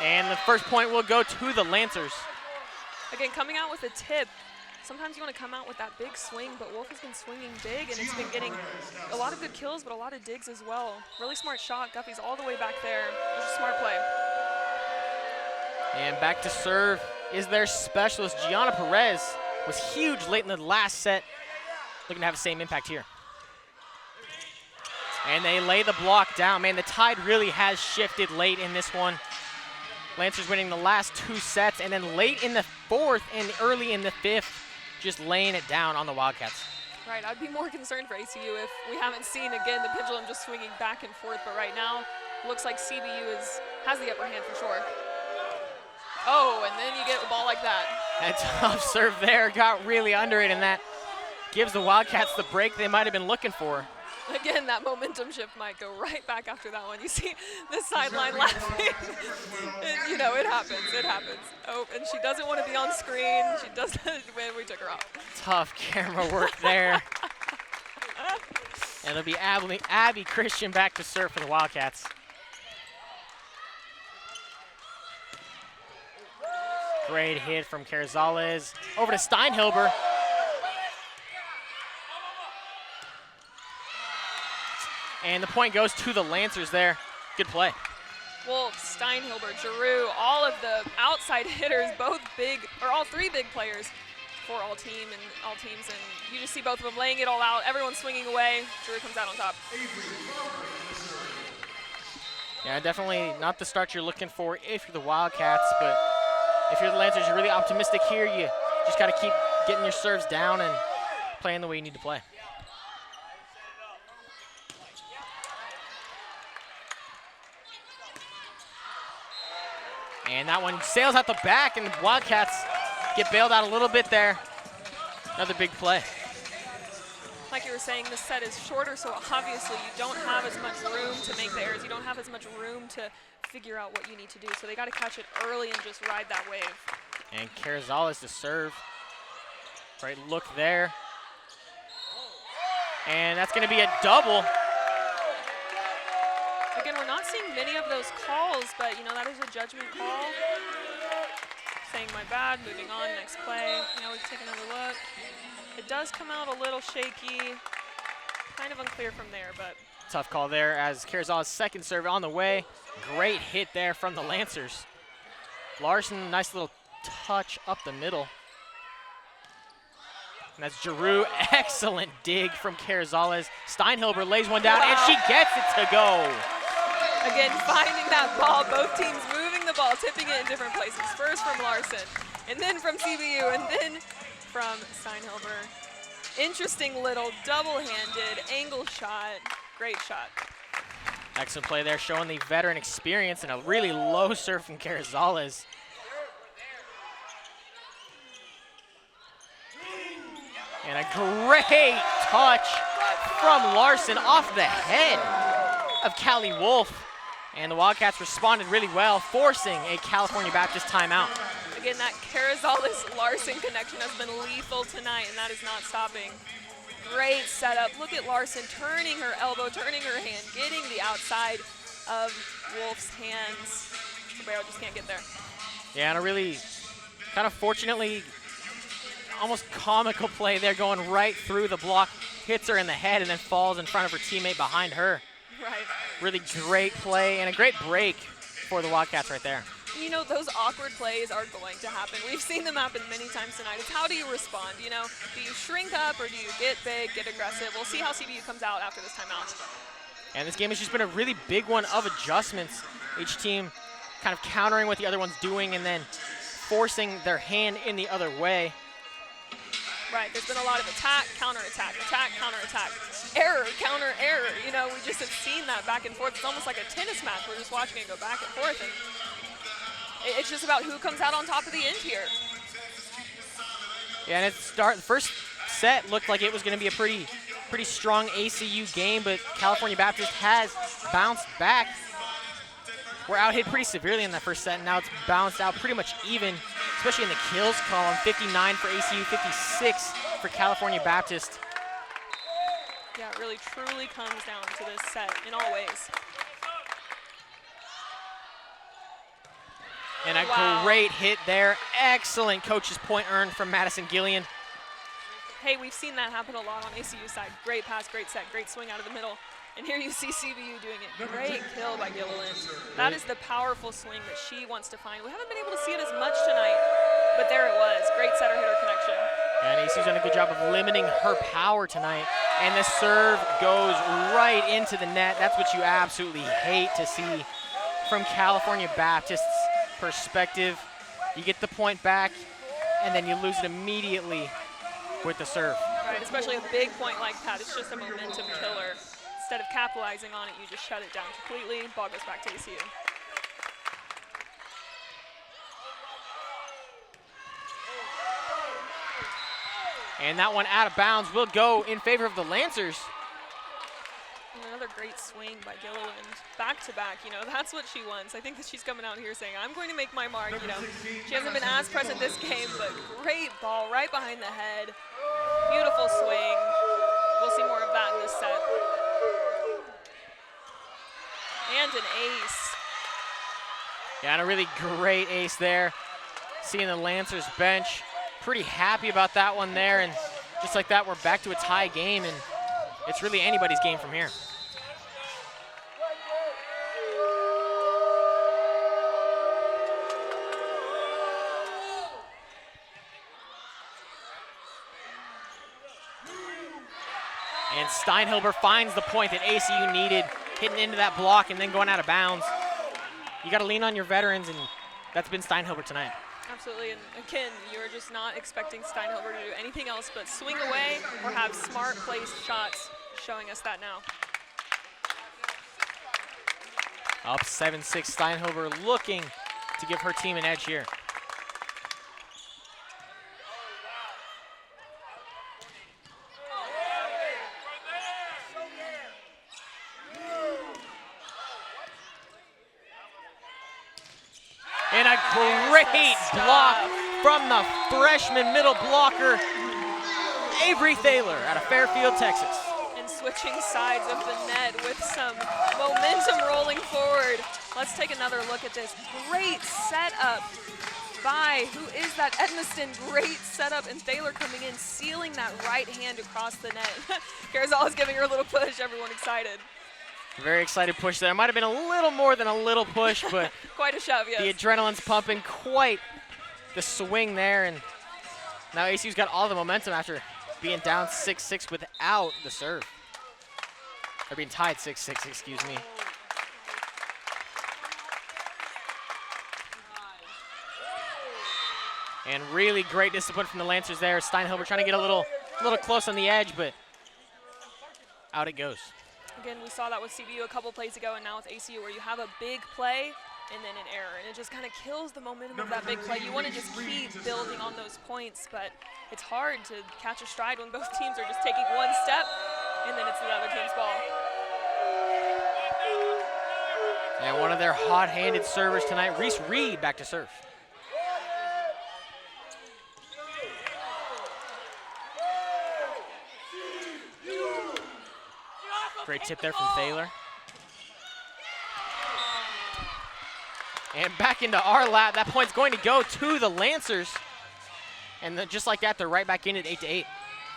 And the first point will go to the Lancers. Again, coming out with a tip. Sometimes you want to come out with that big swing, but Wolf has been swinging big, and it's been getting a lot of good kills, but a lot of digs as well. Really smart shot. Guffey's all the way back there. It was a smart play. And back to serve is their specialist. Gianna Perez was huge late in the last set. Looking to have the same impact here. And they lay the block down. Man, the tide really has shifted late in this one. Lancers winning the last 2 sets, and then late in the 4th and early in the 5th, just laying it down on the Wildcats. Right, I'd be more concerned for ACU if we haven't seen, again, the pendulum just swinging back and forth, but right now, looks like CBU has the upper hand for sure. Oh, and then you get a ball like that. That tough serve there got really under it, and that gives the Wildcats the break they might have been looking for. Again, that momentum shift might go right back after that one. You see the sideline laughing. You know, it happens, it happens. Oh, and she doesn't want to be on screen. She doesn't when we took her off. Tough camera work there. And it'll be Abby Christian back to serve for the Wildcats. Great hit from Carrizales. Over to Steinhilber. And the point goes to the Lancers there. Good play. Wolf, Steinhilber, Giroux, all of the outside hitters, both big, or all 3 big players for all teams, and you just see both of them laying it all out. Everyone's swinging away. Giroux comes out on top. Yeah, definitely not the start you're looking for if you're the Wildcats, but if you're the Lancers, you're really optimistic here. You just got to keep getting your serves down and playing the way you need to play. And that one sails out the back, and the Wildcats get bailed out a little bit there. Another big play. Like you were saying, this set is shorter, so obviously you don't have as much room to make the errors. You don't have as much room to figure out what you need to do. So they got to catch it early and just ride that wave. And Carrizales to serve. Right look there. And that's going to be a double. Again, we're not seeing many of those calls, but, you know, that is a judgment call. Saying my bad, moving on, next play. Now we take another look. It does come out a little shaky. Kind of unclear from there, but. Tough call there as Carrizales' second serve on the way. Great hit there from the Lancers. Larson, nice little touch up the middle. And that's Giroux, excellent dig from Carrizales. Steinhilber lays one down, and she gets it to go. Again, finding that ball, both teams moving the ball, tipping it in different places. First from Larson, and then from CBU, and then from Steinhilber. Interesting little double-handed angle shot. Great shot. Excellent play there, showing the veteran experience and a really low serve from Carrizales. And a great touch from Larson off the head of Callie Wolf. And the Wildcats responded really well, forcing a California Baptist timeout. Again, that Carrizales-Larson connection has been lethal tonight, and that is not stopping. Great setup. Look at Larson turning her elbow, turning her hand, getting the outside of Wolf's hands. Ribeiro just can't get there. Yeah, and a really kind of fortunately almost comical play there, going right through the block, hits her in the head, and then falls in front of her teammate behind her. Right. Really great play and a great break for the Wildcats right there. You know, those awkward plays are going to happen. We've seen them happen many times tonight. It's how do you respond, you know? Do you shrink up or do you get big, get aggressive? We'll see how CBU comes out after this timeout. And this game has just been a really big one of adjustments. Each team kind of countering what the other one's doing and then forcing their hand in the other way. Right, there's been a lot of attack, counterattack, attack, counterattack, error, counter, error. You know, we just have seen that back and forth. It's almost like a tennis match. We're just watching it go back and forth, and it's just about who comes out on top of the end here. Yeah, and the first set looked like it was going to be a pretty strong ACU game, but California Baptist has bounced back. We're out hit pretty severely in that first set, and now it's bounced out pretty much even, especially in the kills column. 59 for ACU, 56 for California Baptist. Yeah, it really truly comes down to this set in all ways. And a great hit there. Excellent coach's point earned from Madison Gillian. Hey, we've seen that happen a lot on ACU side. Great pass, great set, great swing out of the middle. And here you see CBU doing it. Great kill by Gilliland. That is the powerful swing that she wants to find. We haven't been able to see it as much tonight, but there it was. Great setter-hitter connection. And ACU's done a good job of limiting her power tonight. And the serve goes right into the net. That's what you absolutely hate to see from California Baptist's perspective. You get the point back, and then you lose it immediately with the serve. Right, especially a big point like that. It's just a momentum killer. Instead of capitalizing on it, you just shut it down completely. Ball goes back to ACU. And that one out of bounds will go in favor of the Lancers. And another great swing by Gilliland. Back to back, you know, that's what she wants. I think that she's coming out here saying, I'm going to make my mark, you know. She hasn't been as present this game, but great ball right behind the head. Beautiful swing. We'll see more of that in this set. And an ace. Yeah, and a really great ace there. Seeing the Lancers bench. Pretty happy about that one there, and just like that, we're back to a tie game, and it's really anybody's game from here. And Steinhilber finds the point that ACU needed, hitting into that block and then going out of bounds. You got to lean on your veterans, and that's been Steinhilber tonight. Absolutely, and again, you're just not expecting Steinhilber to do anything else but swing away or have smart placed shots, showing us that now. Up 7-6, Steinhilber looking to give her team an edge here. And a great block from the freshman middle blocker, Avery Thaler out of Fairfield, Texas. And switching sides of the net with some momentum rolling forward. Let's take another look at this. Great setup by, who is that, Edmiston? Great setup, and Thaler coming in, sealing that right hand across the net. Carazal is giving her a little push, everyone excited. Very excited push there. Might have been a little more than a little push, but quite a shove, yes. The adrenaline's pumping, quite the swing there, and now ACU's got all the momentum after being down 6-6 without the serve. Or being tied 6-6, excuse me. And really great discipline from the Lancers there. Steinhilber trying to get a little close on the edge, but out it goes. Again, we saw that with CBU a couple plays ago, and now with ACU, where you have a big play and then an error, and it just kind of kills the momentum of that big play. You want to just keep building on those points, but it's hard to catch a stride when both teams are just taking one step, and then it's the other team's ball. And one of their hot-handed servers tonight, Reese Reed, back to serve. Great tip there from Thaler. And back into our lap. That point's going to go to the Lancers. And then just like that, they're right back in at 8-8.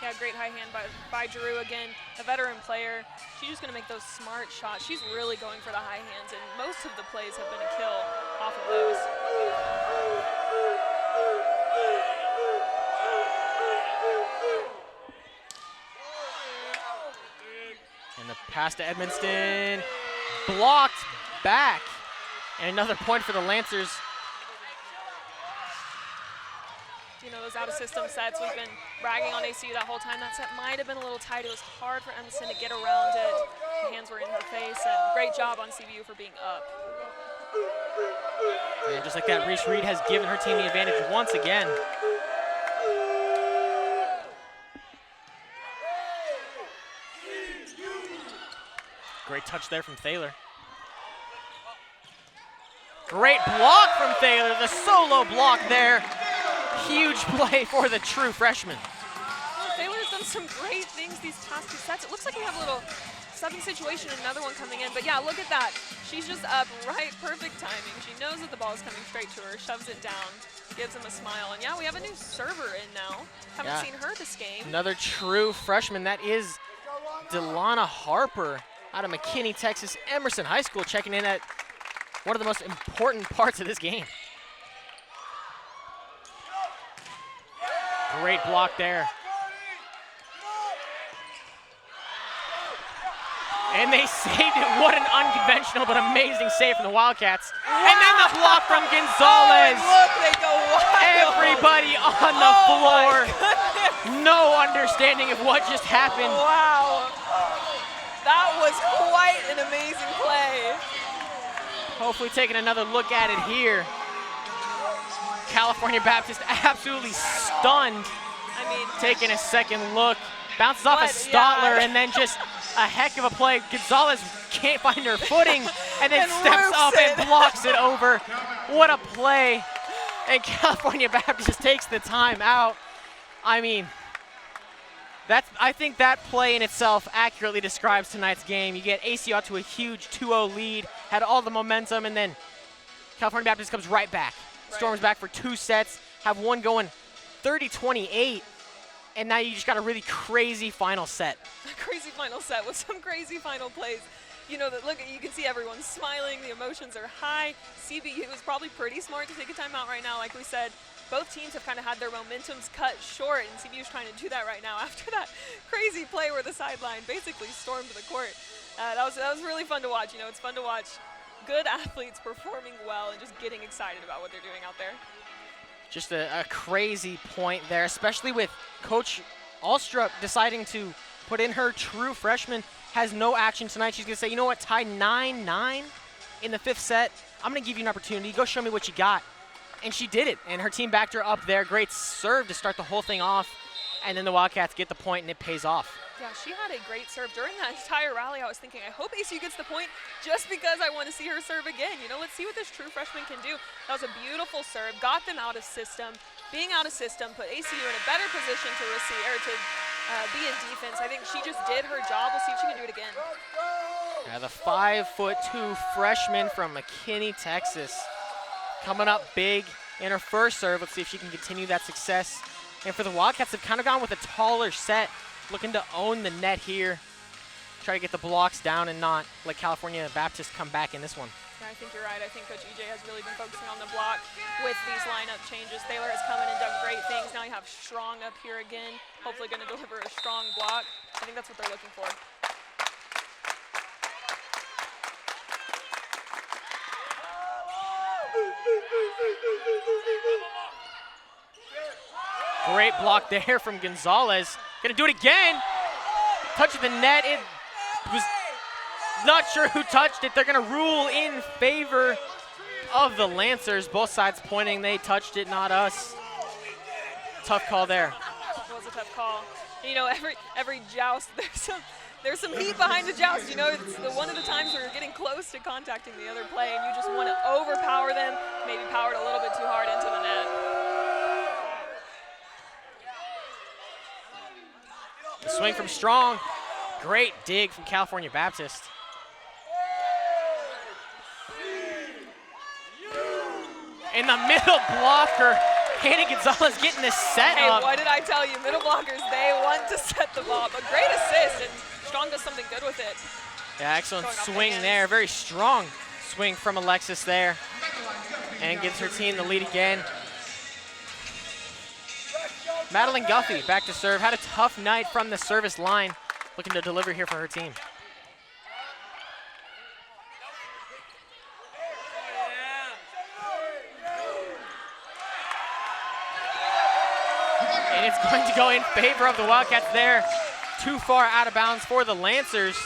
Yeah, great high hand by Giroux again, a veteran player. She's just going to make those smart shots. She's really going for the high hands, and most of the plays have been a kill off of those. And the pass to Edmiston, blocked back. And another point for the Lancers. You know, those out-of-system sets, we've been ragging on ACU that whole time. That set might have been a little tight. It was hard for Emerson to get around it. The hands were in her face, and great job on CBU for being up. And just like that, Reese Reed has given her team the advantage once again. Great touch there from Thaler. Great block from Thaler, the solo block there. Huge play for the true freshman. Well, Thaler's done some great things these past 2 sets. It looks like we have a little subbing situation, another one coming in. But yeah, look at that. She's just up right, perfect timing. She knows that the ball is coming straight to her, shoves it down, gives him a smile. And yeah, we have a new server in now. Haven't seen her this game. Another true freshman, that is Delana Harper out of McKinney, Texas, Emerson High School, checking in at one of the most important parts of this game. Great block there. And they saved it. What an unconventional but amazing save from the Wildcats. Wow. And then the block from Gonzalez. Oh, look, they go wild. Everybody on the floor. No understanding of what just happened. Wow. That was quite an amazing play. Hopefully taking another look at it here. California Baptist absolutely stunned. I mean, taking a second look. Bounces off a Stotler, and then just a heck of a play. Gonzalez can't find her footing and then steps up and blocks it over. What a play. And California Baptist just takes the time out. I mean, I think that play in itself accurately describes tonight's game. You get ACU out to a huge 2-0 lead, had all the momentum, and then California Baptist comes right back. Storms back for 2 sets, have one going 30-28, and now you just got a really crazy final set. A crazy final set with some crazy final plays. You know, look, you can see everyone smiling, the emotions are high. CBU is probably pretty smart to take a timeout right now. Like we said, both teams have kind of had their momentums cut short, and CBU is trying to do that right now after that crazy play where the sideline basically stormed the court. That was really fun to watch. You know, it's fun to watch good athletes performing well and just getting excited about what they're doing out there. Just a crazy point there, especially with Coach Alstrup deciding to put in her true freshman. Has no action tonight. She's going to say, you know what, tied 9-9 in the 5th set. I'm going to give you an opportunity. Go show me what you got. And she did it, and her team backed her up there. Great serve to start the whole thing off, and then the Wildcats get the point, and it pays off. Yeah, she had a great serve. During that entire rally, I was thinking, I hope ACU gets the point just because I want to see her serve again. You know, let's see what this true freshman can do. That was a beautiful serve, got them out of system. Being out of system put ACU in a better position to receive, or to be in defense. I think she just did her job. We'll see if she can do it again. Yeah, the 5'2" freshman from McKinney, Texas, coming up big in her first serve. Let's see if she can continue that success. And for the Wildcats, they've kind of gone with a taller set, looking to own the net here. Try to get the blocks down and not let California Baptist come back in this one. Yeah, I think you're right. I think Coach EJ has really been focusing on the block with these lineup changes. Thaler has come in and done great things. Now you have Strong up here again. Hopefully going to deliver a strong block. I think that's what they're looking for. Great block there from Gonzalez. Gonna do it again. Touch of the net. It was not sure who touched it. They're gonna rule in favor of the Lancers. Both sides pointing they touched it, not us. Tough call there. It was a tough call. You know, every joust, there's some heat behind the joust. You know, it's one of the times where you're getting close to contacting the other play and you just want to overpower them, maybe power it a little bit too hard into the net. The swing from Strong. Great dig from California Baptist. In the middle blocker, Hannah Gonzalez getting this set up. Hey, what did I tell you? Middle blockers, they want to set the ball. But great assist, and Strong does something good with it. Yeah, excellent swing there. Very strong swing from Alexis there. And gives her team the lead again. Madeline Guffey back to serve. Had a tough night from the service line. Looking to deliver here for her team. And it's going to go in favor of the Wildcats there. Too far out of bounds for the Lancers.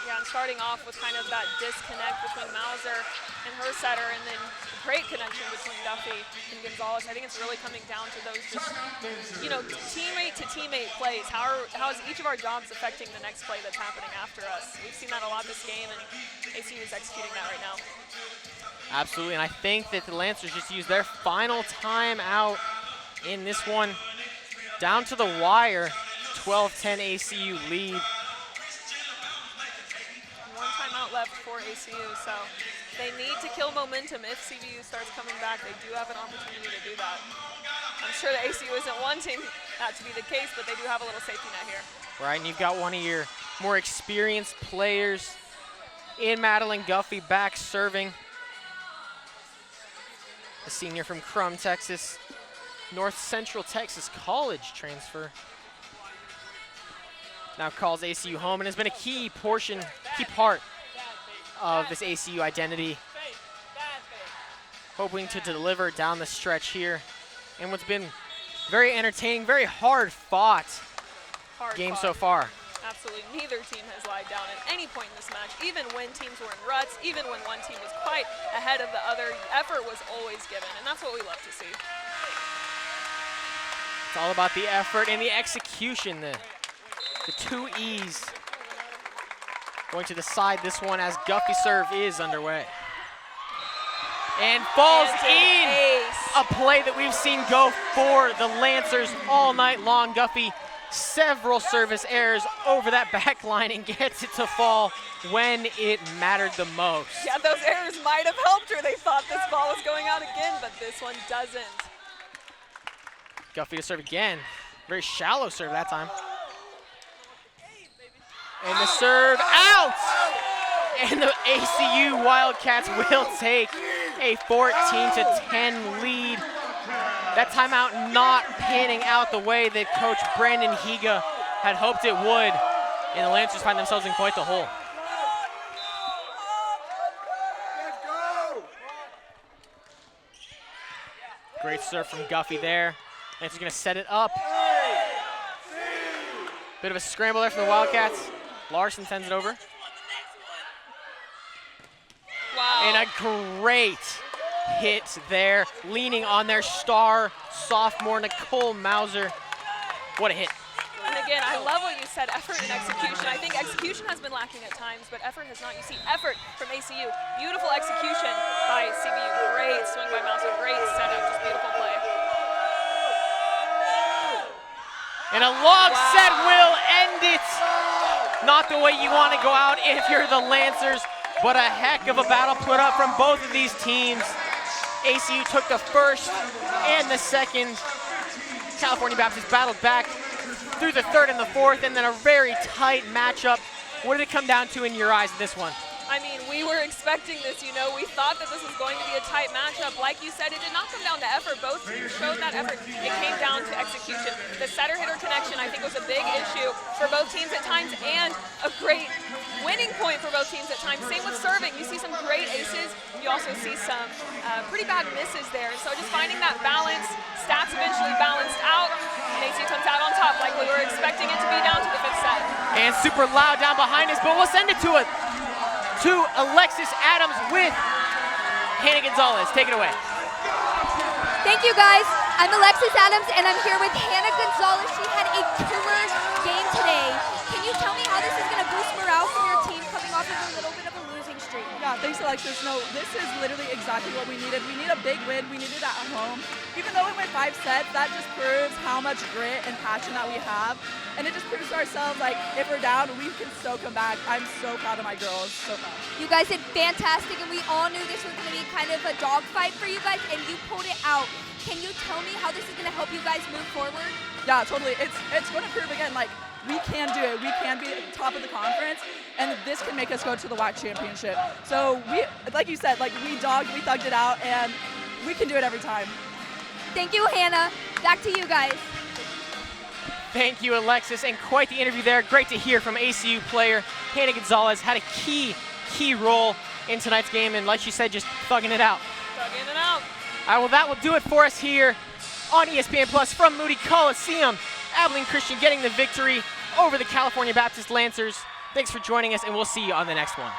Yeah, and starting off with kind of that disconnect between Mauser and her setter, and then great connection between Duffy and Gonzalez. I think it's really coming down to those just, you know, teammate to teammate plays. How is each of our jobs affecting the next play that's happening after us? We've seen that a lot this game, and ACU is executing that right now. Absolutely, and I think that the Lancers just used their final timeout in this one. Down to the wire, 12-10 ACU lead. One timeout left for ACU, so they need to kill momentum. If CBU starts coming back, they do have an opportunity to do that. I'm sure that ACU isn't wanting that to be the case, but they do have a little safety net here. Right, and you've got one of your more experienced players in Madeline Guffey back serving. A senior from Crum, Texas. North Central Texas College transfer. Now calls ACU home and has been a key part of this ACU identity. Hoping to deliver down the stretch here. And what's been very entertaining, very hard fought game so far. Absolutely, neither team has lied down at any point in this match. Even when teams were in ruts, even when one team was quite ahead of the other, effort was always given, and that's what we love to see. It's all about the effort and the execution. The two E's going to decide this one as Guffey serve is underway. And falls in. A play that we've seen go for the Lancers all night long. Guffey, several service errors over that back line and gets it to fall when it mattered the most. Yeah, those errors might have helped her. They thought this ball was going out again, but this one doesn't. Guffey to serve again. Very shallow serve that time. And the serve out! And the ACU Wildcats will take a 14-10 lead. That timeout not panning out the way that Coach Brandon Higa had hoped it would. And the Lancers find themselves in quite the hole. Great serve from Guffey there. Lancers gonna set it up. Bit of a scramble there from the Wildcats. Larson sends it over. Wow. And a great hit there, leaning on their star sophomore, Nicole Mauser. What a hit. And again, I love what you said, effort and execution. I think execution has been lacking at times, but effort has not. You see effort from ACU. Beautiful execution by CBU. Great swing by Mauser, great setup, just beautiful play. And a long set will end it. Not the way you want to go out if you're the Lancers, but a heck of a battle put up from both of these teams. ACU took the first and the second. California Baptist battled back through the third and the fourth, and then a very tight matchup. What did it come down to in your eyes in this one? I mean, we were expecting this, you know. We thought that this was going to be a tight matchup. Like you said, it did not come down to effort. Both teams showed that effort. It came down to execution. The setter-hitter connection, I think, was a big issue for both teams at times, and a great winning point for both teams at times. Same with serving. You see some great aces. You also see some pretty bad misses there. So just finding that balance, stats eventually balanced out, and ACU comes out on top like we were expecting it to be down to the fifth set. And super loud down behind us, but we'll send it to Alexis Adams with Hannah Gonzalez. Take it away. Thank you, guys. I'm Alexis Adams, and I'm here with Hannah Gonzalez. She had a killer game today. Can you tell me how this is going to boost morale from your team coming off of a little bit of a losing streak? Yeah, thanks, Alexis. No, this is literally exactly what we needed. We need a big win. We needed it at home. Even though it went 5 sets, that just proves how much grit and passion that we have. And it just proves to ourselves, like, if we're down, we can still come back. I'm so proud of my girls. So proud. You guys did fantastic, and we all knew this was going to be kind of a dogfight for you guys, and you pulled it out. Can you tell me how this is going to help you guys move forward? Yeah, totally. It's going to prove again, like, we can do it. We can be at the top of the conference, and this can make us go to the WAC championship. So we, like you said, like, we thugged it out, and we can do it every time. Thank you, Hannah. Back to you guys. Thank you, Alexis, and quite the interview there. Great to hear from ACU player Hannah Gonzalez. Had a key role in tonight's game, and like she said, just thugging it out. Thugging it out. All right, well, that will do it for us here on ESPN Plus from Moody Coliseum. Abilene Christian getting the victory over the California Baptist Lancers. Thanks for joining us, and we'll see you on the next one.